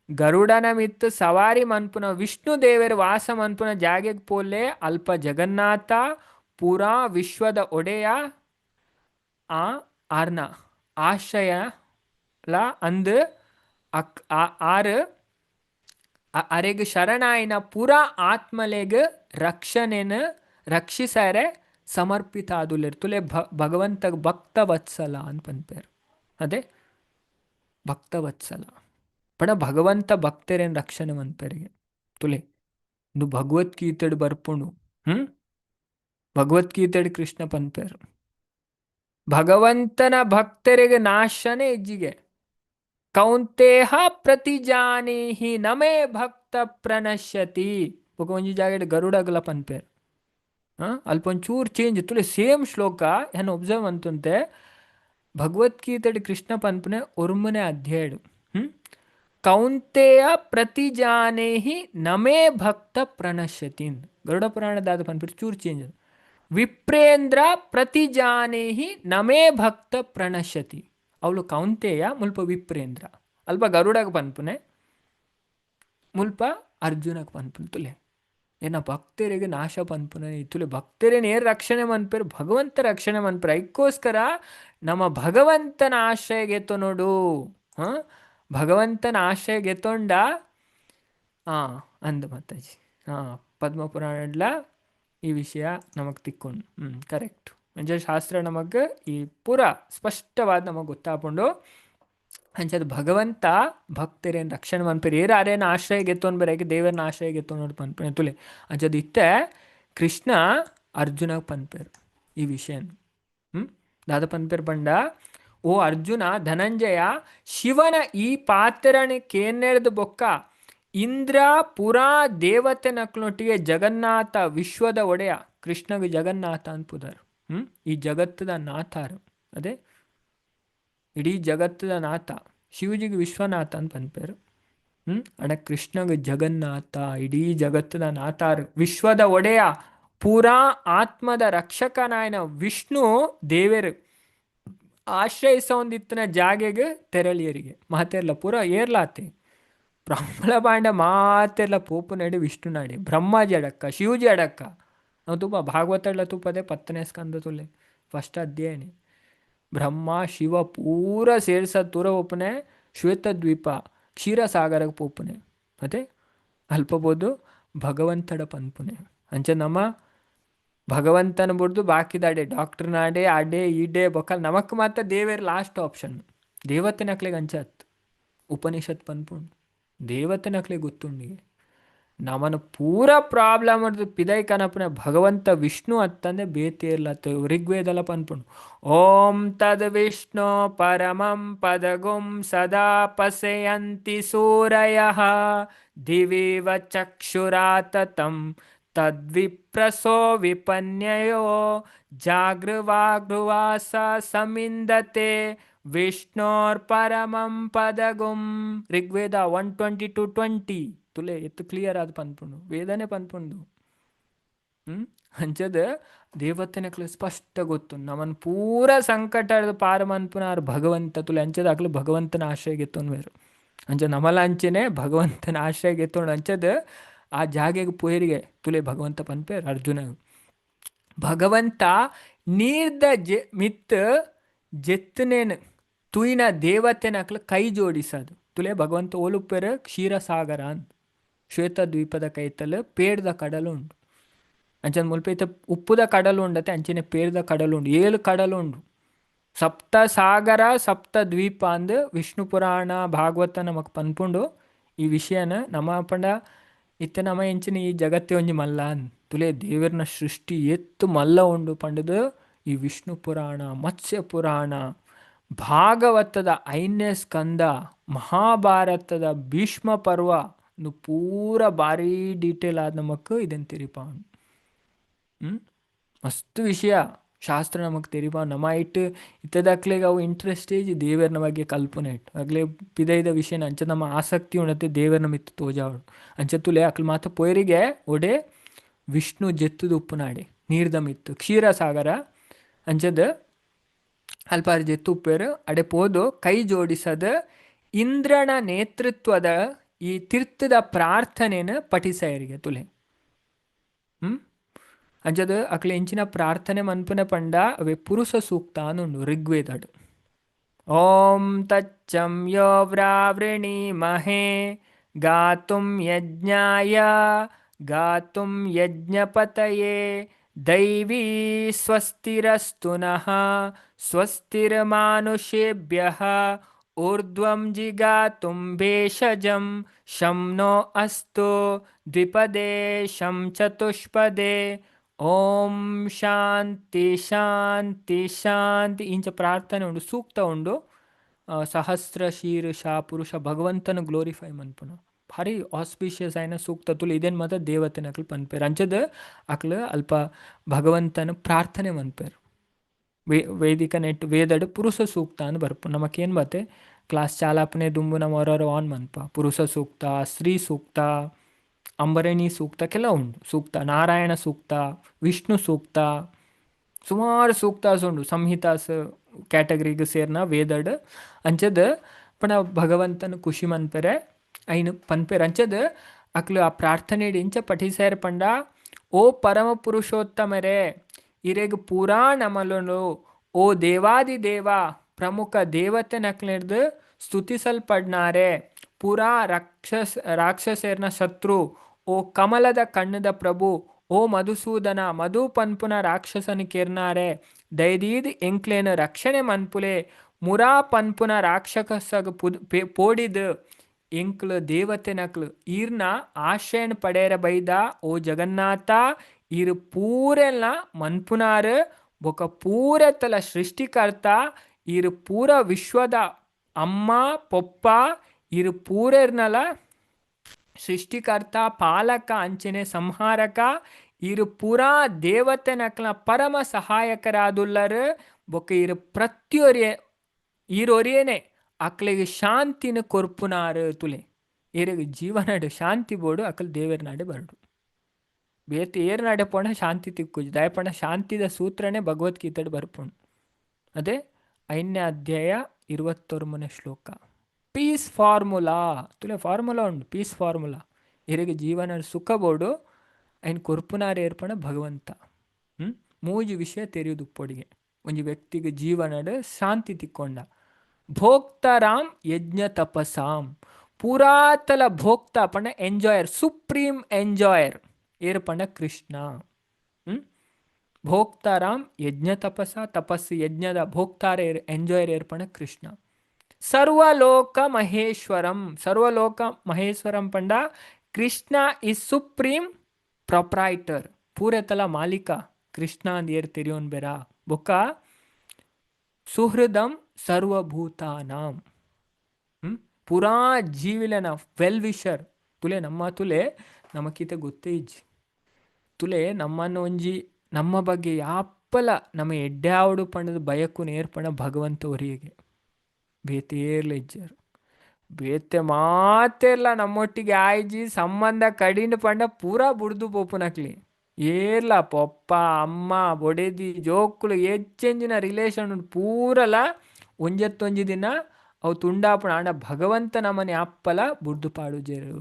ಗರುಡನ ಮಿತ್ತು ಸವಾರಿ ಮನ್ಪುನ ವಿಷ್ಣು ದೇವರು ವಾಸ ಮನ್ಪುನ ಜಾಗೆಗೆ ಪೋಲೆ ಅಲ್ಪ ಜಗನ್ನಾಥ ಪೂರಾ ವಿಶ್ವದ ಒಡೆಯ ಆರ್ನ ಆಶ್ರಯ ಲ ಅಂದು ಆರು ಅರೆಗೆ ಶರಣಾಯಿನ ಪೂರ ಆತ್ಮಲೆಗೆ ರಕ್ಷಣೆನ ರಕ್ಷಿಸರೆ ಸಮರ್ಪಿತ ಆದುಲೆರ್ ತುಲೆ ಭಗವಂತ ಭಕ್ತ ವತ್ಸಲ ಅಂತ ಪನ್ಪೇರು ಅದೇ ಭಕ್ತ ವತ್ಸಲ ಪಣ ಭಗವಂತ ಭಕ್ತರೇನು ರಕ್ಷಣೆ ಮನ್ಪೇರಿಗೆ ತುಲೆ ಇದು ಭಗವದ್ಗೀತೆಡು ಬರ್ಪುಣು ಭಗವದ್ಗೀತೆಡು ಕೃಷ್ಣ ಪನ್ಪೇರು ಭಗವಂತನ ಭಕ್ತರಿಗೆ ನಾಶನೇ ಹೆಜ್ಜಿಗೆ ಕೌಂತೇಹ ಪ್ರತಿಜಾನೇಹಿ ನಮೇ ಭಕ್ತ ಪ್ರಣಶ್ಯತಿ ಒಂಜಿ ಜಾಗ ಗರುಡಗಲ ಪನ್ಪೇರು ಅಲ್ಪ ಒಂಚೂರು ಚೇಂಜ್ ತುಲೆ ಸೇಮ್ ಶ್ಲೋಕ ಏನು ಒಬ್ಸರ್ವ್ ಅಂತಂತೆ ಭಗವದ್ಗೀತೆಡು ಕೃಷ್ಣ ಪನ್ಪನೆ ಒರ್ಮನೆ ಅಧ್ಯಾಯಡು ಕೌಂತೆಯ ಪ್ರತಿಜಾನೇಹಿ ನಮೇ ಭಕ್ತ ಪ್ರಣಶ್ಯತಿ ಗರುಡ ಪುರಾಣದಾದ ಪನ್ಪೇರು ಚೂರು ಚೇಂಜ್ ವಿಪ್ರೇಂದ್ರ ಪ್ರತಿಜಾನೇಹಿ ನಮೇ ಭಕ್ತ ಪ್ರಣಶ್ಯತಿ ಅವಳು ಕೌಂತೆಯ ಮುಲ್ಪ ವಿಪ್ರೇಂದ್ರ ಅಲ್ಪ ಗರುಡಗ ಪನ್ಪುನೆ ಮುಲ್ಪ ಅರ್ಜುನಗ ಪನ್ಪುನೆ ತುಲೆ ಏನ ಭಕ್ತರಿಗೆ ನಾಶ ಪನ್ಪುನೆ ತುಲೆ ಭಕ್ತರೇನು ಏರ್ ರಕ್ಷಣೆ ಮನ್ಪೇರು ಭಗವಂತ ರಕ್ಷಣೆ ಮನ್ಪೇರು ಅದಕ್ಕೋಸ್ಕರ ನಮ್ಮ ಭಗವಂತನ ಆಶ್ರಯ ಗೆತ್ತೋ ನೋಡು ಭಗವಂತನ ಆಶ್ರಯ ಗೆತ್ತೊಂಡ ಅಂದ ಮಾತಾಜಿ ಪದ್ಮ ಪುರಾಣಡ್ಲ ಈ ವಿಷಯ ನಮಗೆ ತಿಕ್ಕೊಂಡು ಕರೆಕ್ಟ್ ಅಂಚೆ ಶಾಸ್ತ್ರ ನಮಗೆ ಈ ಪೂರ ಸ್ಪಷ್ಟವಾದ ನಮಗೆ ಗೊತ್ತಾಕೊಂಡು ಅಂಚದು ಭಗವಂತ ಭಕ್ತರೇನು ರಕ್ಷಣೆ ಮನ್ಪೇರು ಏರು ಆರೇನ ಆಶ್ರಯ ಗೆತ್ತೋನ್ ಬರೆಗೆ ದೇವರನ್ನ ಆಶ್ರಯ ಗೆತ್ತೋನ್ ನೋಡಿ ಪನ್ಪೇರು ತುಲೆ ಅಂಚದು ಇತ್ತೆ ಕೃಷ್ಣ ಅರ್ಜುನಗೆ ಪನ್ಪೇರು ಈ ವಿಷಯನ ದಾದ ಪನ್ಪೇರು ಪಂಡ ಓ ಅರ್ಜುನ ಧನಂಜಯ ಶಿವನ ಈ ಪಾತ್ರನ ಕೇನೆಡ್ದು ಬೊಕ್ಕ ಇಂದ್ರ ಪುರಾ ದೇವತೆ ನಕ್ಲೊಟ್ಟಿಗೆ ಜಗನ್ನಾಥ ವಿಶ್ವದ ಒಡೆಯ ಕೃಷ್ಣಗೆ ಜಗನ್ನಾಥ ಅನ್ಪುದಾರು ಈ ಜಗತ್ತದ ನಾಥಾರು ಅದೇ ಇಡೀ ಜಗತ್ತದ ನಾಥ ಶಿವಜಿಗೆ ವಿಶ್ವನಾಥ ಅಂತ ಪನ್ಪೇರು ಅಡ ಕೃಷ್ಣಗೆ ಜಗನ್ನಾಥ ಇಡೀ ಜಗತ್ತದ ನಾಥಾರು ವಿಶ್ವದ ಒಡೆಯ ಪೂರಾ ಆತ್ಮದ ರಕ್ಷಕನಾಯನ ವಿಷ್ಣು ದೇವರು ಆಶ್ರಯಿಸೊಂದಿತ್ತನ ಜಾಗೆಗೆ ತೆರಳಿಯರಿಗೆ ಮಾತೆರ್ಲ ಪೂರ ಏರ್ಲಾತೆ ಬ್ರಹ್ಮಳ ಬಾಂಡ ಮಾತೆರ್ಲ ಪೋಪು ನಡಿ ವಿಷ್ಣು ನಾಡಿ ಬ್ರಹ್ಮಾಜಿ ಅಡಕ್ಕ ಶಿವಜಿ ಅಡಕ್ಕ ನಾವು ತುಪ್ಪ ಭಾಗವತಡ್ಲ ತುಪ್ಪದೆ 10ನೇ ಸ್ಕಂದ ತುಲೆ ಫಸ್ಟ್ ಅಧ್ಯಾಯನೇ ಬ್ರಹ್ಮ ಶಿವ ಪೂರ ಸೇರ್ಸ ತುರ ಒಪ್ಪನೆ ಶ್ವೇತದ್ವೀಪ ಕ್ಷೀರಸಾಗರಕ್ಕೆ ಪೋಪುನೆ ಮತ್ತೆ ಅಲ್ಪಬೋದು ಭಗವಂತಡ ಪನ್ಪುನೆ ಅಂಚೆ ನಮ್ಮ ಭಗವಂತನ ಬಿಡ್ದು ಬಾಕಿದಾಡೆ ಡಾಕ್ಟರ್ ನಾಡೆ ಆಡೆ ಈಡೆ ಬೊಕ್ಕಲ್ ನಮಕ್ ಮಾತ್ರ ದೇವೇರ್ ಲಾಸ್ಟ್ ಆಪ್ಷನ್ ದೇವತೆ ನಕ್ಲೆಗೆ ಅಂಚತ್ ಉಪನಿಷತ್ ಪನ್ಪುಂಡು ದೇವತೆ ನಕ್ಲೆಗೆ ಗೊತ್ತುಂಡಿಗೆ ನಮ್ಮನ್ನು ಪೂರ ಪ್ರಾಬ್ಲಮ್ ಅದು ಪಿದೈ ಕನಪನ ಭಗವಂತ ವಿಷ್ಣು ಅತ್ತಂದೆ ಬೇತಿ ಇರ್ಲತ್ತ ಋಗ್ವೇದಲ್ಲ ಪನ್ಪುಂಡು ಓಂ ತದ್ ವಿಷ್ಣು ಪರಮಂ ಪದಗುಂ ಸದಾ ಪಸೆಯಂತಿ ಸೂರಯಃ ದಿವಿವ ಚಕ್ಷುರಾತತಂ ತದ್ವಿಪ್ರಸೋ ವಿಪನ್ಯಯೋ ಜಾಗೃವಾಗೃವಾಸ ಸಮಿಂದತೆ ವಿಷ್ಣೋರ್ ಪರಮಂ ಪದಗುಂ ಋಗ್ವೇದ 120-20 ತುಲೆ ಎತ್ತು ಕ್ಲಿಯರ್ ಆದ ಪನ್ಪುಂಡು ವೇದನೆ ಪನ್ಪುಂಡು ಅಂಚದ ದೇವತೆನಕ್ಲೆ ಸ್ಪಷ್ಟ ಗೊತ್ತು ನಮ್ಮನ್ನು ಪೂರ ಸಂಕಟದ ಪಾರ ಮನ್ಪುನಾರು ಭಗವಂತ ತುಲೆ ಅಂಚದ ಅಕ್ಲು ಭಗವಂತನ ಆಶ್ರಯ ಗೆತ್ತೊಂಡು ಬೇರು ಅಂಚ ನಮಲ ಅಂಚೆನೆ ಭಗವಂತನ ಆಶ್ರಯ ಗೆತ್ತೊಂಡು ಅಂಚದ ಆ ಜಾಗೆಗೆ ಪೋಯರಿಗೆ ತುಲೆ ಭಗವಂತ ಪನ್ಪೇರು ಅರ್ಜುನ ಭಗವಂತ ನೀರ್ದ ಮಿತ್ ಜೆತ್ತನೇನು ತುಯಿನ ದೇವತೆನಕ್ಲು ಕೈ ಜೋಡಿಸೋದು ತುಲೆ ಭಗವಂತ ಓಲುಪ್ಪೇರು ಕ್ಷೀರಸಾಗರ ಅಂತ ಶ್ವೇತದ್ವೀಪದ ಕೈತಲು ಪೇಡ್ದ ಕಡಲು ಉಂಡು ಅಂಚನ ಮುಲ್ಪೈತ ಉಪ್ಪುದ ಕಡಲು ಉಂಡತೆ ಅಂಚನೆ ಪೇಡ್ದ ಕಡಲು ಉಂಡು 7 ಕಡಲು ಉಂಡು ಸಪ್ತ ಸಾಗರ ಸಪ್ತ ದ್ವೀಪ ಅಂದು ವಿಷ್ಣು ಪುರಾಣ ಭಾಗವತ ನಮಕ್ ಪನ್ಪುಂಡು ಈ ವಿಷಯನ ನಮ್ಮ ಪಂಡ ಇತ್ತೆ ನಮ್ಮ ಎಂಚಿನ ಈ ಜಗತ್ತೇ ಒಂಜಿ ಮಲ್ಲ ಅಂದ್ ತುಲೆ ದೇವರನ ಸೃಷ್ಟಿ ಎತ್ತು ಮಲ್ಲ ಉಂಡು ಪಂಡದು ಈ ವಿಷ್ಣು ಪುರಾಣ ಮತ್ಸ್ಯ ಪುರಾಣ ಭಾಗವತದ 5ನೇ ಸ್ಕಂದ ಮಹಾಭಾರತದ ಭೀಷ್ಮ ಪರ್ವ ಪೂರ ಭಾರಿ ಡೀಟೇಲ್ ಆದ ನಮಕ್ ಇದನ್ನು ತೆರಿಪಾ ಮಸ್ತ್ ವಿಷಯ ಶಾಸ್ತ್ರ ನಮಕ್ ತೆರಿಪಾ ನಮ್ಮ ಇಟ್ಟು ಇತ್ತದಕ್ಲೆಗೆ ಅವು ಇಂಟ್ರೆಸ್ಟ್ ಏಜ್ ದೇವರನ ಬಗ್ಗೆ ಕಲ್ಪನೆ ಇಟ್ಟು ಆಗ್ಲೇ ಪಿದೈದ ವಿಷಯನ ಅಂಚ ನಮ್ಮ ಆಸಕ್ತಿ ಉಣತೆ ದೇವರನ ಮಿತ್ತು ತೋಜಾವಡು ಅಂಚ ತುಲೆ ಅಕ್ಲು ಮಾತ ಪೊಯರಿಗೆ ಒಡೆ ವಿಷ್ಣು ಜೆತ್ತದು ಉಪ್ಪುನಾಡೆ ನೀರ್ದ ಮಿತ್ತು ಕ್ಷೀರಸಾಗರ ಅಂಚದ ಅಲ್ಪಾರು ಜೆತ್ತು ಉಪ್ಪೇರು ಅಡೆ ಪೋದು ಕೈ ಜೋಡಿಸದ ಇಂದ್ರನ ನೇತೃತ್ವದ ಈ ತೀರ್ಥದ ಪ್ರಾರ್ಥನೆನ ಪಠಿಸರಿಗೆ ತುಲೆ ಅಂಚದ ಅಕ್ಲೆ ಎಂಚಿನ ಪ್ರಾರ್ಥನೆ ಮನ್ಪುನ ಪಂಡ ಅವೇ ಪುರುಷ ಸೂಕ್ತ ಅನ್ನುಂಡು ಋಗ್ವೇದಡು ಓಂ ತಚ್ಚಂ ಯೋ ವ್ರಾವೃಣೀಮಹೇ ಗಾತುಂ ಯಜ್ಞಾಯ ಗಾತುಂ ಯಜ್ಞಪತಯೇ ದೈವೀ ಸ್ವಸ್ತಿರಸ್ತು ನಃ ಸ್ವಸ್ತಿರ್ಮಾನುಷೇಭ್ಯಃ ಊರ್ಧ್ವಂ ಜಿಗಾತುಂ ಭೇಷಜಂ ಶಂ ನೋ ಅಸ್ತು ದ್ವಿಪದೇ ಶಂ ಚತುಷ್ಪದೇ ಓಂ ಶಾಂತಿ ಶಾಂತಿ ಶಾಂತಿ ಇಂಚ ಪ್ರಾರ್ಥನೆ ಉಂಡು ಸೂಕ್ತ ಉಂಡು ಸಹಸ್ರ ಶೀರ್ಷ ಪುರುಷ ಭಗವಂತನ ಗ್ಲೋರಿಫೈ ಮನ್ಪುನ ಭಾರಿ ಆಸ್ಪಿಷಿಯಸ್ ಆಯ್ನ ಸೂಕ್ತ ತುಲು ಇದೇನು ಮಾತ್ರ ದೇವತೆನ ಅಕ್ಲು ಪನ್ಪೇರು ಅಂಚದ ಅಕ್ಲು ಅಲ್ಪ ಭಗವಂತನ ಪ್ರಾರ್ಥನೆ ಮನ್ಪೇರು ವೇದಿಕ ನೆಟ್ ವೇದಡು ಪುರುಷ ಸೂಕ್ತ ಅಂತ ಬರ್ಪು ನಮಕೇನು ಬತ್ತೆ ಕ್ಲಾಸ್ ಚಾಲಾಪನೆ ದುಂಬು ನಮ್ಮ ಹೊರ ಆನ್ ಮನ್ಪ ಪುರುಷ ಸೂಕ್ತ ಸ್ತ್ರೀ ಸೂಕ್ತ ಅಂಬರಣಿ ಸೂಕ್ತ ಕೆಲ ಉಂಡು ಸೂಕ್ತ ನಾರಾಯಣ ಸೂಕ್ತ ವಿಷ್ಣು ಸೂಕ್ತ ಸುಮಾರು ಸೂಕ್ತಾಸ್ ಉಂಡು ಸಂಹಿತಾಸ್ ಕ್ಯಾಟಗರಿಗೆ ಸೇರ್ನ ವೇದಡ್ ಅಂಚದ ಪಣ ಭಗವಂತನ ಖುಷಿ ಮನ್ಪೆರೆ ಐನು ಪನ್ಪೇರು ಅಂಚದ ಅಕ್ಲು ಆ ಪ್ರಾರ್ಥನೆ ಇಂಚ ಪಠಿಸ್ಯಾರ ಪಂಡ ಓ ಪರಮ ಪುರುಷೋತ್ತಮರೇ ಇರೆಗ್ ಪೂರಾ ನಮಲನು ಓ ದೇವಾದಿ ದೇವ ಪ್ರಮುಖ ದೇವತೆ ನಕ್ಲೆಡ್ದು ಸ್ತುತಿಸಲ್ಪಡ್ನಾರೆ ಪುರಾ ರಾಕ್ಷಸೇರ್ನ ಶತ್ರು, ಓ ಕಮಲದ ಕಣ್ಣದ ಪ್ರಭು, ಓ ಮಧುಸೂದನ ಮಧು ಪನ್ಪುನ ರಾಕ್ಷಸನ ಕೇರ್ನಾರೆ ದೈದೀದ್ ಎಂಕ್ಲೇನ ರಕ್ಷಣೆ ಮನ್ಪುಲೆ ಮುರಾ ಪನ್ಪುನ ರಾಕ್ಷಸಗ ಪೋಡಿದ್ ಎಂಕ್ಲು ದೇವತೆ ನಕ್ಲು ಈರ್ನ ಆಶ್ರಯನ್ ಪಡೇರ ಬೈದ ಓ ಜಗನ್ನಾಥ ಈರು ಪೂರೆಲ್ಲ ಮನ್ಪುನಾರ್ ಬೊಕ ಪೂರೆತ್ತಲ ಸೃಷ್ಟಿಕರ್ತ ಈರು ಪೂರ ವಿಶ್ವದ ಅಮ್ಮ ಪೊಪ್ಪ ಈರು ಪೂರೆರ್ನಲ ಸೃಷ್ಟಿಕರ್ತ ಪಾಲಕ ಅಂಚನೆ ಸಂಹಾರಕ ಈರು ಪೂರಾ ದೇವತೆ ನಕ್ಲ ಪರಮ ಸಹಾಯಕರಾದುಲ್ಲರು ಬೊಕ ಈರು ಪ್ರತಿಯೊರಿಯೆ ಈರೊರಿಯೇನೆ ಅಕ್ಲೆಗೆ ಶಾಂತಿನ ಕೊರ್ಪುನಾರು ತುಲೆ ಏರಿಗೆ ಜೀವನಾಡು ಶಾಂತಿ ಬೋಡು ಅಕಲ್ ದೇವರ ನಾಡೆ ಬರಡು ಬೇತೆ ಏರ್ ನಾಡೆ ಪೋಣ ಶಾಂತಿ ತಿಕ್ಕುಜು ದಯಪಣ ಶಾಂತಿದ ಸೂತ್ರನೇ ಭಗವದ್ಗೀತೆಡು ಬರ್ಪುಂಡು ಅದೇ 5ನೇ ಅಧ್ಯಾಯ 21ನೇ ಶ್ಲೋಕ. ಪೀಸ್ ಫಾರ್ಮುಲಾ ತುಲೆ ಫಾರ್ಮುಲಾ ಉಂಡು ಪೀಸ್ ಫಾರ್ಮುಲಾ ಇರಿಗೆ ಜೀವನ ಸುಖ ಬೋಡು ಐನ್ ಕೊರ್ಪುನಾರ ಏರ್ಪಣ ಭಗವಂತ ಮೂಜಿ ವಿಷಯ ತೆರೆಯುದು ಉಪ್ಪೊಡಿಗೆ ಒಂಜಿ ವ್ಯಕ್ತಿಗೆ ಜೀವನಡು ಶಾಂತಿ ತಿಕ್ಕೊಂಡ ಭೋಕ್ತಾರಾಮ್ ಯಜ್ಞ ತಪಸಾಂ ಪುರಾತಲ ಭೋಕ್ತ ಪಂಡ ಎಂಜಾಯರ್ ಸುಪ್ರೀಂ ಎಂಜಾಯರ್ ಏರ್ಪಂಡ ಕೃಷ್ಣ. ಭೋಕ್ತಾರಾಮ್ ಯಜ್ಞ ತಪಸ್ಸು ಯಜ್ಞದ ಭೋಕ್ತಾರ ಎಂಜಾಯರ್ ಏರ್ಪಣ ಕೃಷ್ಣ. ಸರ್ವಲೋಕ ಮಹೇಶ್ವರಂ ಪಂಡ ಕೃಷ್ಣ ಇಸ್ ಸುಪ್ರೀಂ ಪ್ರೊಪ್ರೈಟರ್ ಪೂರೆತಲ ಮಾಲೀಕ ಕೃಷ್ಣ ಅಂದ್ ಏರ್ ತೆರಿಯೋನ್ ಬೆರ ಬೊಕ್ಕ ಸುಹೃದಂ ಸರ್ವಭೂತಾನಾಂ ಪುರಾ ಜೀವಿಲನ ವೆಲ್ ವಿಷರ್ ತುಲೆ ನಮಕಿತ ಗೊತ್ತೇ ಇಜ್ಜಿ ತುಲೆ ನಮ್ಮನ್ನು ಒಂಜಿ ನಮ್ಮ ಬಗ್ಗೆ ಯಾಪ್ಪಲ ನಮ್ಮ ಎಡ್ಡ್ಯಾವಡು ಪಂಡದ ಬಯಕು ನೇರ್ಪಣ ಭಗವಂತ ಒರಿಯಗೆ ಬೇತೇರ್ಲ ಇಜ್ಜರು ಬೇತೆ ಮಾತೆಲ್ಲ ನಮ್ಮೊಟ್ಟಿಗೆ ಆಯ್ಜಿ ಸಂಬಂಧ ಕಡಿಂಡು ಪಂಡ ಪೂರಾ ಬುಡ್ದು ಪೋಪುನಕ್ಲಿ ಏರ್ಲ ಪೊಪ್ಪ ಅಮ್ಮ ಬೊಡೆದಿ ಜೋಕುಲು ಹೆಚ್ಚೆಂಜಿನ ರಿಲೇಷನ್ ಪೂರಲ ಒಂಜತ್ತೊಂಜಿ ದಿನ ಅವು ತುಂಡಾಪುಣ ಆಂಡ ಭಗವಂತ ನಮ್ಮನೆ ಅಪ್ಪಲ ಬುಡ್ದು ಪಾಡುಜೇರು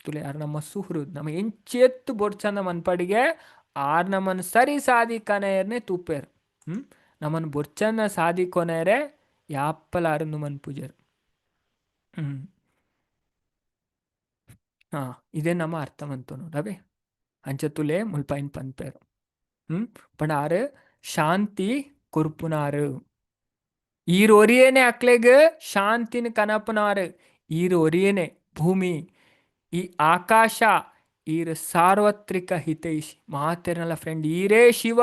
ತುಲೆ ಆರ್ ನಮ್ಮ ಸುಹೃದ್ ನಮ್ಮ ಎಂಚೆತ್ತು ಬೊಡ್ಚಂದ ಮನ್ಪಡಿಗೆ ಆರ್ ನಮ್ಮನ್ನು ಸರಿ ಸಾಧಿಕನೇರ್ನೆ ತೂಪೇರು ನಮ್ಮನ್ನು ಬೊಡ್ಚಂದ ಸಾಧಿಕೊನೇರೆ ಯಾಪ್ಪಲ ಅರಂದು ಮನ್ ಪೂಜರು. ಇದೇ ನಮ್ಮ ಅರ್ಥ ಮಂತು ನೋಡಬೇ ಅಂಚತುಲೆ ಮುಲ್ಪೈನ್ ಪನ್ಪೇರು ಪಂಡ ಆರು ಶಾಂತಿ ಕೊರ್ಪುನಾರು ಈರು ಒರಿಯೇನೆ ಅಕ್ಲೆಗ್ ಶಾಂತಿನ ಕನಪುನಾರು ಈರು ಒರಿಯೇನೆ ಭೂಮಿ ಈ ಆಕಾಶ ಈರು ಸಾರ್ವತ್ರಿಕ ಹಿತೈಷಿ ಮಾತೆರ್ನಲ್ಲ ಫ್ರೆಂಡ್ ಈರೇ ಶಿವ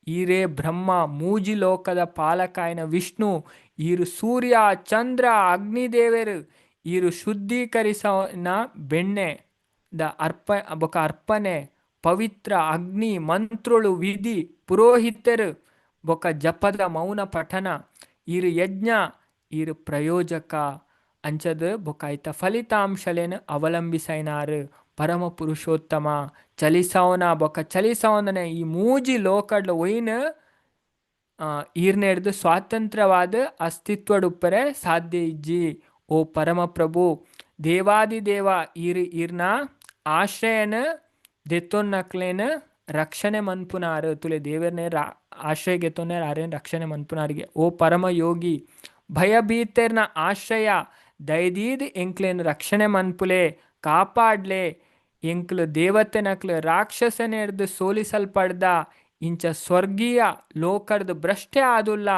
ಈರೇ ಬ್ರಹ್ಮ ಮೂಜಿ ಲೋಕದ ಪಾಲಕಾಯನ ವಿಷ್ಣು ಈರು ಸೂರ್ಯ ಚಂದ್ರ ಅಗ್ನಿದೇವರು ಈರು ಶುದ್ಧೀಕರಿಸನ ಬೆಣ್ಣೆ ದ ಅರ್ಪಣೆ ಪವಿತ್ರ ಅಗ್ನಿ ಮಂತ್ರುಳು ವಿಧಿ ಪುರೋಹಿತರು ಬೊಕ ಜಪದ ಮೌನ ಪಠನ ಈರು ಯಜ್ಞ ಈರು ಪ್ರಯೋಜಕ ಅಂಚದು ಬೊಕ ಐತ ಫಲಿತಾಂಶಲೇನು ಅವಲಂಬಿಸೈನಾರು ಪರಮ ಪುರುಷೋತ್ತಮ ಚಲಿಸವನ ಬೊಕ ಚಲಿಸವನೇ ಈ ಮೂಜಿ ಲೋಕಡ್ಲ ಒಯ್ನು ಈರ್ನೆಡ್ದು ಸ್ವಾತಂತ್ರ್ಯವಾದ ಅಸ್ತಿತ್ವಡುಪ್ಪರೆ ಸಾಧ್ಯ ಇಜ್ಜಿ ಓ ಪರಮ ಪ್ರಭು ದೇವಾದಿದೇವ ಈರ್ನ ಆಶ್ರಯನ ದೆತ್ತೊನ್ನಕ್ಲೇನು ರಕ್ಷಣೆ ಮನ್ಪುನಾರು ತುಲೆ ದೇವರನೇ ಆಶ್ರಯ ಗೆತ್ತೊನ್ನೆ ಆರೇನು ರಕ್ಷಣೆ ಮನ್ಪುನಾರಿಗೆ ಓ ಪರಮ ಯೋಗಿ ಭಯಭೀತರ್ನ ಆಶ್ರಯ ದೈದೀದ್ ಎಂಕ್ಲೇನು ರಕ್ಷಣೆ ಮನ್ಪುಲೆ ಕಾಪಾಡ್ಲೆ ಎಂಕ್ಲು ದೇವತೆ ನಕ್ಲು ರಾಕ್ಷಸನೇರ್ದು ಸೋಲಿಸಲ್ಪಡ್ದ ಇಂಚ ಸ್ವರ್ಗೀಯ ಲೋಕರ್ದು ಭ್ರಷ್ಟೆ ಆದುಲ್ಲ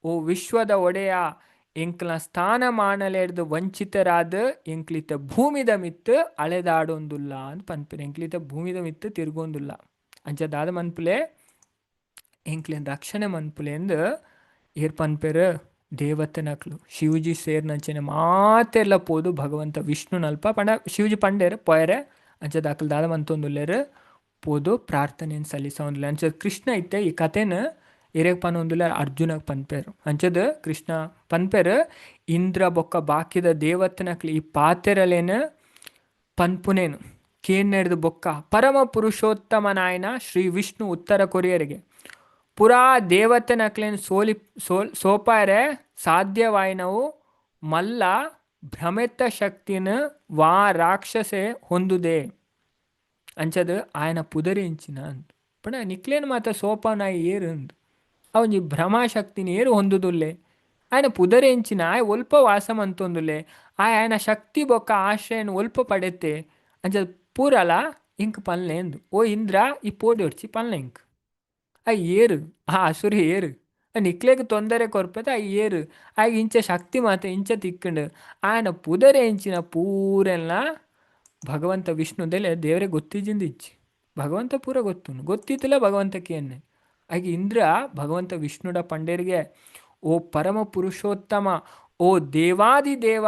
ಓ ವಿಶ್ವದ ಒಡೆಯ ಎಂಕ್ಲ ಸ್ಥಾನಮಾನಲೇರ್ದು ವಂಚಿತರಾದ ಎಂಕ್ಲಿತ ಭೂಮಿದ ಮಿತ್ತು ಅಳೆದಾಡೊಂದುಲ್ಲ ಅಂತ ಪನ್ಪುಲೆ ಎಂಕ್ಲಿತ ಭೂಮಿದ ಮಿತ್ತು ತಿರ್ಗೊಂದುಲ್ಲ ಅಂಚದಾದ ಮನ್ಪುಲೆ ಎಂಕ್ಲೇನು ರಕ್ಷಣೆ ಮನ್ಪುಲೆ ಎಂದು ಏರ್ ಪನ್ಪೇರು ದೇವತೆ ನಕ್ಲು ಶಿವಜಿ ಸೇರ್ನಂಚನೆ ಮಾತೆಲ್ಲ ಪೋದು ಭಗವಂತ ವಿಷ್ಣು ನಲ್ಪ ಪಂಡ ಶಿವಜಿ ಪಂಡೇರು ಪೊಯರೆ ಅಂಚದ ಅಕಲ್ ದಾದ ಮಂತೊಂದುಲ್ಲೇರು ಪೋದು ಪ್ರಾರ್ಥನೆಯನ್ನು ಸಲ್ಲಿಸೋಂದಿಲ್ಲ ಅಂಚದ ಕೃಷ್ಣ ಇತ್ತೆ ಈ ಕಥೆನ ಎರೆಗೆ ಪನ್ನೊಂದಿಲ್ಲ ಅರ್ಜುನಗೆ ಪನ್ಪೇರು ಅಂಚದ ಕೃಷ್ಣ ಪನ್ಪೇರು ಇಂದ್ರ ಬೊಕ್ಕ ಬಾಕಿದ ದೇವತನಕ್ಲಿ ಈ ಪಾತೆರಲೇನು ಪನ್ಪುನೇನು ಕೇನ್ನೆಡ್ದು ಬೊಕ್ಕ ಪರಮ ಪುರುಷೋತ್ತಮನಾಯನ ಶ್ರೀ ವಿಷ್ಣು ಉತ್ತರ ಕೊರಿಯರಿಗೆ ಪುರಾ ದೇವತನಕ್ಲೇನು ಸೋಪಾರೆ ಸಾಧ್ಯವಾಯಿನವು ಮಲ್ಲ ಭ್ರಮೆತ್ತ ಶಕ್ತಿನ ವಾ ರಾಕ್ಷಸೆ ಹೊಂದುದೆ ಅಂಚದು ఆయన పుదరించిన ಪಣ ನಿಕ್ಲೇನು ಮಾತ ಸೋಪಾನಾಯಿ ಏರು ಅವನಿ ಭ್ರಮಾಶಕ್ತಿನ ಏರು ಹೊಂದುದುಲ್ಲೆ ఆయన పుదరేంచిన ఆయ ఒಲ್ಪ వాసం అంతొందులే ఆయన శక్తి బొక్క ఆశ్రయను ఒಲ್ಪ పడెత్తే అంచ పూరల ఇంక పనిలేదు ఓ ఇంద్ర ఈ పోడి వచ్చి పనిలే ఇంక ಆ ಏರು ಆ ಅಸುರಿ ಏರು ನಿಕ್ಲೆಗ್ ತೊಂದರೆ ಕೊರ್ಪದ ಆ ಏರು ಆ ಇಂಚ ಶಕ್ತಿ ಮಾತ ಇಂಚ ತಿಕ್ಕಂಡು ఆయన పుదరేంచిన పూరెಲ್ಲ ಭಗವಂತ ವಿಷ್ಣುದೆಲೆ ದೇವರೇ ಗೊತ್ತಿಜಿಂದಿಚ್ಚಿ ಭಗವಂತ ಪೂರ ಗೊತ್ತು ಗೊತ್ತಿತ್ತಿಲ್ಲ ಭಗವಂತಕ್ಕೆ ಎನ್ನೆ ಹಾಗೆ ಇಂದ್ರ ಭಗವಂತ ವಿಷ್ಣುಡ ಪಂಡೇರಿಗೆ ಓ ಪರಮ ಪುರುಷೋತ್ತಮ ಓ ದೇವಾದಿ ದೇವ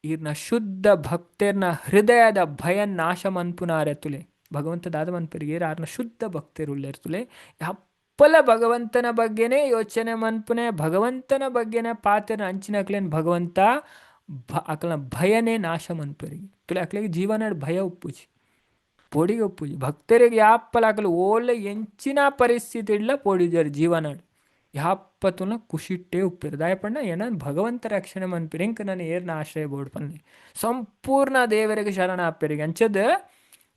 ಇರ್ನ ಶುದ್ಧ ಭಕ್ತರ್ನ ಹೃದಯದ ಭಯ ನಾಶ ಮನ್ಪುನಾರೆ ತುಲೆ ಭಗವಂತ ದಾದ ಮನ್ಪರಿಗೆ ಯಾರನ್ನ ಶುದ್ಧ ಭಕ್ತರುಳ್ಳೆರ್ ತುಲೆ ಪಲ ಭಗವಂತನ ಬಗ್ಗೆನೇ ಯೋಚನೆ ಮನ್ಪುನೆ ಭಗವಂತನ ಬಗ್ಗೆನೇ ಪಾತೆನ ಅಂಚಿನಕ್ಲೇನು ಭಗವಂತ ಅಕಲ್ನ ಭಯನೇ ನಾಶ ಮನ್ಪರಿಗೆ ತುಲೆ ಅಕ್ಲಿಗೆ ಜೀವನ ಭಯ ಉಪ್ಪುಜಿ ಪೋಡಿಗೆ ಉಪ್ಪುಜಿ ಭಕ್ತರಿಗೆ ಯಾಪ್ಪಲ ಅಕಲು ಓಲೆ ಎಂಚಿನ ಪರಿಸ್ಥಿತಿ ಇಡ್ಲ ಪೋಡಿಜಾರು ಜೀವನ ಯಾಪ್ಪತುನ ಖುಷಿಟ್ಟೇ ಉಪ್ಪಿರು ದಾಯಪಣ್ಣ ಏನನ್ ಭಗವಂತ ರಕ್ಷಣೆ ಮನ್ಪಿರಿ ಇಂಕ ನಾನು ಏರ್ನ ಆಶ್ರಯ ಬೋರ್ಡ್ ಪನ್ನಿ ಸಂಪೂರ್ಣ ದೇವರಿಗೆ ಶರಣ ಆಪ್ಪಿರಿಗೆ ಅಂಚದ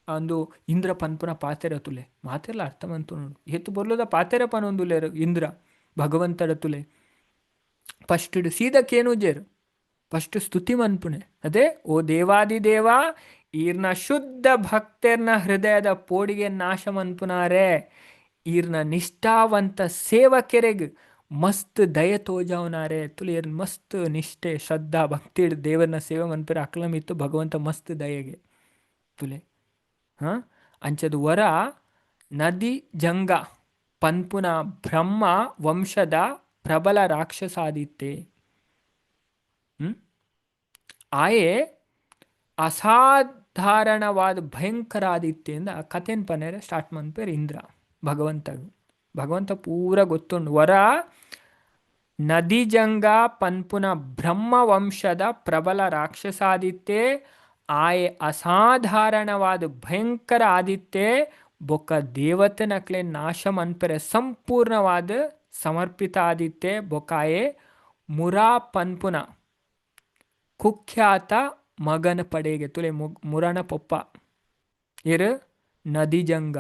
ಅಂದು ಇಂದ್ರ ಪನ್ಪುನ ಪಾತೆರ ತುಲೆ ಮಾತೆಲ್ಲ ಅರ್ಥ ಮಂತು ನೋಡು ಎತ್ತು ಬರ್ಲದ ಪಾತೆರ ಪನೊಂದುಲೆ ಇಂದ್ರ ಭಗವಂತಡ ತುಲೆ ಫಸ್ಟ್ ಸೀದಕ್ಕೇನು ಜೇರು ಫಸ್ಟ್ ಸ್ತುತಿ ಮನ್ಪುನೆ ಅದೇ ಓ ದೇವಾದಿ ದೇವ ಈರ್ನ ಶುದ್ಧ ಭಕ್ತರ್ನ ಹೃದಯದ ಪೋಡಿಗೆ ನಾಶ ಮನ್ಪುನಾರೆ ಈರ್ನ ನಿಷ್ಠಾವಂತ ಸೇವಕೆರೆಗ್ ಮಸ್ತ್ ದಯ ತೋಜಾವನಾರೆ ತುಲೆ ಇರ್ ಮಸ್ತ್ ನಿಷ್ಠೆ ಶ್ರದ್ಧಾ ಭಕ್ತಿ ದೇವರನ್ನ ಸೇವೆ ಮನ್ಪುರ ಅಕ್ಲಮಿತ್ತು ಭಗವಂತ ಮಸ್ತ್ ದಯೆಗೆ ತುಲೆ ಹಾಂ ಅಂಚದು ವರ ನದಿ ಜಂಗ ಪನ್ಪುನ ಬ್ರಹ್ಮ ವಂಶದ ಪ್ರಬಲ ರಾಕ್ಷಸಾದಿತ್ತೆ ಆಯೆ ಅಸಾಧಾರಣವಾದ ಭಯಂಕರ ಆದಿತ್ಯ ಇಂದ ಕಥೆನ್ ಪನೇರ ಸ್ಟಾರ್ಟ್ ಮನ್ಪೇರು ಇಂದ್ರ ಭಗವಂತ ಪೂರ ಗೊತ್ತುಂಡು ವರ ನದಿ ಜಂಗ ಪನ್ಪುನ ಬ್ರಹ್ಮ ವಂಶದ ಪ್ರಬಲ ರಾಕ್ಷಸಾದಿತ್ತೆ ಆಯೆ ಅಸಾಧಾರಣವಾದ ಭಯಂಕರ ಆದಿತ್ಯ ಬೊಕ್ಕ ದೇವತನಕ್ಲೆ ನಾಶ ಮನ್ಪೆರೆ ಸಂಪೂರ್ಣವಾದ ಸಮರ್ಪಿತ ಆದಿತ್ಯ ಬೊಕ್ಕಾಯೆ ಮುರಾ ಪನ್ಪುನ ಕುಖ್ಯಾತ ಮಗನ ಪಡೆಗೆ ತುಲೆ ಮುರನ ಪೊಪ್ಪ ಇರು ನದಿಜಂಗ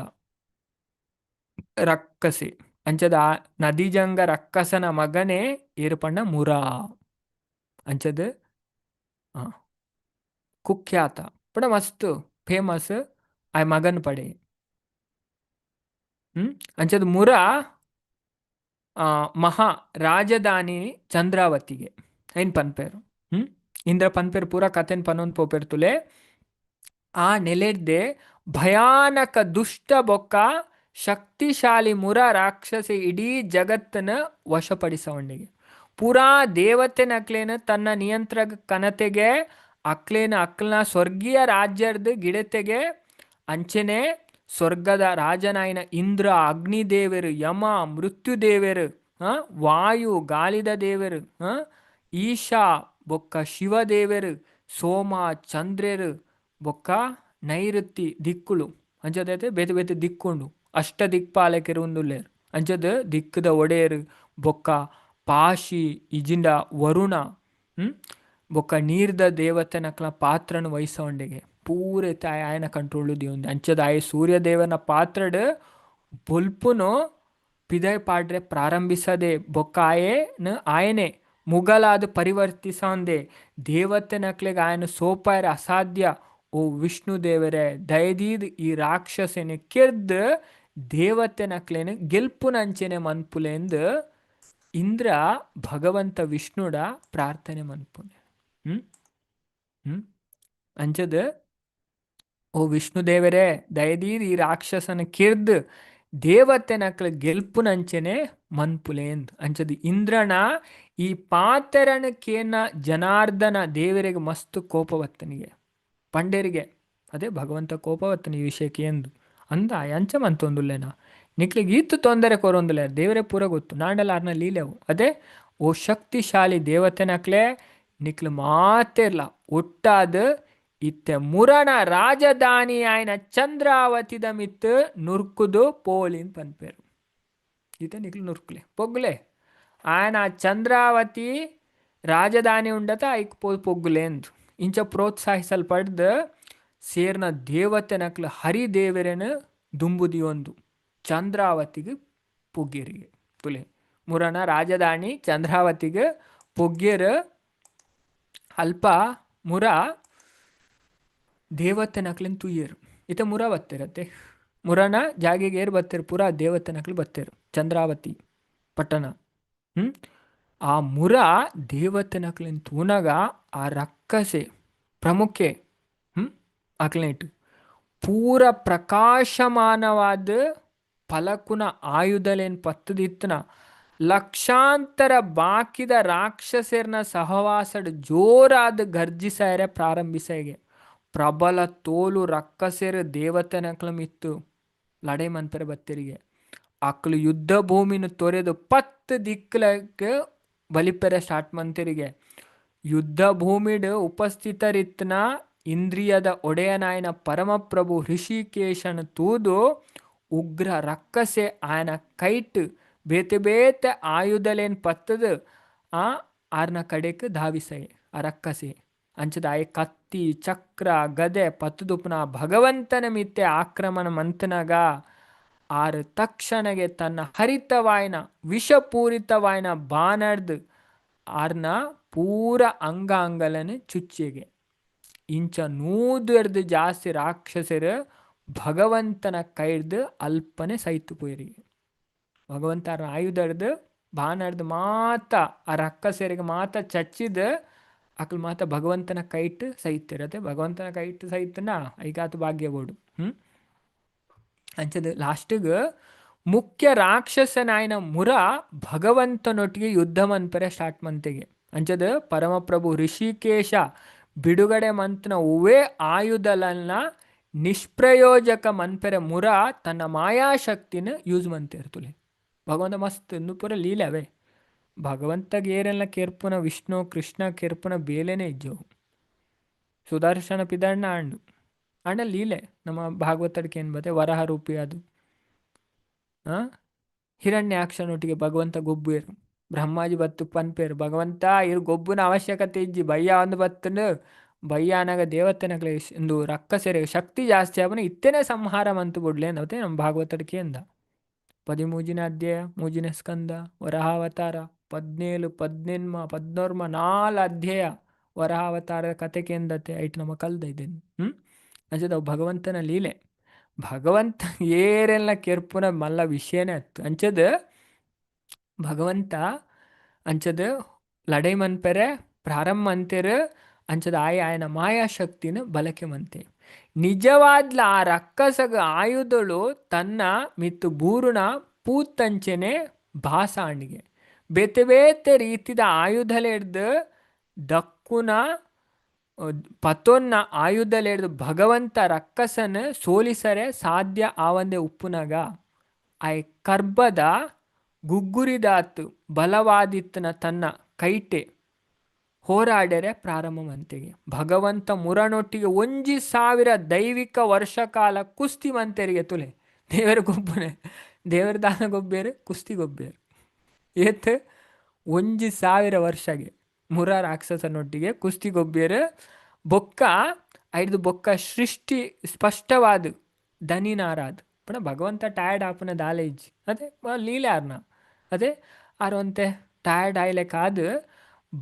ರಕ್ಕಸೆ ಅಂಚದ ನದಿಜಂಗ ರಕ್ಕಸನ ಮಗನೇ ಇರು ಪಣ್ಣ ಮುರಾ ಅಂಚದ ಕುಖ್ಯಾತ ಪಡ ಮಸ್ತ್ ಫೇಮಸ್ ಆಯ್ ಮಗನ್ ಪಡೆ ಅಂಚದ ಮುರ ಮಹಾ ರಾಜಧಾನಿ ಚಂದ್ರಾವತಿಗೆ ಐನ್ ಪನ್ಪೇರು ಇಂದ್ರ ಪನ್ಪೇರು ಪೂರ ಕಥೆನ್ ಪನೊಂದು ಪೋಪೇರು ತುಲೆ ಆ ನೆಲೆಡ್ದೆ ಭಯಾನಕ ದುಷ್ಟ ಬೊಕ್ಕ ಶಕ್ತಿಶಾಲಿ ಮುರ ರಾಕ್ಷಸಿ ಇಡೀ ಜಗತ್ತನ್ನ ವಶಪಡಿಸವಣಿಗೆ ಪೂರಾ ದೇವತೆ ನಕ್ಲೇನ ತನ್ನ ನಿಯಂತ್ರ ಕನತೆಗೆ ಅಕ್ಲೇನ ಅಕ್ಲನ ಸ್ವರ್ಗೀಯ ರಾಜ್ಯದ ಗಿಡತೆಗೆ ಅಂಚೆನೆ ಸ್ವರ್ಗದ ರಾಜನಾಯಿನ ಇಂದ್ರ ಅಗ್ನಿದೇವರು ಯಮ ಮೃತ್ಯುದೇವರು ವಾಯು ಗಾಳಿದ ದೇವರು ಈಶಾ ಬೊಕ್ಕ ಶಿವದೇವರು ಸೋಮ ಚಂದ್ರರು ಬೊಕ್ಕ ನೈಋತಿ ದಿಕ್ಕುಳು ಅಂಚದೈತೆ ಬೇತೆ ಬೇತೆ ದಿಕ್ಕೊಂಡು ಅಷ್ಟ ದಿಕ್ಪಾಲಕರು ಒಂದುಲ್ಲೇರು ಅಂಚದ ದಿಕ್ಕದ ಒಡೆಯರು ಬೊಕ್ಕ ಪಾಶಿ ಇಜಿಂಡ ವರುಣ ಬೊಕ್ಕ ನೀರ್ದ ದೇವತೆನಕ್ಲ ಪಾತ್ರನ ವಹಿಸೊಂಡೆಗೆ ಪೂರೆ ತಾಯಿ ಆಯನ ಕಂಟ್ರೋಲು ದಿಯೊಂದು ಅಂಚದ ಆಯ ಸೂರ್ಯದೇವನ ಪಾತ್ರಡ್ ಬೊಲ್ಪುನು ಪಿದೈ ಪಾಡ್ರೆ ಪ್ರಾರಂಭಿಸದೆ ಬೊಕ್ಕ ಆಯನೆ ಮುಗಲಾದ ಪರಿವರ್ತಿಸಂದೆ ದೇವತೆ ನಕ್ಲೆಗೆ ಆಯನ ಸೋಪಾಯರ ಅಸಾಧ್ಯ ಓ ವಿಷ್ಣು ದೇವರೇ ದಯದೀದ್ ಈ ರಾಕ್ಷಸನೆ ಕೆರ್ದು ದೇವತೆ ನಕ್ಲೇನ ಗೆಲ್ಪುನಂಚೆನೆ ಮನ್ಪುಲೆಂದು ಇಂದ್ರ ಭಗವಂತ ವಿಷ್ಣುಡ ಪ್ರಾರ್ಥನೆ ಮನ್ಪುನೆ ಅಂಚದ ಓ ವಿಷ್ಣು ದೇವರೇ ದಯದೀದ್ ಈ ರಾಕ್ಷಸನ ಕೆರ್ದು ದೇವತೆ ನಕ್ಲ ಗೆಲ್ಪುನಂಚೆನೆ ಮನ್ಪುಲೇಂದು ಅಂಚದ ಇಂದ್ರನ ಈ ಪಾತೆರನಕ್ಕೇನ ಜನಾರ್ದನ ದೇವರಿಗೆ ಮಸ್ತ್ ಕೋಪವತ್ತನಿಗೆ ಪಂಡೇರಿಗೆ ಅದೇ ಭಗವಂತ ಕೋಪವತ್ತನ ಈ ವಿಷಯಕ್ಕೆ ಎಂದು ಅಂದ ಅಂಚ ಮಂತೊಂದುಲ್ಲೇನ ನಿಕ್ಲಿಗೆ ಈತು ತೊಂದರೆ ಕೊರೊಂದುಲೆ ದೇವರೇ ಪೂರ ಗೊತ್ತು ನಾಂಡಲ್ಲ ಅರ್ನ ಲೀಲೆವು ಅದೇ ಓ ಶಕ್ತಿಶಾಲಿ ದೇವತೆನಕ್ಲೆ ನಿಕ್ಲು ಮಾತೇರ್ಲ ಒಟ್ಟಾದ ಇತ್ತೆ ಮುರಣ ರಾಜಧಾನಿ ಆಯ್ನ ಚಂದ್ರಾವತಿದ ಮಿತ್ ನುರ್ಕುದು ಪೋಲಿನ್ ಪನ್ಪೇರು ಈತ ನಿಕ್ಲು ನುರ್ಕ್ಲೆ ಪೊಗ್ಲೆ ఆయన ಚಂದ್ರಾವತಿ ರಾಜಧಾನಿ ಉಂಡತ ಐಕ್ ಪೊಗ್ಗುಲೆಂದು ಇಂಚ ಪ್ರೋತ್ಸಾಹಿಸಲ್ಪಡ್ದು ಸೇರ್ನ ದೇವತೆ ನಕ್ಲು ಹರಿದೇವರೇನು ದುಂಬುದಿಯೊಂದು ಚಂದ್ರಾವತಿಗೆ ಪೊಗ್ಗಿರಿಗೆ ತುಲೆ ಮುರನ ರಾಜಧಾನಿ ಚಂದ್ರಾವತಿಗೆ ಪೊಗ್ಗೆರ್ ಅಲ್ಪ ಮುರ ದೇವತೆ ನಕ್ಲಿನ ತುಯ್ಯರು ಇತ ಮುರ ಬತ್ತಿರತ್ತೆ. ಮುರನ ಜಾಗಿಗೆ ಏರ್ ಬತ್ತಿರು ಪೂರ ದೇವತೆ ನಕ್ಲಿ ಬತ್ತಿರು ಚಂದ್ರಾವತಿ ಪಟ್ಟಣ. ಆ ಮುರ ದೇವತೆ ನಕ್ಲಿನ ತೂನಗ ಆ ರಕ್ಕಸೆ ಪ್ರಮುಖೆ ಅಕ್ಲಿನಿಟ್ಟು ಪೂರ ಪ್ರಕಾಶಮಾನವಾದ ಫಲಕುನ ಆಯುಧಲೇನು ಪತ್ತದಿತ್ತನ ಲಕ್ಷಾಂತರ ಬಾಕಿದ ರಾಕ್ಷಸರ್ನ ಸಹವಾಸಡ್ ಜೋರಾದ ಗರ್ಜಿಸಾಯರೆ ಪ್ರಾರಂಭಿಸಾಯಿಗೆ ಪ್ರಬಲ ತೋಲು ರಕ್ಕಸೆರ್ ದೇವತೆ ನಕ್ಲಮಿತ್ತು ಲಡೆ ಮನ್ಪರೆ ಬತ್ತಿರಿಗೆ ಅಕ್ಲು ಯುದ್ಧ ಭೂಮಿನ ತೊರೆದು 10 ದಿಕ್ಕಲಕ್ಕೆ ಬಲಿಪೆರೆ ಸ್ಟಾರ್ಟ್ ಮಂತಿರಿಗೆ ಯುದ್ಧ ಭೂಮಿಡ್ ಉಪಸ್ಥಿತರಿತ್ನ ಇಂದ್ರಿಯದ ಒಡೆಯನಾಯನ ಪರಮಪ್ರಭು ಋಷಿಕೇಶನ ತೂದು ಉಗ್ರ ರಕ್ಕಸೆ ಆಯನ ಕೈಟ್ ಬೇತೆ ಬೇತೆ ಆಯುಧಲೇನು ಪತ್ತದು ಆರ್ನ ಕಡೆಕ್ ಧಾವಿಸೆ ಆ ರಕ್ಕಸೆ ಅಂಚದ ಆಯ್ ಕತ್ತಿ ಚಕ್ರ ಗದೆ ಪತ್ತದುಪ್ನ ಭಗವಂತನ ಮಿತ್ತೆ ಆಕ್ರಮಣ ಮಂತನಗ ಆರು ತಕ್ಷಣಗೆ ತನ್ನ ಹರಿತವಾಯ್ನ ವಿಷಪೂರಿತವಾಯ್ನ ಬಾನಡ್ದು ಆರ್ನ ಪೂರ ಅಂಗಾಂಗಲನ್ನು ಚುಚ್ಚಿಗೆ ಇಂಚ 100 ಜಾಸ್ತಿ ರಾಕ್ಷಸರು ಭಗವಂತನ ಕೈಡ್ದು ಅಲ್ಪನೆ ಸೈತು ಪೋಯರಿಗೆ. ಭಗವಂತ ಆಯುಧಡ್ದು ಬಾನಡ್ದು ಮಾತ ಆ ರಕ್ಕಸರಿಗೆ ಮಾತ ಚಚ್ಚಿದ ಅಕ್ಲು ಮಾತ ಭಗವಂತನ ಕೈಟ್ ಸೈತಿರತ್ತೆ. ಭಗವಂತನ ಕೈಟ್ ಸೈತನ ಐಗಾತು ಭಾಗ್ಯ ಬೋಡು. ಅಂಚದ ಲಾಸ್ಟಿಗೆ ಮುಖ್ಯ ರಾಕ್ಷಸನಾಯನ ಮುರ ಭಗವಂತನೊಟ್ಟಿಗೆ ಯುದ್ಧ ಮನ್ಪರೆ ಸ್ಟಾರ್ಟ್ ಮಂತೆಗೆ ಅಂಚದ ಪರಮಪ್ರಭು ಋಷಿಕೇಶ ಬಿಡುಗಡೆ ಮಂತನ ಉವೇ ಆಯುಧಲನ್ನ ನಿಷ್ಪ್ರಯೋಜಕ ಮನ್ಪೆರೆ ಮುರ ತನ್ನ ಮಾಯಾಶಕ್ತಿನ ಯೂಸ್ ಮಂತಿರ್ತುಲೆ. ಭಗವಂತ ಮಸ್ತ್ ಪೂರ ಲೀಲವೇ ಭಗವಂತಗೆ ಏರೆಲ್ಲ ಕೆರ್ಪುನ ವಿಷ್ಣು ಕೃಷ್ಣ ಕೆರ್ಪುನ ಬೇಲೆನೇ ಇಜ್ಜವು ಸುದರ್ಶನ ಪಿದಣ್ಣ ಅಂಡು ಅಂಡ ಲೀಲೆ ನಮ್ಮ ಭಾಗವತಡಿಕೆ ಏನು ಬತ್ತೆ ವರಹ ರೂಪಿ ಅದು ಹಿರಣ್ಯಾಕ್ಷನೊಟ್ಟಿಗೆ ಭಗವಂತ ಗೊಬ್ಬೇರು ಬ್ರಹ್ಮಾಜಿ ಬತ್ತು ಪನ್ಪೇರು ಭಗವಂತ ಇರು ಗೊಬ್ಬನ ಅವಶ್ಯಕತೆ ಇಜ್ಜಿ ಬಯ್ಯ ಒಂದು ಬತ್ತನು ಬಯ್ಯ ಅನಾಗ ದೇವತೆನಕ್ಲೆ ಒಂದು ರಕ್ಕಸೆರೆ ಶಕ್ತಿ ಜಾಸ್ತಿ ಆವನು ಇತ್ತೇನೆ ಸಂಹಾರ ಮಂತು ಬಿಡ್ಲೆ ಅನ್ನೋತೆ ನಮ್ಮ ಭಾಗವತಡಿಕೆ ಎಂದ 13ನೇ ಅಧ್ಯಾಯ 3ನೇ ಸ್ಕಂದ ವರಹಾವತಾರ 17 18 14 4 ಅಧ್ಯಾಯ ವರಹಾವತಾರದ ಕತೆ ಕೇಂದತೆ ಐಟ್ ನಮ್ಮ ಕಲ್ದ ಇದ್ದೇನೆ. ಅಂಚದ ಭಗವಂತನ ಲೀಲೆ ಭಗವಂತ ಏರೆಲ್ಲ ಕೆರ್ಪುನ ಮಲ್ಲ ವಿಷಯನೇ ಅತ್ತು ಅಂಚದ ಭಗವಂತ ಅಂಚದ ಲಡೈ ಮನ್ಪೆರೆ ಪ್ರಾರಂಭ ಅಂತೆರು ಅಂಚದ ಆಯನ ಮಾಯಾಶಕ್ತಿನ ಬಲಕೆ ಮಂತೆ ನಿಜವಾದ್ಲ ಆ ರಕ್ಕಸಗ ಆಯುಧಳು ತನ್ನ ಮಿತ್ತು ಬೂರುಣ ಪೂತಂಚೆನೆ ಭಾಸಾಣಿಗೆ ಬೇತೆ ಬೇತೆ ರೀತಿದ ಆಯುಧಲೆಡ್ದು ದಕ್ಕುನ ಪತೊನ್ನ ಆಯುಧಲೆಡ್ದು ಭಗವಂತ ರಕ್ಕಸನ ಸೋಲಿಸರೆ ಸಾಧ್ಯ ಆವಂದೆ ಉಪ್ಪುನಗ ಆಯ್ ಕರ್ಬದ ಗುಗ್ಗುರಿದಾತು ಬಲವಾದಿತ್ತನ ತನ್ನ ಕೈಟೆ ಹೋರಾಡರೆ ಪ್ರಾರಂಭ ಮಂತೆಗೆ ಭಗವಂತ ಮುರನೊಟ್ಟಿಗೆ 1,000 ದೈವಿಕ ವರ್ಷ ಕಾಲ ಕುಸ್ತಿ ಮಂತೆರಿಗೆ ತುಲೆ ದೇವರ ಗೊಬ್ಬನೆ ದೇವರ ದಾನ ಗೊಬ್ಬೇರು ಕುಸ್ತಿ ಗೊಬ್ಬೇರು ಏತ್ 1,000 ವರ್ಷಗೆ ಮುರ ರಾಕ್ಷಸನೊಟ್ಟಿಗೆ ಕುಸ್ತಿ ಗೊಬ್ಬೇರು ಬೊಕ್ಕ ಐದು ಬೊಕ್ಕ ಸೃಷ್ಟಿ ಸ್ಪಷ್ಟವಾದ ದನಿನಾರಾದ್ ಪುನಃ ಭಗವಂತ ಟಯರ್ಡ್ ಆಪನ ದಾಲೇಜ್ ಅದೇ ಲೀಲೆ ಆರ್ನ ಅದೇ ಆರಂತೆ ಟಯರ್ಡ್ ಆಯ್ಲೆಕ್ಕಾದ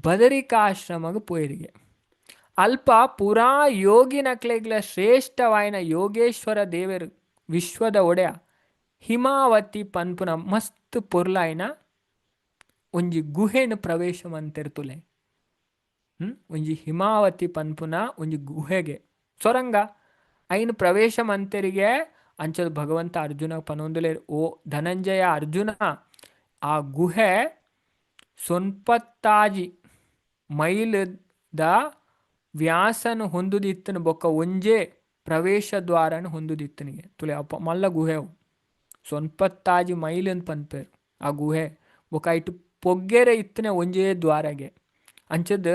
ಬದರಿಕಾಶ್ರಮಗ ಪೋಯರಿಗೆ ಅಲ್ಪ ಪುರಾ ಯೋಗಿ ನಕ್ಲೆಗ್ಲ ಶ್ರೇಷ್ಠವಾಯಿನ ಯೋಗೇಶ್ವರ ದೇವರು ವಿಶ್ವದ ಒಡೆಯ ಹಿಮಾವತಿ ಪನ್ಪುನ ಮಸ್ತ್ ಪೊರ್ಲಾಯಿನ ಒಂಜಿ ಗುಹೆನ ಪ್ರವೇಶ ಮಂತಿರ್ತುಲೆ ಒಂಜಿ ಹಿಮಾವತಿ ಪನ್ಪುನ ಒಂಜಿ ಗುಹೆಗೆ ಸೊರಂಗ ಐನು ಪ್ರವೇಶ ಮಂತರಿಗೆ ಅಂಚದ ಭಗವಂತ ಅರ್ಜುನ ಪನೊಂದುಲೆ ಓ ಧನಂಜಯ ಅರ್ಜುನ ಆ ಗುಹೆ ಸೊನ್ಪತ್ತಾಜಿ ಮೈಲದ ವ್ಯಾಸನು ಹೊಂದುದಿತ್ತನು ಬೊಕ್ಕ ಒಂಜೇ ಪ್ರವೇಶ ದ್ವಾರನು ಹೊಂದುದಿತ್ತನಿಗೆ ತುಲೆ ಅಪ್ಪ ಮಲ್ಲ ಗುಹೆವು ಸೊನ್ಪತ್ತಾಜಿ ಮೈಲ್ ಅಂತ ಪನ್ಪೇರು ಆ ಗುಹೆ ಬೊಕ್ಕ ಇಟ್ಟು ಪೊಗ್ಗೆರೆ ಇತ್ತನೆ ಒಂಜೇ ದ್ವಾರಗೆ ಅಂಚದ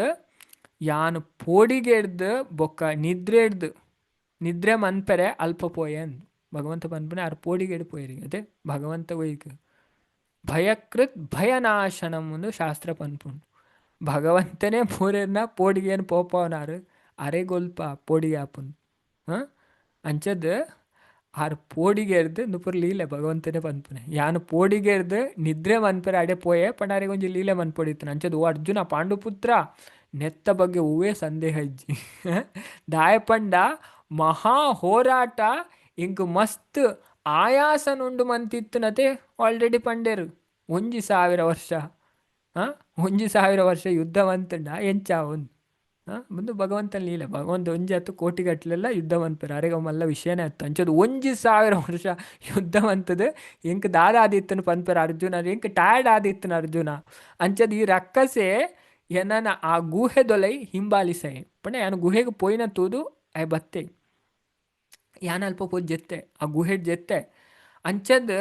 ಯಾನು ಪೋಡಿಗೆ ಹಿಡ್ದು ಬೊಕ್ಕ ನಿದ್ರೆ ಹಿಡ್ದು ನಿದ್ರೆ ಮನ್ಪೆರೆ ಅಲ್ಪ ಪೋಯನ್ ಭಗವಂತ ಪನ್ಪನೆ ಆರು ಪೋಡಿಗೆ ಹಿಡ್ದು ಪೋಯರಿಗೆ ಅದೇ ಭಗವಂತ ಒಯ್ಕ ಭಯಕೃತ್ ಭಯನಾಶನಂ ಒಂದು ಶಾಸ್ತ್ರ ಪನ್ಪುಂಡು ಭಗವಂತನೇ ಪೂರೇನ ಪೋಡಿಗೇನು ಪೋಪವನಾರು ಅರೆ ಗೊಲ್ಪ ಪೋಡಿಗೆ ಆಪುನ್ ಅಂಚದ ಆರು ಪೋಡಿಗೆರ್ದು ನುಪುರ್ ಲೀಲೆ ಭಗವಂತನೇ ಪನ್ಪುನೆ ಯಾನು ಪೋಡಿಗೆರ್ದು ನಿದ್ರೆ ಮನ್ಪರೆ ಅಡೆ ಪೋಯೆ ಪಂಡಾರಿಗೆ ಒಂಜಿ ಲೀಲೆ ಮನ್ಪೊಡಿತ್ತನ ಅಂಚದು ಓ ಅರ್ಜುನ ಪಾಂಡುಪುತ್ರ ನೆತ್ತ ಬಗ್ಗೆ ಹೂವೇ ಸಂದೇಹ ಇಜ್ಜಿ ದಾಯಪಂಡ ಮಹಾ ಹೋರಾಟ ಇಂಕ್ ಮಸ್ತ್ ಆಯಾಸನುಂಡು ಮಂತಿತ್ತುನತೆ ಆಲ್ರೆಡಿ ಪಂಡೇರು 1,000 ವರ್ಷ ಹಾಂ 1,000 ವರ್ಷ ಯುದ್ಧ ಮಂತಂಡ ಎಂಚಾವನ್ ಮುಂದೆ ಭಗವಂತನ ಲೀಲೆ ಭಗವಂತ ಒಂಜಿ ಹತ್ತು ಕೋಟಿಗಟ್ಲೆಲ್ಲ ಯುದ್ಧ ಮನ್ಪರು ಅರೆಗ ಮಲ್ಲ ವಿಷಯನೇ ಆಯ್ತು ಅಂಚದು 1,000 ವರ್ಷ ಯುದ್ಧ ಮಂತದು ಎಂಕ್ ದಾದ ಆದಿತ್ತನು ಪನ್ಪರು ಅರ್ಜುನ ಎಂಕ್ ಟಯರ್ಡ್ ಆದಿತ್ತನು ಅರ್ಜುನ ಅಂಚದು ಈ ರಕ್ಕಸೆ ಏನನ ಆ ಗುಹೆ ದೊಲೈ ಹಿಂಬಾಲಿಸೈ ಪಂಡ ಯಾನು ಗುಹೆಗೆ ಪೋಯಿನ ತೂದು ಅಯ ಬತ್ತೆ ಯಾನ ಅಲ್ಪ ಪೋದ್ ಜೆತ್ತೆ ಆ ಗುಹೆ ಜೆತ್ತೆ ಅಂಚದ್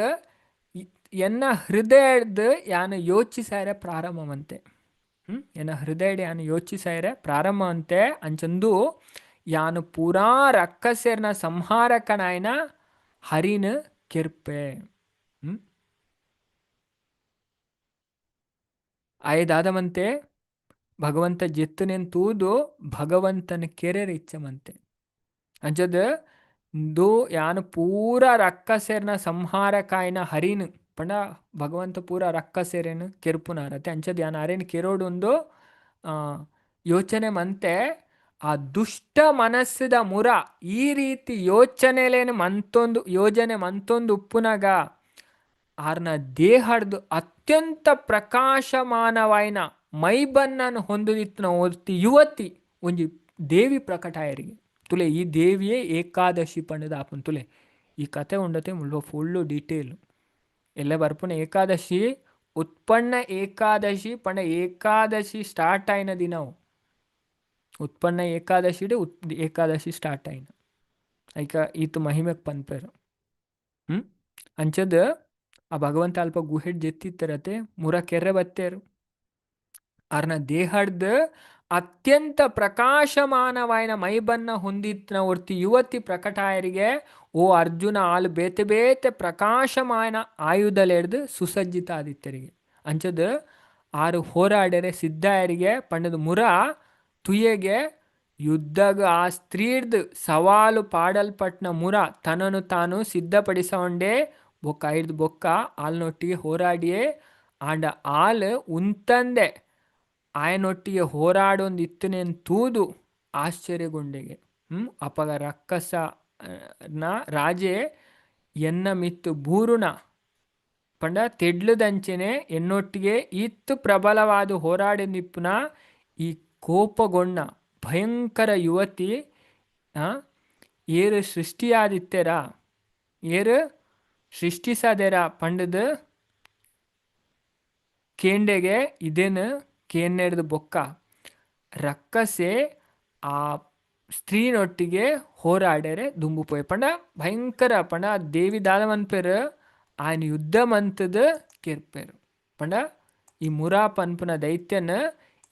ಎನ್ನ ಹೃದಯದ ಯಾನು ಯೋಚಿಸಾರೆ ಪ್ರಾರಂಭವಂತೆ ಎನ್ನ ಹೃದಯಡ್ ಯಾನು ಯೋಚಿಸಾರೆ ಪ್ರಾರಂಭ ಅಂತೆ ಅಂಚಂದು ಯಾನು ಪೂರಾ ರಕ್ಕಸೇರ್ನ ಸಂಹಾರಕನಾಯ್ನ ಹರಿನ ಕೆರ್ಪೆ ಆಯ್ದಾದಮಂತೆ ಭಗವಂತ ಜೆತ್ತುನೆನ್ ತೂದು ಭಗವಂತನ ಕೆರೆರ ಇಚ್ಚಮಂತೆ ಅಂಚದ ದು ಯಾನು ಪೂರ ರಕ್ಕಸೇರ್ನ ಸಂಹಾರಕಾಯ್ನ ಹರಿನ್ ಪಂಡ ಭಗವಂತ ಪೂರ ರಕ್ಕಸೇರೇನು ಕೆರ್ಪುನಾರತೆ ಅಂಚದ ಯಾನು ಅರೇನು ಕೆರೋಡೊಂದು ಯೋಚನೆ ಮಂತೆ ಆ ದುಷ್ಟ ಮನಸ್ಸದ ಮುರ ಈ ರೀತಿ ಯೋಚನೆಲೇನು ಯೋಜನೆ ಮಂತೊಂದು ಉಪ್ಪುನಾಗ ಆರ್ನ ದೇಹಡ್ದು ಅತ್ಯಂತ ಪ್ರಕಾಶಮಾನವಾಯಿನ ಮೈಬನ್ನನ್ನು ಹೊಂದಿತ್ನ ಒರ್ತಿ ಯುವತಿ ಒಂಜಿ ದೇವಿ ಪ್ರಕಟಾಯರಿಗೆ ತುಲೆ ಈ ದೇವಿಯೇ ಏಕಾದಶಿ ಪಂಡದ ಆಪನ್ ತುಲೆ ಈ ಕತೆ ಉಂಡತೆ ಮುಳ್ಳು ಫುಲ್ಲು ಡೀಟೇಲ್ ಎಲ್ಲ ಬರ್ಪುನ ಏಕಾದಶಿ ಉತ್ಪನ್ನ ಏಕಾದಶಿ ಪಂಡ ಏಕಾದಶಿ ಸ್ಟಾರ್ಟ್ ಆಯ್ನ ದಿನವು ಉತ್ಪನ್ನ ಏಕಾದಶಿ ಏಕಾದಶಿ ಸ್ಟಾರ್ಟ್ ಆಯ್ನ ಐಕ ಈತು ಮಹಿಮೆಗೆ ಪನ್ಪೇರು ಅಂಚದ ಆ ಭಗವಂತ ಅಲ್ಪ ಗುಹೆಡ್ ಜೆತ್ತಿತ್ತರತೆ ಮುರ ಕೆರೆ ಬತ್ತೇರು ಅರ್ನ ದೇಹಡ್ದ ಅತ್ಯಂತ ಪ್ರಕಾಶಮಾನವಾಯಿನ ಮೈಬನ್ನ ಹೊಂದಿತ್ನ ಒರ್ತಿ ಯುವತಿ ಪ್ರಕಟಾಯರಿಗೆ ಓ ಅರ್ಜುನ ಆಲು ಬೇತೆ ಬೇತೆ ಪ್ರಕಾಶಮಾನ ಆಯುಧಲೆಡ್ದು ಸುಸಜ್ಜಿತ ಆದಿತ್ಯರಿಗೆ ಅಂಚದ ಆರು ಹೋರಾಡರೆ ಸಿದ್ಧಾಯರಿಗೆ ಪಂಡದ ಮುರ ತುಯೆಗೆ ಯುದ್ಧಗ ಆ ಸ್ತ್ರೀಡ್ದು ಸವಾಲು ಪಾಡಲ್ಪಟ್ನ ಮುರ ತನ್ನನ್ನು ತಾನು ಸಿದ್ಧಪಡಿಸೊಂಡೇ ಬೊಕ್ಕ ಐಡ್ದು ಬೊಕ್ಕ ಆಲ್ನೊಟ್ಟಿಗೆ ಹೋರಾಡಿಯೇ ಆಂಡ ಆಲ್ ಉಂತಂದೆ ಆಯನೊಟ್ಟಿಗೆ ಹೋರಾಡೊಂದು ಇತ್ತನೇನು ತೂದು ಆಶ್ಚರ್ಯಗೊಂಡೆಗೆ ಅಪಗ ರಕ್ಕಸ ರಾಜೆ ಎನ್ನ ಮಿತ್ತು ಬೂರುನ ಪಂಡ ತೆಡ್ಲದಂಚೆನೆ ಎನ್ನೊಟ್ಟಿಗೆ ಇತ್ತು ಪ್ರಬಲವಾದ ಹೋರಾಡಿನಿಪ್ಪುನ ಈ ಕೋಪಗೊಂಡ ಭಯಂಕರ ಯುವತಿ ಏರು ಸೃಷ್ಟಿಯಾದಿತ್ತೆರ ಏರು ಸೃಷ್ಟಿಸದೆರ ಪಂಡದ ಕೇಂಡೆಗೆ ಇದೇನು ಕೇನ್ನೆಡ್ದು ಬೊಕ್ಕ ರಕ್ಕಸೆ ಆ ಸ್ತ್ರೀನೊಟ್ಟಿಗೆ ಹೋರಾಡರೆ ದುಂಬು ಪೋಯ್ ಪಂಡ ಭಯಂಕರ ಪಂಡ ದೇವಿ ದಾದಮನ್ಪೇರು ಆಯ್ನ ಯುದ್ಧ ಮಂತದ ಕೆರ್ಪೇರು ಪಂಡ ಈ ಮುರಾ ಪನ್ಪುನ ದೈತ್ಯನ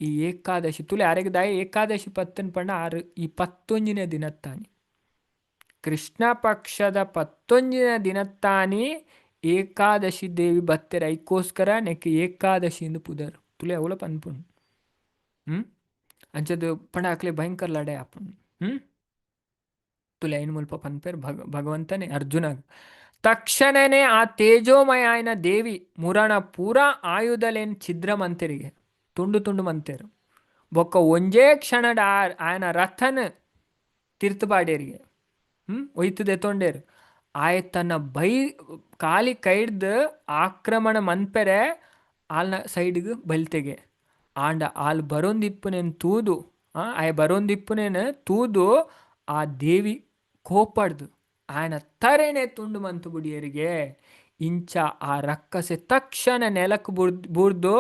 ಈ ಏಕಾದಶಿ ತುಲೆ ಅರೆಗೆ ದಾಯ ಏಕಾದಶಿ ಪತ್ತನ್ ಪಂಡ ಆರು ಈ 11ನೇ ದಿನತ್ತಾನಿ ಕೃಷ್ಣ ಪಕ್ಷದ 11ನೇ ದಿನತ್ತಾನಿ ಏಕಾದಶಿ ದೇವಿ ಬತ್ತೆರ ಐಕೋಸ್ಕರ ನೆಕ್ಕೆ ಏಕಾದಶಿಯಿಂದ ಪುದರು ತುಲೆ ಅವಳ ಪನ್ಪುಣ್ ಅಂಚದು ಪಂಡ ಅಕ್ಲೆ ಭಯಂಕರ ಲಡೆ ಆಪುಣ್ ತುಲೆ ಐನು ಮುಲ್ಪ ಪನ್ಪೇರ್ ಭಗವಂತನೇ ಅರ್ಜುನ ತಕ್ಷಣನೇ ಆ ತೇಜೋಮಯ ಆಯ್ನ ದೇವಿ ಮುರಣ ಪೂರ ಆಯುಧಲೇನ್ ಛಿದ್ರ ಮಂತೆರಿಗೆ ತುಂಡು ತುಂಡು ಮಂತೇರು ಬೊಕ್ಕ ಒಂಜೇ ಕ್ಷಣದ ಆಯನ ರಥನ ತೀರ್ಥಪಾಡ್ಯರಿಗೆ ಒಯ್ತದೆ ತೊಂಡೇರು ಆಯ ತನ್ನ ಕಾಲಿ ಕೈಡ್ದು ಆಕ್ರಮಣ ಮನ್ಪೆರೆ ಆಲ್ನ ಸೈಡ್ಗೆ ಬಲ್ತೆಗೆ ಆಂಡ ಆಲ್ ಬರೋಂದಿಪ್ಪನೇನು ತೂದು ಆಯ ಬರೋಂದಿಪ್ಪನೇನು ತೂದು ಆ ದೇವಿ ಕೋಪಡ್ದು ಆಯನ ತರೇನೆ ತುಂಡು ಮಂತು ಬುಡಿಯರಿಗೆ ಇಂಚ ಆ ರಕ್ಕಸೆ ತಕ್ಷಣ ನೆಲಕ್ಕೆ ಬುರ್ದು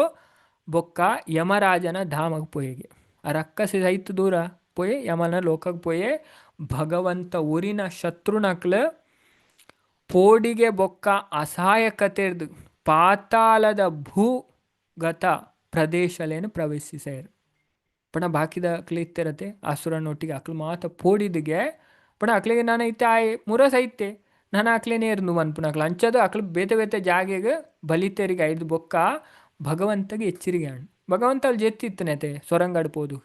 ಬೊಕ್ಕ ಯಮರಾಜನ ಧಾಮಕ್ಕೆ ಪೋಯೆಗೆ ಆ ರಕ್ಕಸೆ ಸೈತು ದೂರ ಪೋಯೆ ಯಮನ ಲೋಕಕ್ಕೆ ಪೋಯೆ ಭಗವಂತ ಊರಿನ ಶತ್ರುನಕ್ಲು ಪೋಡಿಗೆ ಬೊಕ್ಕ ಅಸಹಾಯಕತೆರ್ದು ಪಾತಾಳದ ಭೂಗತ ಪ್ರದೇಶಲೇನು ಪ್ರವೇಶಿಸೇರು ಪಣ ಬಾಕಿದ ಅಕ್ಲೆ ಇತ್ತಿರತ್ತೆ ಅಸುರನೊಟ್ಟಿಗೆ ಅಕ್ಲು ಮಾತ ಪೋಡಿದಿಗೆ ಪಣ ಅಕ್ಲೆಗೆ ನಾನು ಐತೆ ಆಯ್ ಮುರಸ್ ಐತೆ ನಾನು ಅಕ್ಲೇನೇ ಇರ್ನು ಅನ್ಪುನ ಅಕ್ಲ ಅಂಚದು ಅಕ್ಲು ಬೇತೆ ಬೇತೆ ಜಾಗೆಗೆ ಬಲಿತೇರಿಗೆ ಐದು ಬೊಕ್ಕ ಭಗವಂತಗೆ ಎಚ್ಚರಿಗೆ ಹಣ್ಣು ಭಗವಂತ ಅಲ್ಲಿ ಜೆತ್ತಿತ್ತನೈತೆ ಸೊರಂಗಡ್ಪೋದು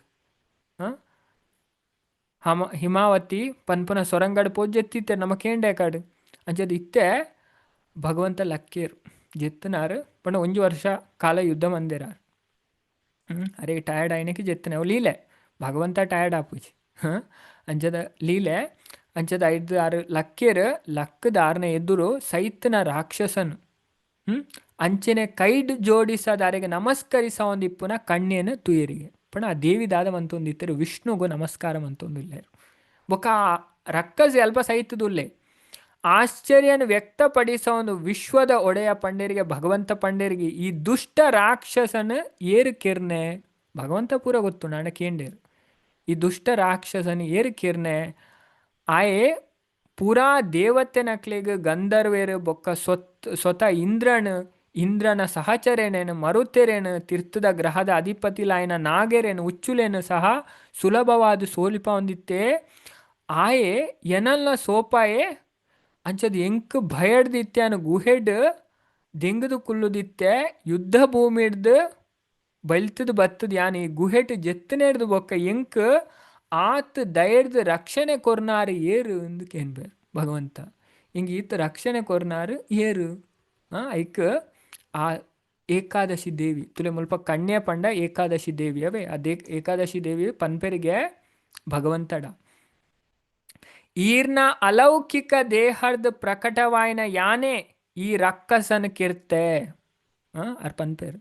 ಹಿಮಾವತಿ ಪನ್ಪುನ ಸೊರಂಗಡ್ಪೋದು ಜೆತ್ತಿತ್ತೆ ನಮ್ಮ ಕೇಂಡೆ ಕಾಡು ಅಂಚದ ಇತ್ತೆ ಭಗವಂತ ಲಕ್ಕೇರು ಜೆತ್ತನಾರು ಪಂಡ ಒಂಜಿ ವರ್ಷ ಕಾಲ ಯುದ್ಧ ಮಂದಿರಾರು. ಅರೆ ಟಯರ್ಡ್ ಆಯ್ನಕ್ಕೆ ಜೆತ್ತನೆ ಅವು ಲೀಲೆ ಭಗವಂತ ಟಯರ್ಡ್ ಆಪುಜಿ. ಅಂಚದ ಲೀಲೆ ಅಂಚದ 5-6 ಲಕ್ಕೇರು ಲಕ್ಕದಾರನ ಎದುರು ಸೈತನ ರಾಕ್ಷಸನು ಅಂಚನೆ ಕೈಡ್ ಜೋಡಿಸದ ಅರೆಗೆ ನಮಸ್ಕರಿಸ ಒಂದಿಪ್ಪುನ ಕಣ್ಣೇನು ತುಯರಿಗೆ ಪಣ ಆ ದೇವಿದಾದ ಮಂತೊಂದಿತ್ತರು ವಿಷ್ಣುಗೂ ನಮಸ್ಕಾರ ಮಂತೊಂದಿಲ್ಲೇರು ಬೊಕ್ಕ ರಕ್ಕಸಿ ಅಲ್ಪ ಸೈತದುಲ್ಲೆ ಆಶ್ಚರ್ಯನ ವ್ಯಕ್ತಪಡಿಸ ಒಂದು ವಿಶ್ವದ ಒಡೆಯ ಪಂಡೇರಿಗೆ ಭಗವಂತ ಪಂಡೇರಿಗೆ ಈ ದುಷ್ಟ ರಾಕ್ಷಸನ ಏರು ಕಿರ್ನೆ ಭಗವಂತ ಪೂರ ಗೊತ್ತು ನಾಳೆ ಕೇಂಡೇರು ಈ ದುಷ್ಟ ರಾಕ್ಷಸನ ಏರು ಕಿರ್ನೆ ಆಯೆ ಪೂರಾ ದೇವತೆ ನಕ್ಲಿಗೆ ಗಂಧರ್ವೇರು ಬೊಕ್ಕ ಸ್ವತಃ ಇಂದ್ರನ ಸಹಚರೇನೇನು ಮರುತೆರೇನು ತೀರ್ಥದ ಗ್ರಹದ ಅಧಿಪತಿಲಾಯನ ನಾಗೆರೇನು ಉಚ್ಚುಲೇನು ಸಹ ಸುಲಭವಾದ ಸೋಲಿಪ ಹೊಂದಿತ್ತೆ. ಆಯೆ ಎನಲ್ಲ ಸೋಪಾಯೆ ಅಂಚದ ಎಂಕ್ ಭಯಡ್ದಿತ್ತೆ ಅನ್ನು ಗುಹೆಡ್ ದೆಂಗದು ಕುಲ್ಲುದಿತ್ತೆ ಯುದ್ಧ ಭೂಮಿ ಹಿಡ್ದು ಬಲ್ತದ ಬತ್ತದ ಯಾನ್ ಈ ಗುಹೆಟ್ ಜೆತ್ತನೇಡ್ದು ಬೊಕ್ಕ ಎಂಕ್ ಆತ್ ದಯಡ್ದು ರಕ್ಷಣೆ ಕೊರ್ನಾರು ಏರು ಎಂದು ಕೇನ್ಬೇರು ಭಗವಂತ ಹಿಂಗೆ ಈತ ರಕ್ಷಣೆ ಕೊರ್ನಾರು ಏರು ಐಕ್ ಆ ಏಕಾದಶಿ ದೇವಿ ತುಲೆ ಮುಲ್ಪ ಕನ್ಯೆ ಪಂಡ ಏಕಾದಶಿ ದೇವಿ ಅವೇ ಅದೇ ಏಕಾದಶಿ ದೇವಿ ಪನ್ಪೆರಿಗೆ ಭಗವಂತಡ ಈರ್ನ ಅಲೌಕಿಕ ದೇಹದ ಪ್ರಕಟವಾಯಿನ ಯಾನೇ ಈ ರಕ್ಕಸನ ಕಿರ್ತೆ ಅರ್ ಪನ್ಪೇರು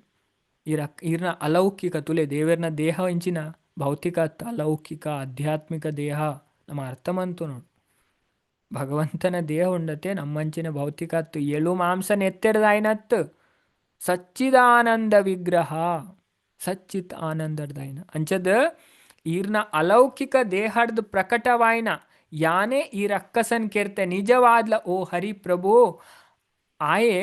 ಈರ್ನ ಅಲೌಕಿಕ ತುಲೆ ದೇವರ್ನ ದೇಹ ಇಂಚಿನ ಭೌತಿಕ ಅಲೌಕಿಕ ಆಧ್ಯಾತ್ಮಿಕ ದೇಹ ನಮ್ಮ ಅರ್ಥಮಂತು ನೋಡು ಭಗವಂತನ ದೇಹ ಉಂಡತೆ ನಮ್ಮಂಚಿನ ಭೌತಿಕ ಅತ್ತು ಎಳು ಮಾಂಸನ ಎತ್ತೆರದಾಯ್ನತ್ತು ಸಚ್ಚಿದಾನಂದ ವಿಗ್ರಹ ಸಚ್ಚಿತ್ ಆನಂದರ್ದಾಯ್ನ ಅಂಚದ ಈರ್ನ ಅಲೌಕಿಕ ದೇಹದ ಪ್ರಕಟವಾಯ್ನ ಯಾನೇ ಈ ರಕ್ಕಸನ್ ಕೆರ್ತೆ ನಿಜವಾದ್ಲ ಓ ಹರಿ ಪ್ರಭು ಆಯೆ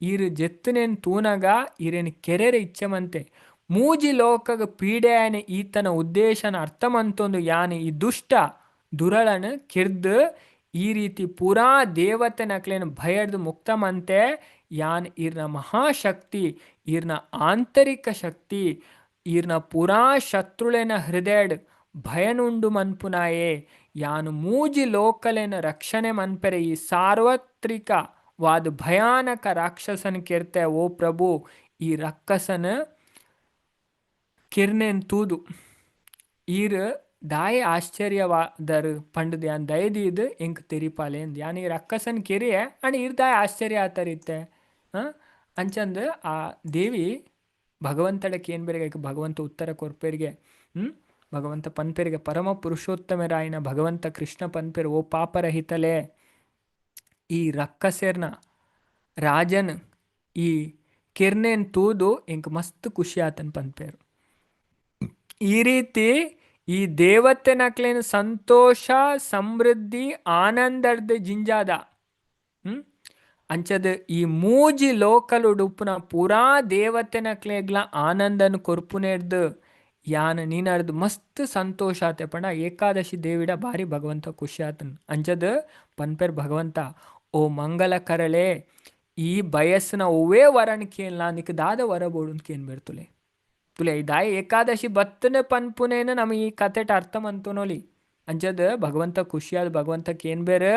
ಈರು ಜೆತ್ತನೇನು ತೂನಗ ಈರೇನು ಕೆರೆರೆ ಇಚ್ಛಮಂತೆ ಮೂಜಿ ಲೋಕಗ ಪೀಡೆಯಾನೆ ಈತನ ಉದ್ದೇಶನ ಅರ್ಥಮಂತೊಂದು ಯಾನೆ ಈ ದುಷ್ಟ ದುರಳನ ಕಿರ್ದು ಈ ರೀತಿ ಪೂರಾ ದೇವತೆ ನಕ್ಲೇನು ಭಯಡ್ದು ಮುಕ್ತಮಂತೆ ಯಾನ್ ಈರ್ನ ಮಹಾಶಕ್ತಿ ಈರ್ನ ಆಂತರಿಕ ಶಕ್ತಿ ಈರ್ನ ಪೂರಾ ಶತ್ರುಳೆನ ಹೃದಯಡ್ ಭಯನುಂಡು ಮನ್ಪುನಾಯೇ ಯಾನು ಮೂಜಿ ಲೋಕಲೇನ ರಕ್ಷಣೆ ಮನ್ಪೆರೆ ಈ ಸಾರ್ವತ್ರಿಕವಾದ ಭಯಾನಕ ರಾಕ್ಷಸನ ಕೆರ್ತೆ ಓ ಪ್ರಭು ಈ ರಕ್ಕಸನ ಕಿರ್ನೆನ್ ತೂದು ಈರ್ ದಾಯ ಆಶ್ಚರ್ಯವಾದರು ಪಂಡದ ಯಾನ್ ದಯದೀದು ಎಂಕ್ ತೆರಿಪಾಲೆ ಅಂದ್ ಯಾನ್ ಈ ರಕ್ಕಸನ್ ಕೆರಿಯೆ ಅಣ್ಣ ಈರ್ ದಾಯ ಆಶ್ಚರ್ಯ ಆತರಿತ್ತೆ ಅಂಚಂದು ಆ ದೇವಿ ಭಗವಂತಡಕ್ಕೆ ಏನು ಬೇರೆ ಭಗವಂತ ಉತ್ತರ ಕೊರ್ಪೇರಿಗೆ ಭಗವಂತ ಪನ್ಪೇರಿಗೆ ಪರಮ ಪುರುಷೋತ್ತಮರಾಯನ ಭಗವಂತ ಕೃಷ್ಣ ಪನ್ಪೇರು ಓ ಪಾಪರಹಿತಲೇ ಈ ರಕ್ಕಸೇರ್ನ ರಾಜನ್ ಈ ಕಿರ್ನೇನ್ ತೂದು ಎಂಕ್ ಮಸ್ತ್ ಖುಷಿ ಆತನ್ ಪನ್ಪೇರು ಈ ರೀತಿ ಈ ದೇವತೆ ನಕ್ಲೇನು ಸಂತೋಷ ಸಮೃದ್ಧಿ ಆನಂದರ್ದ ಜಿಂಜಾದ ಅಂಚದ ಈ ಮೂಜಿ ಲೋಕಲ್ ಉಡುಪುನ ಪೂರಾ ದೇವತೆ ನಕ್ಲೇಗ್ಲ ಆನಂದನ ಕೊರ್ಪುನೇರ್ದು ಯಾನ ನೀನರ್ದು ಮಸ್ತ್ ಸಂತೋಷ ಆತೆ ಪಂಡ ಏಕಾದಶಿ ದೇವಿಡ ಬಾರಿ ಭಗವಂತ ಖುಷಿ ಆತನ್ ಅಂಚದ ಪನ್ಪೇರ್ ಭಗವಂತ ಓ ಮಂಗಲ ಕರಳೆ ಈ ಬಯಸ್ನ ಒವ್ವೇ ವರನ್ ಕೇಳಲ ನಿಕ್ ದಾದ ವರ ಬೋಡು ಕೇನ್ ಬೇರ್ತುಲೆ ತುಲೆ ದಾಯ ಏಕಾದಶಿ ಬತ್ತನ ಪನ್ಪುನೇನ ನಮಗೆ ಈ ಕಥೆಟ ಅರ್ಥ ಮಂತುನೋಲಿ ಅಂಚದ ಭಗವಂತ ಖುಷಿಯಾದ ಭಗವಂತಕ್ಕೆ ಏನು ಬೇರೆ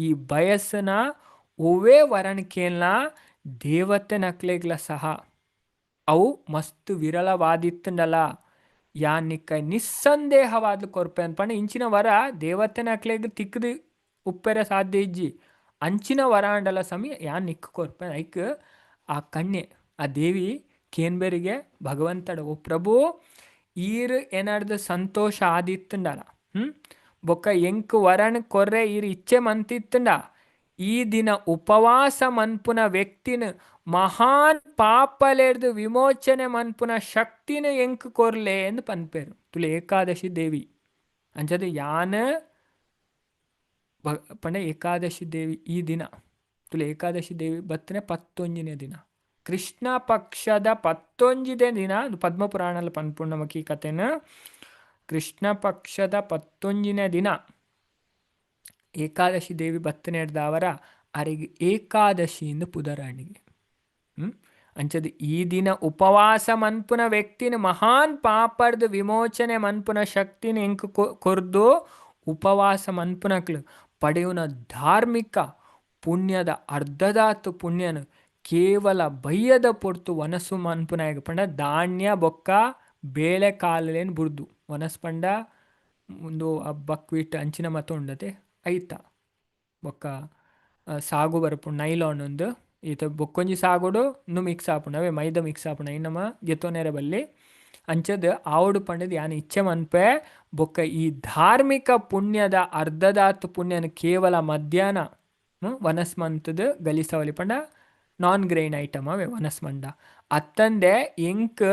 ಈ ಬಯಸ್ಸನ ಒವ್ವೇ ವರನ್ ಕೇಳಲ ದೇವತೆ ನಕ್ಲೆಗ್ಲ ಸಹ ಅವು ಮಸ್ತ್ ವಿರಳವಾದಿತ್ತಂಡಲ್ಲ ಯಾನ್ ನಿಕ್ಕ ನಿಸ್ಸಂದೇಹವಾದ ಕೊರ್ಪೆ ಅನ್ಪಂಡ ಇಂಚಿನ ವರ ದೇವತೆ ನಕ್ಲೆಗ್ ತಿಕ್ಕದು ಉಪ್ಪೆರ ಸಾಧ್ಯ ಇಜ್ಜಿ ಅಂಚಿನ ವರ ಅಂಡಲ ಸಮಯ ಯಾನ್ ನಿಕ್ಕ ಕೊರ್ಪೆ ಐಕ್ ಆ ಕಣ್ಣೆ ಆ ದೇವಿ ಕೇನ್ಬೇರಿಗೆ ಭಗವಂತಡ ಓ ಪ್ರಭು ಈರ್ ಏನಾರ್ದು ಸಂತೋಷ ಆದಿತ್ತಂಡಲ ಬೊಕ್ಕ ಎಂಕ್ ವರನ್ ಕೊರ್ರೆ ಈರ್ ಇಚ್ಛೆ ಮಂತಿತ್ತಂಡ ಈ ದಿನ ಉಪವಾಸ ಮನ್ಪುನ ವ್ಯಕ್ತಿನ ಮಹಾನ್ ಪಾಪಲೆರ್ದು ವಿಮೋಚನೆ ಮನ್ಪುನ ಶಕ್ತಿನ ಎಂಕ್ ಕೊರ್ಲೆ ಎಂದು ಪನ್ಪೇರು ತುಲೆ ಏಕಾದಶಿ ದೇವಿ ಅಂಚದ ಯಾನ ಪಂಡ ಏಕಾದಶಿ ದೇವಿ ಈ ದಿನ ತುಲೆ ಏಕಾದಶಿ ದೇವಿ ಬತ್ತನೆ 11ನೇ ದಿನ ಕೃಷ್ಣ ಪಕ್ಷದ 11ನೇ ದಿನ ಪದ್ಮಪುರಾಣಲ್ಲಿ ಪನ್ಪುಣ್ಣಮಕಿ ಕಥೆನ ಕೃಷ್ಣ ಪಕ್ಷದ 11ನೇ ದಿನ ಏಕಾದಶಿ ದೇವಿ ಬತ್ತನೆ ಹಿಡ್ದವರ ಅರಿಗೆ ಏಕಾದಶಿಯಿಂದ ಪುದರಾಣಿಗೆ ಅಂಚದ ಈ ದಿನ ಉಪವಾಸ ಮನ್ಪುನ ವ್ಯಕ್ತಿನ ಮಹಾನ್ ಪಾಪರ್ದು ವಿಮೋಚನೆ ಮನ್ಪುನ ಶಕ್ತಿನ ಎಂಕ್ ಕೊರ್ದು ಉಪವಾಸ ಮನ್ಪುನಕ್ಲು ಪಡೆಯುನ ಧಾರ್ಮಿಕ ಪುಣ್ಯದ ಅರ್ಧದಾತು ಪುಣ್ಯನು ಕೇವಲ ಬಯ್ಯದ ಪೊರ್ತು ವನಸ್ಸು ಮನ್ಪುನಾಯಗ ಪಂಡ ಧಾನ್ಯ ಬೊಕ್ಕ ಬೇಳೆ ಕಾಲೇನು ಬುರ್ದು ವನಸ್ ಪಂಡ ಒಂದು ಬಕ್ವೀಟ್ ಅಂಚಿನ ಮತ ಉಂಡತೆ ಐತ ಬೊಕ್ಕ ಸಾಗು ಬರಪುಂಡು ನೈಲಾನ್ ಒಂದು ಈತ ಬೊಕ್ಕೊಂಜಿ ಸಾಗುಡು ನು ಮಿಕ್ಸ್ ಆಪುಂಡು ಅವೇ ಮೈದ ಮಿಕ್ಸ್ ಆಪುಂಡು ಐ ನಮ್ಮ ಗೆತ್ತೋನೇರ ಬಲ್ಲಿ ಅಂಚದ ಆವುಡು ಪಂಡದು ಯಾನ್ ಇಚ್ಛೆ ಮನ್ಪೆ ಬೊಕ್ಕ ಈ ಧಾರ್ಮಿಕ ಪುಣ್ಯದ ಅರ್ಧದಾತು ಪುಣ್ಯನ ಕೇವಲ ಮಧ್ಯಾಹ್ನ ವನಸ್ ಮಂತದ ಗಲಿಸವಲಿ ಪಂಡ ನಾನ್ ಗ್ರೈನ್ ಐಟಮ್ ಅವೇ ವನಸ್ ಮಂಡ ಅತ್ತಂದೆ ಎಂಕ್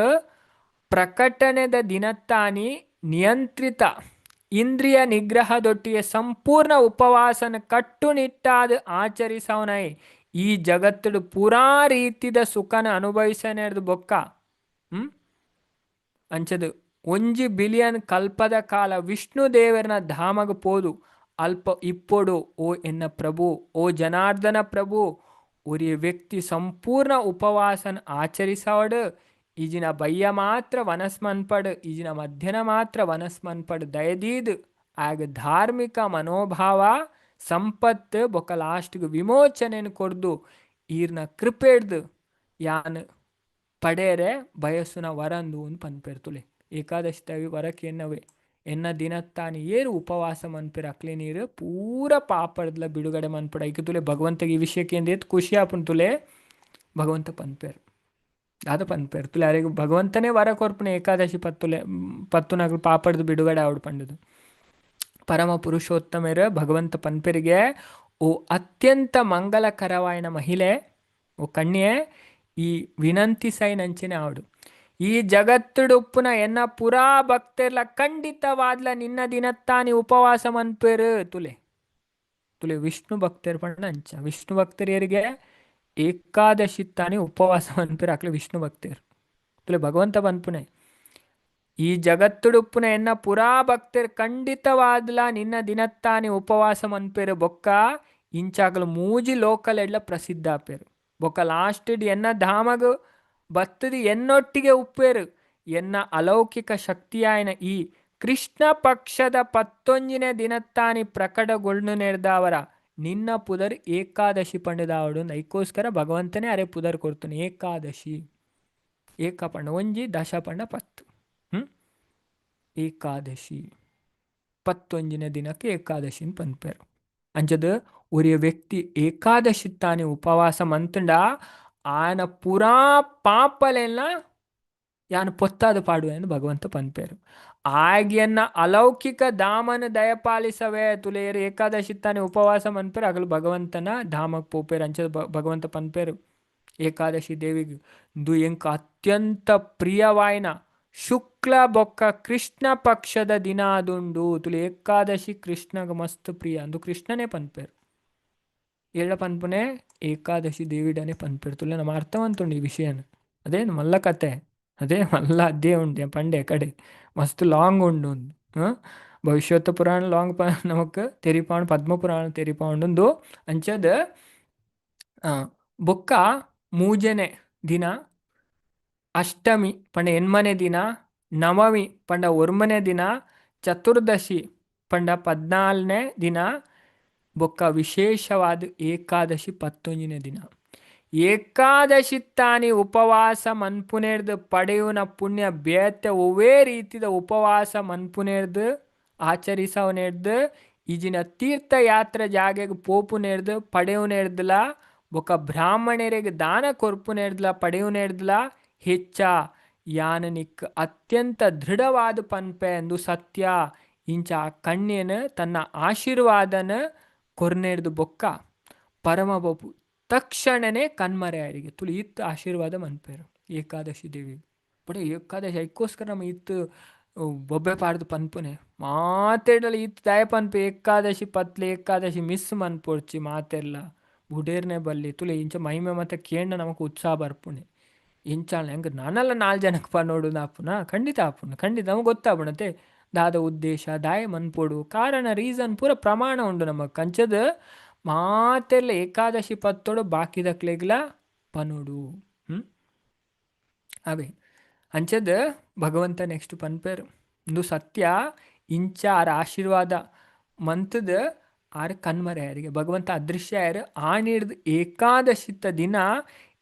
ಪ್ರಕಟಣೆದ ದಿನತ್ತಾನಿ ನಿಯಂತ್ರಿತ ಇಂದ್ರಿಯ ನಿಗ್ರಹದೊಟ್ಟಿಗೆ ಸಂಪೂರ್ಣ ಉಪವಾಸನ ಕಟ್ಟುನಿಟ್ಟಾದ ಆಚರಿಸವನೈ ಈ ಜಗತ್ತಡು ಪೂರಾ ರೀತಿದ ಸುಖನ ಅನುಭವಿಸನೇರ್ದು ಬೊಕ್ಕ ಅಂಚದು 1 ಬಿಲಿಯನ್ ಕಲ್ಪದ ಕಾಲ ವಿಷ್ಣು ದೇವರನ ಧಾಮಗ ಪೋದು ಅಲ್ಪ ಇಪ್ಪೊಡು ಓ ಎನ್ನ ಪ್ರಭು ಓ ಜನಾರ್ದನ ಪ್ರಭು ಒರಿಯ ವ್ಯಕ್ತಿ ಸಂಪೂರ್ಣ ಉಪವಾಸನ ಆಚರಿಸವಡು ಈಜಿನ ಬಯ್ಯ ಮಾತ್ರ ವನಸ್ಮನ್ಪಡು ಈಜಿನ ಮಧ್ಯನ ಮಾತ್ರ ವನಸ್ಮನ್ಪಡು ದಯದೀದು ಆಗ ಧಾರ್ಮಿಕ ಮನೋಭಾವ ಸಂಪತ್ತು ಬೊಕ್ಕ ಲಾಸ್ಟ್ಗೆ ವಿಮೋಚನೆಯನ್ನು ಕೊಡ್ದು ಈರ್ನ ಕೃಪೆಡ್ದು ಯಾನ್ ಪಡೇರೆ ಬಯಸ್ಸುನ ವರಂದು ಒಂದು ಪನ್ಪೆರ್ತುಲೆ ಏಕಾದಶಿ ತವಿ ವರಕ್ಕೆ ಎನ್ನವೇ ಎನ್ನ ದಿನತ್ತಾನಿ ಏರು ಉಪವಾಸ ಮನ್ಪೆರ್ ಅಕ್ಲೆ ನೀರು ಪೂರ ಪಾಪಡ್ಲ ಬಿಡುಗಡೆ ಮನ್ಪಡ ಐಕ ತುಲೆ ಭಗವಂತಗೆ ಈ ವಿಷಯಕ್ಕೆ ಎಂದೇತ್ ಖುಷಿ ಆಪುನ್ ತುಲೆ ಭಗವಂತ ಪನ್ಪೇರು ದಾದ ಪನ್ಪೇರು ತುಲೆ ಅರೆಗೆ ಭಗವಂತನೇ ವರ ಕೊರ್ಪುನೆ ಏಕಾದಶಿ ಪತ್ತು ನಗಲು ಪಾಪಡ್ದು ಬಿಡುಗಡೆ ಆವಡು ಪಂಡದು ಪರಮ ಪುರುಷೋತ್ತಮರು ಭಗವಂತ ಪನ್ಪೆರಿಗೆ ಓ ಅತ್ಯಂತ ಮಂಗಲಕರವಾಯಿನ ಮಹಿಳೆ ಓ ಕಣ್ಯೆ ಈ ವಿನಂತಿ ಸೈನಂಚಿನ ಆವಡು ಈ ಜಗತ್ತುಡು ಉಪ್ಪುನ ಎನ್ನ ಪುರಾ ಭಕ್ತರ್ಲ ಖಂಡಿತವಾದ್ಲ ನಿನ್ನ ದಿನತ್ತಾನಿ ಉಪವಾಸ ಮನ್ಪೇರು ತುಲೆ ತುಲೆ ವಿಷ್ಣು ಭಕ್ತರು ಪಂಡ ಅಂಚ ವಿಷ್ಣು ಭಕ್ತರಿಗೆ ಏಕಾದಶಿ ತಾನಿ ಉಪವಾಸ ಮನ್ಪೇರು ಅಕ್ಲೆ ವಿಷ್ಣು ಭಕ್ತರು ತುಲೆ ಭಗವಂತ ಪನ್ಪುನೆ ಈ ಜಗತ್ತುಡು ಉಪ್ಪುನ ಎನ್ನ ಪುರಾ ಭಕ್ತರು ಖಂಡಿತವಾದ್ಲ ನಿನ್ನ ದಿನತ್ತಾನಿ ಉಪವಾಸ ಮನ್ಪೇರು ಬೊಕ್ಕ ಇಂಚಾಕಲು ಮೂಜಿ ಲೋಕಲ್ ಎಡ್ಲ ಪ್ರಸಿದ್ಧ ಆಪೇರು ಬೊಕ್ಕ ಲಾಸ್ಟ್ ಎನ್ನ ಧಾಮಗು ಬತ್ತದು ಎನ್ನೊಟ್ಟಿಗೆ ಉಪ್ಪೇರು ಎನ್ನ ಅಲೌಕಿಕ ಶಕ್ತಿಯಾಯನ ಈ ಕೃಷ್ಣ ಪಕ್ಷದ 11ನೇ ದಿನತ್ತಾನಿ ಪ್ರಕಟಗೊಳ್ಳು ನೆಡ್ದವರ ನಿನ್ನ ಪುದರ್ ಏಕಾದಶಿ ಪಂಡದಾವಡು ನೈಕೋಸ್ಕರ ಭಗವಂತನೇ ಅರೆ ಪುದರ್ ಕೊಡ್ತಾನೆ ಏಕಾದಶಿ ಏಕ ಪಂಡ ಒಂಜಿ ದಶ ಪಂಡ 10 ಏಕಾದಶಿ 11ನೇ ದಿನಕ್ಕೆ ಏಕಾದಶಿನ ಪನ್ಪೇರು ಅಂಚದು ಒರಿಯ ವ್ಯಕ್ತಿ ಏಕಾದಶಿ ತಾನಿ ಉಪವಾಸ ಮಂತುಂಡ ಆಯನ ಪುರಾ ಪಾಪಲೆಲ್ಲ ಯಾನು ಪೊತ್ತಾದ ಪಾಡು ಎಂದು ಭಗವಂತ ಪನ್ಪೇರು ಆಗ್ಯನ್ನ ಅಲೌಕಿಕ ಧಾಮನ ದಯಪಾಲಿಸವೇ ತುಲೆಯರು ಏಕಾದಶಿ ತಾನೆ ಉಪವಾಸ ಮನ್ಪೇರು ಆಗಲು ಭಗವಂತನ ಧಾಮಕ್ಕೆ ಪೋಪೇರು ಅಂಚ ಭಗವಂತ ಪನ್ಪೇರು ಏಕಾದಶಿ ದೇವಿಗೆ ದು ಎಂಕ ಅತ್ಯಂತ ಪ್ರಿಯವಾಯಿನ ಶುಕ್ಲ ಬೊಕ್ಕ ಕೃಷ್ಣ ಪಕ್ಷದ ದಿನ ಅದುಂಡು ತುಲೆ ಏಕಾದಶಿ ಕೃಷ್ಣಗ ಮಸ್ತ್ ಪ್ರಿಯ ಅಂದು ಕೃಷ್ಣನೇ ಪನ್ಪೇರು ಏಳ ಪನ್ಪುನೆ ಏಕಾದಶಿ ದೇವಿಡನೇ ಪನ್ಪೇರು ತುಲೆ ನಮ್ಮ ಅರ್ಥವಂತುಂಡು ಈ ವಿಷಯನ ಅದೇನು ಮಲ್ಲ ಕತೆ ಅದೇ ಮಲ್ಲ ಅದೇ ಉಂಟು ಪಂಡೆ ಕಡೆ ಮಸ್ತ್ ಲಾಂಗ್ ಉಂಡು ಒಂದು ಭವಿಷ್ಯೋತ್ತ ಪುರಾಣ ಲಾಂಗ್ ನಮಕ್ ತೆರಿಪಾಂಡು ಪದ್ಮ ಪುರಾಣ ತೆರಿಪಾಂಡು ಅಂಚದ ಬೊಕ್ಕ ಮೂಜನೆ ದಿನ ಅಷ್ಟಮಿ ಪಂಡ ಎನ್ಮನೆ ದಿನ ನವಮಿ ಪಂಡ ಒರ್ಮನೆ ದಿನ ಚತುರ್ದಶಿ ಪಂಡ 14ನೇ ದಿನ ಬೊಕ್ಕ ವಿಶೇಷವಾದ ಏಕಾದಶಿ 11ನೇ ದಿನ ಏಕಾದಶಿ ತಾನಿ ಉಪವಾಸ ಮನ್ಪುನೇರ್ದು ಪಡೆಯುವನ ಪುಣ್ಯ ಬೇತೆ ಒವೇ ರೀತಿದ ಉಪವಾಸ ಮನ್ಪುನೇರ್ದು ಆಚರಿಸವನೇರ್ದು ಈಜಿನ ತೀರ್ಥಯಾತ್ರೆ ಜಾಗೆಗೆ ಪೋಪುನೇರ್ದು ಪಡೆಯುವನೇರ್ದಲ ಬೊಕ್ಕ ಬ್ರಾಹ್ಮಣರಿಗೆ ದಾನ ಕೊರ್ಪುನೇರ್ದಲ ಪಡೆಯುವನೇರ್ದಲ ಹೆಚ್ಚ ಯಾನನಿಕ್ ಅತ್ಯಂತ ದೃಢವಾದ ಪನ್ಪೆ ಎಂದು ಸತ್ಯ ಇಂಚ ಕಣ್ಯನ ತನ್ನ ಆಶೀರ್ವಾದನ ಕೊರ್ನೇರ್ದು ಬೊಕ್ಕ ಪರಮ ಬಪು ತಕ್ಷಣನೇ ಕಣ್ಮರೆಯಾರಿಗೆ ತುಳಿ ಇತ್ತು ಆಶೀರ್ವಾದ ಮನ್ಪೇರು ಏಕಾದಶಿ ದೇವಿ ಬಡ ಏಕಾದಶಿ ಐಕೋಸ್ಕರ ನಮ್ಮ ಇತ್ತು ಬೊಬ್ಬೆ ಪಾಡ್ದು ಪನ್ಪುನೆ ಮಾತೇಡಲಿ ಇತ್ತು ದಯ ಪನ್ಪು ಏಕಾದಶಿ ಪತ್ಲೆ ಏಕಾದಶಿ ಮಿಸ್ ಮನ್ಪೊಡ್ಚಿ ಮಾತೆಲ್ಲ ಬುಡೇರ್ನೆ ಬಲ್ಲಿ ತುಳಿ ಇಂಚ ಮಹಿಮೆ ಮತ್ತೆ ಕೇಂಡ ನಮಕ್ ಉತ್ಸಾಹ ಬರ್ಪುಣೆ ಇಂಚಾಳ ಹೆಂಗೆ ನಾನೆಲ್ಲ 4 ಜನಕ್ಕೆ ಪನ್ನೋಡು ಆಪುನ ಖಂಡಿತ ಆಪುನ ಖಂಡಿತ ನಮಗೆ ಗೊತ್ತಾಪುಣತೆ ದಾದ ಉದ್ದೇಶ ದಾಯ ಮನ್ಪೋಡು ಕಾರಣ ರೀಸನ್ ಪೂರ ಪ್ರಮಾಣ ಉಂಡು ನಮಗೆ ಕಂಚದ ಮಾತೆಲ್ಲ ಏಕಾದಶಿ ಪತ್ತೋಡು ಬಾಕಿದಕ್ಲೆಗ್ಲ ಪನೋಡು ಅವೇ ಅಂಚದ ಭಗವಂತ ನೆಕ್ಸ್ಟ್ ಪನ್ಪೇರು ಇಂದು ಸತ್ಯ ಇಂಚಾರ ಆಶೀರ್ವಾದ ಮಂತದ ಆರು ಕಣ್ಮರೆ ಯಾರಿಗೆ ಭಗವಂತ ಅದೃಶ್ಯ ಯಾರು ಆಣಿಡ್ದು ಏಕಾದಶಿತ ದಿನ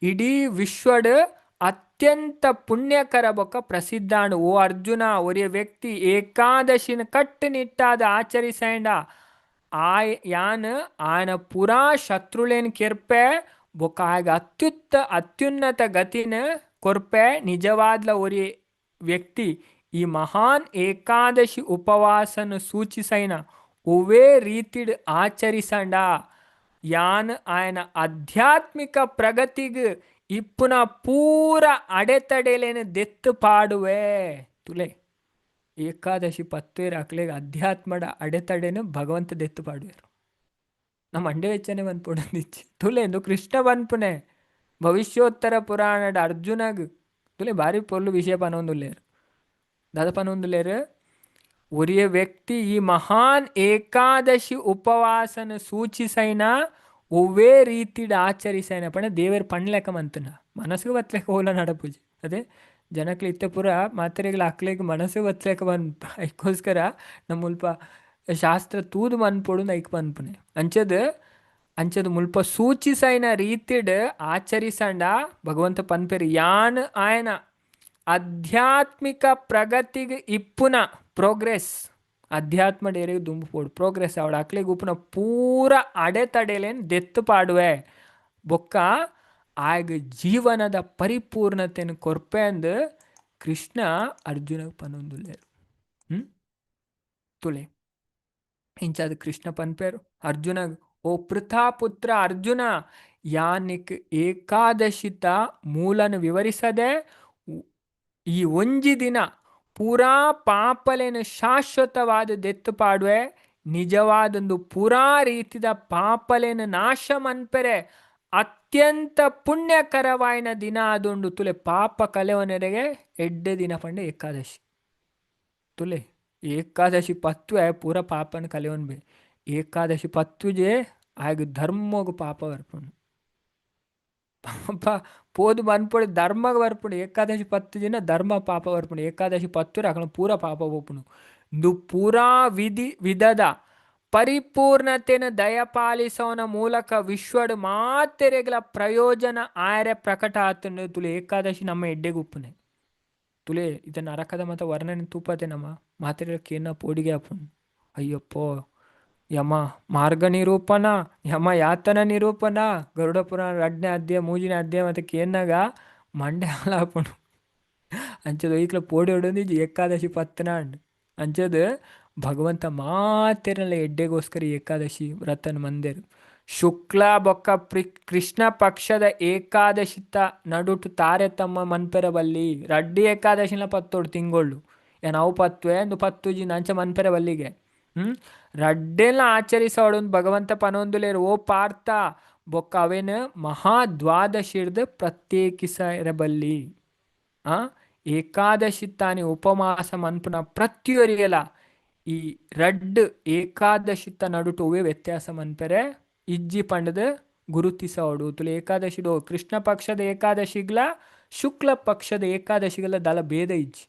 ಇಡೀ ವಿಶ್ವಡ್ ಅತ್ಯಂತ ಪುಣ್ಯಕರ ಬೊಕ್ಕ ಪ್ರಸಿದ್ಧಾಂಡು ಓ ಅರ್ಜುನ ಒರಿಯ ವ್ಯಕ್ತಿ ಏಕಾದಶಿನ ಕಟ್ಟುನಿಟ್ಟಾದ ಆಚರಿಸೇಂಡ ಯಾನ್ ಆಯನ ಪುರಾ ಶತ್ರುಲೇನ್ ಕೆರ್ಪೆ ಬೊಕ್ಕ ಆಗ ಅತ್ಯುನ್ನತ ಗತಿನ ಕೊರ್ಪೆ ನಿಜವಾದ್ಲ ಒರಿ ವ್ಯಕ್ತಿ ಈ ಮಹಾನ್ ಏಕಾದಶಿ ಉಪವಾಸನ ಸೂಚಿಸೈನ ಒವೇ ರೀತಿಡ್ ಆಚರಿಸಂಡ ಯಾನ್ ಆಯನ ಆಧ್ಯಾತ್ಮಿಕ ಪ್ರಗತಿಗೆ ಇಪ್ಪುನ ಪೂರ ಅಡೆತಡೆಲೇನು ದೆತ್ತು ಪಾಡುವೆ ತುಲೆ ಏಕಾದಶಿ ಪತ್ತೇರು ಅಕ್ಲೆಗೆ ಅಧ್ಯಾತ್ಮದ ಅಡೆತಡೆನು ಭಗವಂತ ದೆತ್ತು ಪಾಡುವೆರು ನಮ್ಮ ಅಂಡೆ ವೆಚ್ಚನೆ ಬಂದ್ಪುಡಿಚ್ಚಿ ತುಲೆ ಎಂದು ಕೃಷ್ಣ ಬಂದ್ಪುನೆ ಭವಿಷ್ಯೋತ್ತರ ಪುರಾಣದ ಅರ್ಜುನಗ್ ತುಲೆ ಭಾರಿ ಪೊರ್ಲು ವಿಷಯ ಪನೊಂದುಲ್ಲೇರು ದಾದ ಪನೊಂದುಲ್ಲೇರು ಒರಿಯ ವ್ಯಕ್ತಿ ಈ ಮಹಾನ್ ಏಕಾದಶಿ ಉಪವಾಸನ ಸೂಚಿಸೈನ ಒವ್ವೇ ರೀತಿಡ್ ಆಚರಿಸೈನ ಪಣ ದೇವರು ಪಣ್ಲೆಕ್ಕ ಮಂತನ ಮನಸ್ಸಿಗೆ ಬತ್ಲೆಕ್ಕ ಹೋಲ ನಡಪೂಜಿ ಅದೇ ಜನಕ್ಲಿ ಇತ್ತೆ ಪುರ ಮಾತ್ರೆಗಳ ಹಾಕ್ಲಿಕ್ಕೆ ಮನಸ್ಸಿಗೆ ಬತ್ಲೆಕ್ಕ ಬಂದ್ ಐಕೋಸ್ಕರ ನಮ್ಮ ಮುಲ್ಪ ಶಾಸ್ತ್ರ ತೂದು ಮನ್ಪೊಡು ಐಕ್ ಬಂದ್ಪುನೆ ಅಂಚದು ಮುಲ್ಪ ಸೂಚಿಸೈನ ರೀತಿಡ್ ಆಚರಿಸಂಡ ಭಗವಂತ ಪನ್ಪೇರು ಯಾನ್ ಆಯನ ಆಧ್ಯಾತ್ಮಿಕ ಪ್ರಗತಿಗೆ ಇಪ್ಪುನ ಪ್ರೋಗ್ರೆಸ್ ಅಧ್ಯಾತ್ಮ ಡೇರಿಗೆ ದುಂಬು ಪೋಡು ಪ್ರೋಗ್ರೆಸ್ ಅವಳ ಅಕ್ಲಿಗೆ ಉಪ್ಪುನ ಪೂರ ಅಡೆತಡೆಲೇನು ದೆತ್ತು ಪಾಡುವೆ ಬೊಕ್ಕ ಆಗ ಜೀವನದ ಪರಿಪೂರ್ಣತೆಯನ್ನು ಕೊರ್ಪೆ ಅಂದು ಕೃಷ್ಣ ಅರ್ಜುನಗೆ ಪನೊಂದುಲ್ಲೇರು ತುಲೆ ಇಂಚಾದ ಕೃಷ್ಣ ಪನ್ಪೇರು ಅರ್ಜುನಗ್ ಓ ಪೃಥಾಪುತ್ರ ಅರ್ಜುನ ಯಾನಿಕ್ ಏಕಾದಶಿತ ಮೂಲನ ವಿವರಿಸದೆ ಈ ಒಂಜಿ ದಿನ ಪೂರಾ ಪಾಪಲೇನು ಶಾಶ್ವತವಾದ ದೆತ್ತು ಪಾಡುವೆ ನಿಜವಾದೊಂದು ಪೂರಾ ರೀತಿದ ಪಾಪಲೇನು ನಾಶ ಮನ್ಪೆರೆ ಅತ್ಯಂತ ಪುಣ್ಯಕರವಾಯಿನ ದಿನ ಅದೊಂದು ತುಲೆ ಪಾಪ ಕಲೆವನೆರೆಗೆ ಎಡ್ಡೆ ದಿನ ಪಂಡೆ ಏಕಾದಶಿ ತುಲೆ ಏಕಾದಶಿ ಪತ್ವೆ ಪೂರ ಪಾಪನ ಕಲೆವನ್ ಬೇ ಏಕಾದಶಿ ಪತ್ತುಜೆ ಆಗ ಧರ್ಮಗು ಪಾಪ ಬರ್ಪುಂಡು ಪಾಪ ಪೋದು ಬನ್ಪುಡು ಧರ್ಮಗ ಬರ್ಪುಂಡು ಏಕಾದಶಿ ಪತ್ತು ದಿನ ಧರ್ಮ ಪಾಪ ಬರ್ಪುಂಡು ಏಕಾದಶಿ ಪತ್ತು ಅಕಲ ಪೂರ ಪಾಪ ಹೋಗ್ಪುಂಡು ಇಂದು ಪೂರಾ ವಿಧದ ಪರಿಪೂರ್ಣತೆಯನ್ನು ದಯಪಾಲಿಸೋನ ಮೂಲಕ ವಿಶ್ವಡ್ ಮಾತೆರೆಗಳ ಪ್ರಯೋಜನ ಆಯರೆ ಪ್ರಕಟ ಆತನು ತುಲೆ ಏಕಾದಶಿ ನಮ್ಮ ಎಡ್ಡೆಗೆ ಉಪ್ಪುನೆ ತುಲೆ ಇದನ್ನು ನರಕದ ಮತ್ತು ವರ್ಣನೆ ತೂಪತೆ ನಮ್ಮ ಮಾತೆರೆಗೇನ ಪೋಡಿಗೆ ಅಪ್ಪುಂಡು ಅಯ್ಯಪ್ಪೋ ಯಮ ಮಾರ್ಗ ನಿರೂಪಣ ಯಮ ಯಾತನ ನಿರೂಪಣ ಗರುಡ ಪುರಾಣ 2ನೇ ಅಧ್ಯಾಯ 3ನೇ ಅಧ್ಯಾಯ ಮತ್ತು ಕೇನಾಗ ಮಂಡೆ ಹಾಳಾಪುಂಡು ಅಂಚದು ಈಕ್ಲ ಪೋಡಿ ಹೊಡೊಂದು ಏಕಾದಶಿ ಪತ್ತನಾಂಡ್ ಅಂಚದು ಭಗವಂತ ಮಾತೆರಲ್ಲ ಎಡ್ಡೆಗೋಸ್ಕರ ಏಕಾದಶಿ ವ್ರತನ ಮಂದೇರು ಶುಕ್ಲ ಬೊಕ್ಕ ಕೃಷ್ಣ ಪಕ್ಷದ ಏಕಾದಶಿತ ನಡುಟು ತಾರೆ ತಮ್ಮ ಮನ್ಪೆರ ಬಲ್ಲಿ ರಡ್ಡಿ ಏಕಾದಶಿನ ಪತ್ತೋಡು ತಿಂಗಳು ನಾವು ಪತ್ವೆ ಒಂದು 10 ಜಿ ನಂಚ ಮನ್ಪೆರ ಬಲ್ಲಿಗೆ ರಡ್ಡೆಲ್ಲ ಆಚರಿಸೋಡು ಭಗವಂತ ಪನೊಂದುಲೇರು ಓ ಪಾರ್ಥ ಬೊಕ್ಕ ಅವೇನು ಮಹಾದ್ವಾದಶಿರ್ದು ಪ್ರತ್ಯೇಕಿಸಿರಬಲ್ಲಿ ಏಕಾದಶಿ ತಾನಿ ಉಪವಾಸ ಮನ್ಪುನ ಪ್ರತಿಯೊರಿಗೆಲ್ಲ ಈ ರಡ್ಡು ಏಕಾದಶಿತ ನಡುಟು ಅವೇ ವ್ಯತ್ಯಾಸ ಮನ್ಪೆರೆ ಇಜ್ಜಿ ಪಂಡದ ಗುರುತಿಸೋಡು ತುಲೆ ಏಕಾದಶಿದು ಕೃಷ್ಣ ಪಕ್ಷದ ಏಕಾದಶಿಗ್ಲ ಶುಕ್ಲ ಪಕ್ಷದ ಏಕಾದಶಿಗೆಲ್ಲ ದಲ ಭೇದ ಇಜ್ಜಿ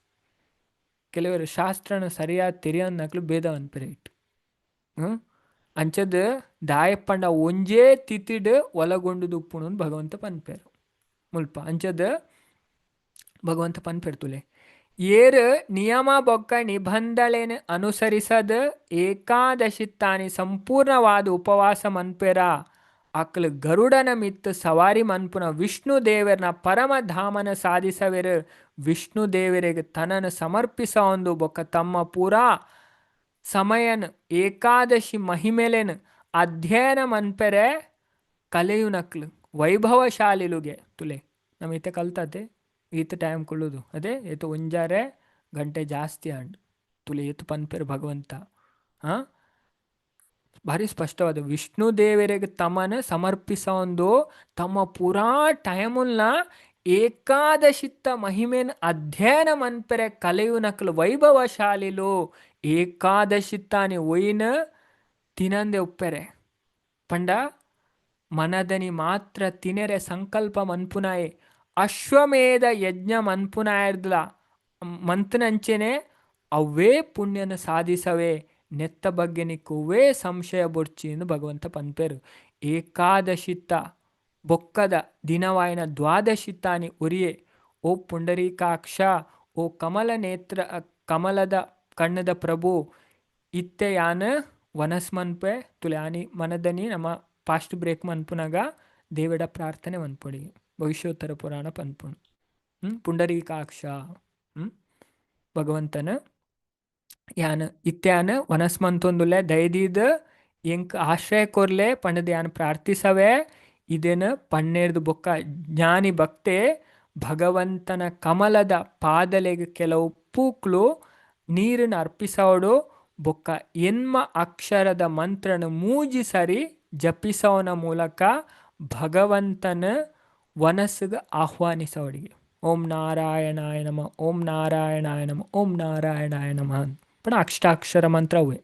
ಕೆಲವರು ಶಾಸ್ತ್ರನ ಸರಿಯಾದ ತೆರಿಯನ್ನಕ್ಲು ಭೇದ ಅನ್ಪೆರೆ ಇಟ್ಟು ಅಂಚದ ದಾಯಪ್ಪಂಡ ಒಂಜೇ ತಿತಿಡ್ ಒಲಗೊಂಡುದು ಉಪ್ಪುಣು ಭಗವಂತ ಪನ್ಪೇರು ಮುಲ್ಪ ಅಂಚದ ಭಗವಂತ ಪನ್ಪೇರು ತುಲೆ ಏರು ನಿಯಮ ಬೊಕ್ಕ ನಿಬಂಧಳೆನ ಅನುಸರಿಸದ ಏಕಾದಶಿ ತಾನಿ ಸಂಪೂರ್ಣವಾದ ಉಪವಾಸ ಮನ್ಪೇರ ಅಕ್ಲು ಗರುಡನ ಮಿತ್ತು ಸವಾರಿ ಮನ್ಪುನ ವಿಷ್ಣು ದೇವರನ ಪರಮಧಾಮನ ಸಾಧಿಸವೆರು ವಿಷ್ಣು ದೇವರಿಗೆ ತನ್ನನ್ನು ಸಮರ್ಪಿಸ ಒಂದು ಬೊಕ್ಕ ತಮ್ಮ ಪೂರಾ ಸಮಯನ್ ಏಕಾದಶಿ ಮಹಿಮೆಲೆನ್ ಅಧ್ಯಯನ ಮನ್ಪೆರೆ ಕಲೆಯುನಕ್ಲು ವೈಭವಶಾಲಿಲುಗೆ ತುಲೆ ನಮ್ಮ ಈತ ಕಲ್ತತೆ ಈತ ಟೈಮ್ ಕೊಳ್ಳೋದು ಅದೇ ಏತು 1 ಗಂಟೆ ಜಾಸ್ತಿ ಅಂಡ್ ತುಲೆ ಏತು ಪನ್ಪೆರು ಭಗವಂತ ಭಾರಿ ಸ್ಪಷ್ಟವಾದ ವಿಷ್ಣು ದೇವರಿಗೆ ತಮ್ಮನ್ನು ಸಮರ್ಪಿಸ ಒಂದು ತಮ್ಮ ಪೂರಾ ಟೈಮುಲ್ನ ಏಕಾದಶಿತ್ತ ಮಹಿಮೆನ ಅಧ್ಯಯನ ಮನ್ಪೆರೆ ಕಲೆಯುನಕ್ಲು ವೈಭವಶಾಲಿಲು ಏಕಾದಶಿತ್ತಾನೆ ಒಯ್ನ ತಿನಂದೆ ಉಪ್ಪೆರೆ ಪಂಡ ಮನದನಿ ಮಾತ್ರ ತಿನೆರೆ ಸಂಕಲ್ಪ ಮನ್ಪುನಾಯೆ ಅಶ್ವಮೇಧ ಯಜ್ಞ ಮನ್ಪುನಾಯರ್ದಲ ಮಂತನಂಚೆನೆ ಅವೇ ಪುಣ್ಯನ ಸಾಧಿಸವೆ ನೆತ್ತ ಬಗ್ಗೆ ನಿಕ್ಕುವೇ ಸಂಶಯ ಬೊರ್ಚಿ ಎಂದು ಭಗವಂತ ಪನ್ಪೇರು. ಏಕಾದಶಿತ್ತ ಬೊಕ್ಕದ ದಿನವಾಯಿನ ದ್ವಾದಶಿತ್ತಾನಿ ಉರಿಯೆ ಓ ಪುಂಡರೀಕಾಕ್ಷ, ಓ ಕಮಲ ನೇತ್ರ, ಕಮಲದ ಕಣ್ಣದ ಪ್ರಭು ಇತ್ತೆ ಯಾನ ವನಸ್ ಮನ್ಪೆ ತುಲೆ ಆನಿ ಮನದನಿ ನಮ್ಮ ಪಾಸ್ಟ್ ಬ್ರೇಕ್ ಮನ್ಪುನಾಗ ದೇವಡ ಪ್ರಾರ್ಥನೆ ಮನ್ಪೊಡಿ ಭವಿಷ್ಯೋತ್ತರ ಪುರಾಣ ಪನ್ಪುಣು. ಪುಂಡರೀಕಾಕ್ಷ ಭಗವಂತನ ಯಾನ ಇತ್ಯಾನ ವನಸ್ಮಂತೊಂದುಲೆ ದಯದೀದ ಎಂಕ್ ಆಶ್ರಯ ಕೊರ್ಲೆ ಪಂಡದ ಯಾನ ಪ್ರಾರ್ಥಿಸವೆ ಇದೇನ ಪನ್ನೇರ್ದು ಬೊಕ್ಕ ಜ್ಞಾನಿ ಭಕ್ತೆ ಭಗವಂತನ ಕಮಲದ ಪಾದಲೆಗೆ ಕೆಲವು ಪೂಕ್ಲು ನೀರನ್ನು ಅರ್ಪಿಸೋಡು ಬೊಕ್ಕ ಎನ್ಮ ಅಕ್ಷರದ ಮಂತ್ರನ ಮೂಜಿ ಸರಿ ಜಪಿಸೋನ ಮೂಲಕ ಭಗವಂತನ ವನಸ್ಸಿಗೆ ಆಹ್ವಾನಿಸೋಡಿಗೆ ಓಂ ನಾರಾಯಣಾಯ ನಮ, ಓಂ ನಾರಾಯಣಾಯ ನಮ, ಓಂ ನಾರಾಯಣಾಯ ನಮ ಪಣ ಅಷ್ಟಾಕ್ಷರ ಮಂತ್ರ ಅವೇ.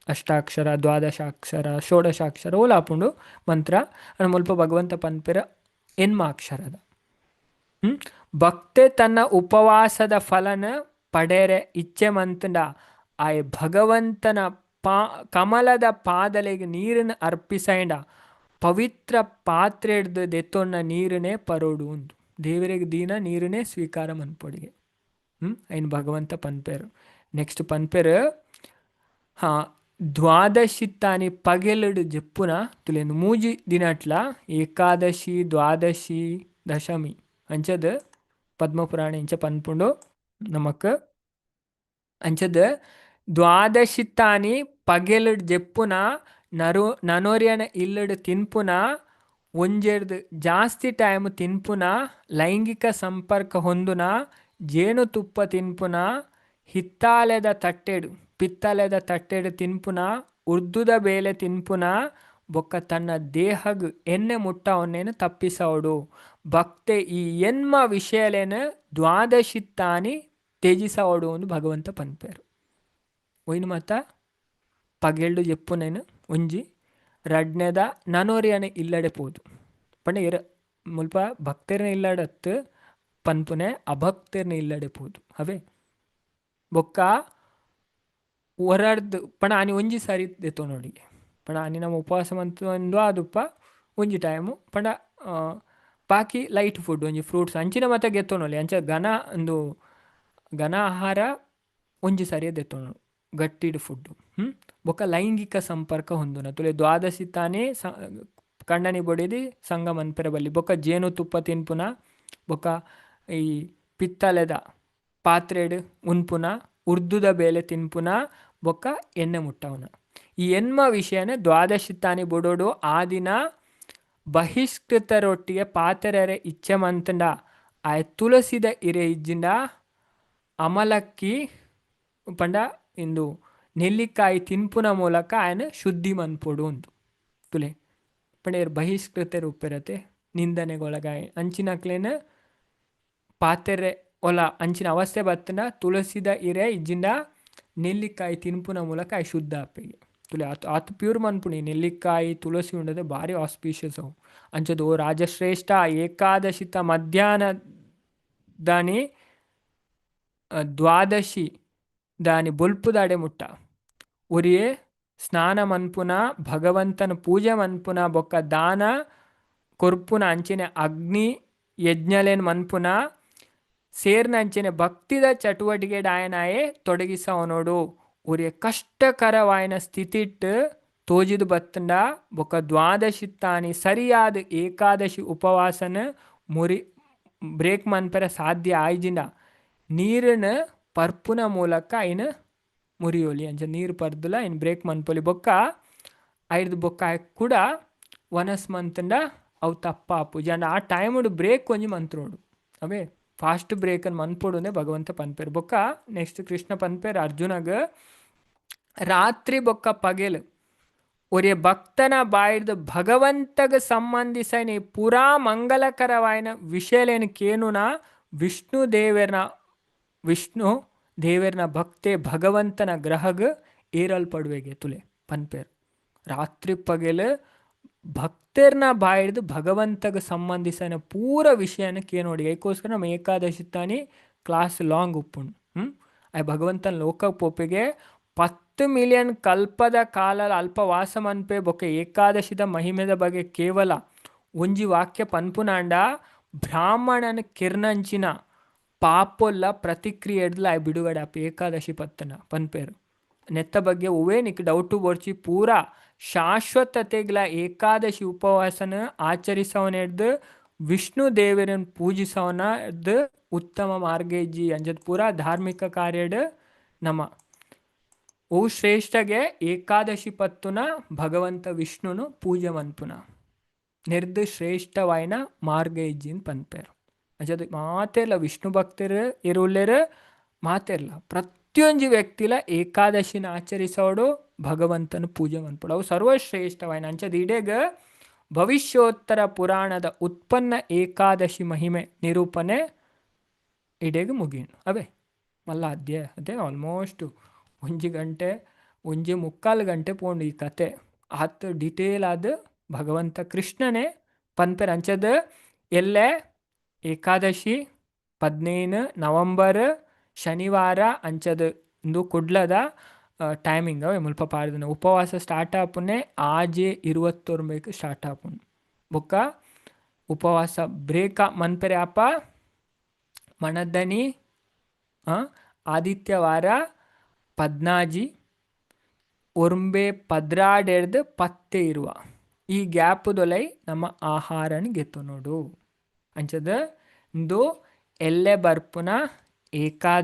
ಅಷ್ಟಾಕ್ಷರ, ದ್ವಾದಶಾಕ್ಷರ, ಷೋಡಶಾಕ್ಷರ ಓಲಾಪುಂಡು ಮಂತ್ರ ಅನ್ನು ಮುಲ್ಪ ಭಗವಂತ ಪನ್ಪೆರ ಎನ್ಮ ಅಕ್ಷರದ ಭಕ್ತೆ ತನ್ನ ಉಪವಾಸದ ಫಲನ ಪಡೆರೆ ಇಚ್ಛೆ ಮಂತಂಡ ಆಯ್ ಭಗವಂತನ ಕಮಲದ ಪಾದಲೆಗೆ ನೀರನ್ನು ಅರ್ಪಿಸೈಂಡ ಪವಿತ್ರ ಪಾತ್ರೆ ಹಿಡ್ದು ದೆತ್ತೊನ್ನ ನೀರನ್ನೇ ಪರೋಡು ಉಂದು ದೇವರಿಗೆ ದೀನ ನೀರನ್ನೇ ಸ್ವೀಕಾರ ಮನ್ಪೊಡಿಗೆ ಐನ್ ಭಗವಂತ ಪನ್ಪೇರು. ನೆಕ್ಸ್ಟ್ ಪನ್ಪೇರು ದ್ವಾದಶಿತ್ತಾನಿ ಪಗೆಲುಡು ಜಪ್ಪುನ ತುಲೆಂದು ಮೂಜಿ ದಿನಟ್ಲ ಏಕಾದಶಿ, ದ್ವಾದಶಿ, ದಶಮಿ ಅಂಚದ ಪದ್ಮಪುರಾಣ ಇಂಚ ಪನ್ಪುಂಡು ನಮಕ್ ಅಂಚದ ದ್ವಾದಶಿತ್ತಾನಿ ಪಗೆಲುಡು ಜಪ್ಪುನ ನನೋರಿಯನ ಇಲ್ಲಡು ತಿನ್ಪುನ ಒಂಜೆರ್ದು ಜಾಸ್ತಿ ಟೈಮ್ ತಿನ್ಪುನ ಲೈಂಗಿಕ ಸಂಪರ್ಕ ಹೊಂದುನ ಜೇನುತುಪ್ಪ ತಿನ್ಪುನ ಹಿತ್ತಾಲೆದ ತಟ್ಟೆಡು ಪಿತ್ತಲೆದ ತಟ್ಟೆಡು ತಿನ್ಪುನ ಉರ್ದುದ ಬೇಲೆ ತಿನ್ಪುನ ಬೊಕ್ಕ ತನ್ನ ದೇಹಗ್ ಎಣ್ಣೆ ಮುಟ್ಟವನ್ನೇನು ತಪ್ಪಿಸೋಡು ಭಕ್ತೆ ಈ ಎನ್ಮ ವಿಷಯಲೇನು ದ್ವಾದಶಿತ್ತಾನಿ ತ್ಯಜಿಸೋಡು ಎಂದು ಭಗವಂತ ಪನ್ಪೇರು. ಒಯ್ನು ಮತ್ತ ಪಗೆಲ್ಡು ಎಪ್ಪುನೇನು ಒಂಜಿ ರಡ್ನೆದ ನನೋರಿಯನ ಇಲ್ಲಡೆ ಪೋದು ಪಂಡ ಇರ ಮುಲ್ಪ ಭಕ್ತರ್ನ ಇಲ್ಲಡತ್ತು ಪನ್ಪುನೆ ಅಭಕ್ತರ್ನ ಇಲ್ಲಡೆ ಪೋದು ಅವೇ ಬೊಕ್ಕ ಹೊರಡ್ದು ಪಣ ಆನಿ ಒಂಜಿ ಸಾರಿ ದೆತ್ತೋ ನೋಡಿ ಪಣ ಆನಿ ನಮ್ಮ ಉಪವಾಸ ಮಂತು ಆದುಪ್ಪ ಒಂಜಿ ಟೈಮು ಪಂಡ ಬಾಕಿ ಲೈಟ್ ಫುಡ್ ಒಂಜಿ ಫ್ರೂಟ್ಸ್ ಅಂಚಿನ ಮತ್ತೆ ಗೆತ್ತೋನೊಲಿ ಅಂಚ ಘನ ಆಹಾರ ಒಂಜಿ ಸಾರಿ ದೆತ್ತೋನು ಗಟ್ಟಿಡು ಫುಡ್ಡು ಬೊಕ್ಕ ಲೈಂಗಿಕ ಸಂಪರ್ಕ ಹೊಂದುನ ತುಲೆ ದ್ವಾದಶಿ ತಾನೇ ಕಣ್ಣನಿ ಬೊಡಿದಿ ಸಂಗ ಮನ್ಪೆರ ಬಲ್ಲಿ ಬೊಕ್ಕ ಜೇನು ತುಪ್ಪ ತಿನ್ಪುನ ಬೊಕ್ಕ ಈ ಪಿತ್ತಲೆದ ಪಾತ್ರೆಡು ಉನ್ಪುನ ಉರ್ದುದ ಬೇಲೆ ತಿನ್ಪುನ ಬೊಕ್ಕ ಎಣ್ಣೆ ಮುಟ್ಟವನ ಈ ಎನ್ಮ ವಿಷಯನ ದ್ವಾದಶಿ ತಾನಿ ಬೊಡೋಡು ಆ ದಿನ ಬಹಿಷ್ಕೃತರೊಟ್ಟಿಗೆ ಪಾತೆರರೆ ಇಚ್ಛೆ ಮಂತಂಡ ಆಯ ತುಳಸಿದ ಇರೆ ಇಜ್ಜಿಂಡ ಅಮಲಕ್ಕಿ ಪಂಡ ಇಂದು ನೆಲ್ಲಿಕಾಯಿ ತಿನ್ಪುನ ಮೂಲಕ ఆయన ಶುದ್ಧಿ ಮನ್ಪೊಡು ಉಂದು ತುಲೆ ಪಂಡ ಬಹಿಷ್ಕೃತರು ಉಪ್ಪಿರತೆ ನಿಂದನೆಗೊಳಗಾಯ ಅಂಚಿನಕ್ಲೇನ ಪಾತೆರೆ ಒಲ ಅಂಚಿನ ಅವಸ್ಥೆ ಬತ್ತನ ತುಳಸಿದ ಇರೆ ಇಜ್ಜಿಂಡ ನೆಲ್ಲಿಕಾಯಿ ತಿನ್ಪುನ ಮೂಲಕ ಆಯ್ ಶುದ್ಧ ಅಪ್ಪಿಗೆ ತುಲೆ ಆತು ಪ್ಯೂರ್ ಮನ್ಪುಣಿ ನೆಲ್ಲಿಕಾಯಿ ತುಳಸಿ ಉಂಡದೆ ಭಾರಿ ಆಸ್ಪೀಷಿಯಸ್ ಅವು ಅಂಚದು ರಾಜಶ್ರೇಷ್ಠ ಏಕಾದಶಿತ ಮಧ್ಯಾಹ್ನ ದಾನಿ ದ್ವಾದಶಿ దాని బొల్పుదాడే ముట్ట ఒరియే స్నాన మన్పున భగవంతన పూజ మన్పున బొక్క దాన కొర్పున అంచెನೆ అగ్ని యజ్ఞలేನ್ ಮನ್ಪುನ ಸೇರ್ನ ಅಂಚೆನೆ ಭಕ್ತಿದ ಚಟುವಟಿಕೆಡ್ ಆಯನಾಯೇ ತೊಡಗಿಸವನೋಡು ಒರಿಯ ಕಷ್ಟಕರವಾಯಿನ ಸ್ಥಿತಿಟ್ ತೋಜಿದು ಬತ್ತಂಡ ಬೊಕ್ಕ ದ್ವಾದಶಿತ್ತಾನಿ ಸರಿಯಾದ ಏಕಾದಶಿ ಉಪವಾಸನ ಬ್ರೇಕ್ ಮನ್ಪರ ಸಾಧ್ಯ ಆಯ್ಜಿಂಡ ನೀರನ್ನ ಪರ್ಪುನ ಮೂಲಕ ఆయన ಮುರಿಯೋಲಿ ಅಂಚ ನೀರು ಪರ್ದುಲ ఆయన ಬ್ರೇಕ್ ಮನ್ಪೊಲಿ ಬೊಕ್ಕ ಐದು ಬೊಕ್ಕ ಕೂಡ ವನಸ್ ಮಂತಂಡ ಅವು ತಪ್ಪಾಪು ಜನ ಆ ಟೈಮುಡು ಬ್ರೇಕ್ ಒಂಜಿ ಮಂತ್ರೋಡು ಅವೇ ಫಾಸ್ಟ್ ಬ್ರೇಕನ್ನು ಮನ್ಪೊಡುಂದೆ ಭಗವಂತ ಪನ್ಪೇರು ಬೊಕ್ಕ ನೆಕ್ಸ್ಟ್ ಕೃಷ್ಣ ಪನ್ಪೇರು ಅರ್ಜುನಗ ರಾತ್ರಿ ಬೊಕ್ಕ ಪಗೆಲು ಒರಿಯ ಭಕ್ತನ ಬಾಯಿಡ್ದು ಭಗವಂತಗ ಸಂಬಂಧಿಸೈನ ಪೂರಾ ಮಂಗಲಕರವಾಯಿನ ವಿಷಯಲೇನು ಕೇನುನ ವಿಷ್ಣು ದೇವರನ ಭಕ್ತೆ ಭಗವಂತನ ಗ್ರಹಗ ಏರಲ್ಪಡುವೆಗೆ ತುಲೆ ಪನ್ಪೇರು ರಾತ್ರಿ ಪಗೆಲು ಭಕ್ತರ್ನ ಬಾಯಿಡ್ದು ಭಗವಂತಗ ಸಂಬಂಧಿಸಿನ ಪೂರ ವಿಷಯನ ಕೇನೋಡಿ ಅದಕ್ಕೋಸ್ಕರ ನಮ್ಮ ಏಕಾದಶಿ ತಾನಿ ಕ್ಲಾಸ್ ಲಾಂಗ್ ಉಪ್ಪುಂಡು ಅಯ್ಯ ಭಗವಂತನ ಲೋಕ ಪೋಪೆಗೆ 10 ಮಿಲಿಯನ್ ಕಲ್ಪದ ಕಾಲ ಅಲ್ಪವಾಸ ಮನ್ಪೆ ಬೊಕ್ಕೆ ಏಕಾದಶಿದ ಮಹಿಮೆದ ಬಗ್ಗೆ ಕೇವಲ ಒಂಜಿ ವಾಕ್ಯ ಪನ್ಪುನಾಂಡ ಬ್ರಾಹ್ಮಣನ ಕಿರ್ನಂಚಿನ ಪಾಪೊಲ್ಲ ಪ್ರತಿಕ್ರಿಯೆ ಹಿಡ್ದು ಆಯ್ ಬಿಡುಗಡೆ ಅಪ್ಪ ಏಕಾದಶಿ ಪತ್ತನ ಪನ್ಪೇರು ನೆತ್ತ ಬಗ್ಗೆ ಒವೇ ನಿಕ್ ಡೌಟು ಬೋರ್ಚಿ ಪೂರ ಶಾಶ್ವತತೆಗ್ಲ ಏಕಾದಶಿ ಉಪವಾಸನ ಆಚರಿಸವನ ಹಿಡ್ದು ವಿಷ್ಣು ದೇವರನ್ನು ಪೂಜಿಸವನ ಹಿಡ್ದು ಉತ್ತಮ ಮಾರ್ಗ ಇಜ್ಜಿ ಅಂಜದ್ ಪೂರ ಧಾರ್ಮಿಕ ಕಾರ್ಯಡ್ ನಮ ಓ ಶ್ರೇಷ್ಠಗೆ ಏಕಾದಶಿ ಪತ್ತುನ ಭಗವಂತ ವಿಷ್ಣುನು ಪೂಜೆ ಮನ್ಪುನ ನಿರ್ದು ಶ್ರೇಷ್ಠವಾಯಿನ ಮಾರ್ಗ ಇಜ್ಜಿನ್ ಪನ್ಪೇರು ಅಜದ್ ಮಾತೆರ್ಲ ವಿಷ್ಣು ಭಕ್ತರು ಇರುಲ್ಲೇರು ಮಾತೆರ್ಲ ಪ್ರತಿಯೊಂದು ವ್ಯಕ್ತಿಲ ಏಕಾದಶಿನ ಆಚರಿಸೋಡು ಭಗವಂತನ ಪೂಜೆ ಮನ್ಪುಡು ಅವು ಸರ್ವಶ್ರೇಷ್ಠವಾಯಿನ ಅಂಚದ ಇಡೇಗ ಭವಿಷ್ಯೋತ್ತರ ಪುರಾಣದ ಉತ್ಪನ್ನ ಏಕಾದಶಿ ಮಹಿಮೆ ನಿರೂಪಣೆ ಇಡೇಗ ಮುಗೀನು ಅವೇ ಮಲ್ಲ ಅದೇ ಆಲ್ಮೋಸ್ಟ್ 1 ಗಂಟೆ 1.25 ಪೋಂಡು ಈ ಕತೆ ಹತ್ತು ಡಿಟೇಲ್ ಆದ ಭಗವಂತ ಕೃಷ್ಣನೇ ಪನ್ಪೆರ್ ಅಂಚದ ಎಲ್ಲೇ ಏಕಾದಶಿ 15 ನವಂಬರ್ ಶನಿವಾರ ಅಂಚದ ಇಂದು ಕುಡ್ಲದ ಟೈಮಿಂಗ್ ಅವೇ ಮುಲ್ಪ ಪಾಡ್ದನ ಉಪವಾಸ ಸ್ಟಾರ್ಟ್ ಆಪುನೆ ಆಜೆ 21 ಸ್ಟಾರ್ಟ್ ಆಪುನ್ ಬೊಕ್ಕ ಉಪವಾಸ ಬ್ರೇಕ ಮನ್ಪೆರೆ ಅಪ್ಪ ಮಣದ್ದನಿ ಆದಿತ್ಯವಾರ 14 ಒರ್ಂಬೆ 16 ಪತ್ತೆ ಇರುವ ಈ ಗ್ಯಾಪುದೊಲೈ ನಮ್ಮ ಆಹಾರನ ಗೆತ್ತು ನೋಡು ಅಂಚದ ಇಂದು ಎಲ್ಲೆ ಬರ್ಪುನ ಏಕಾದ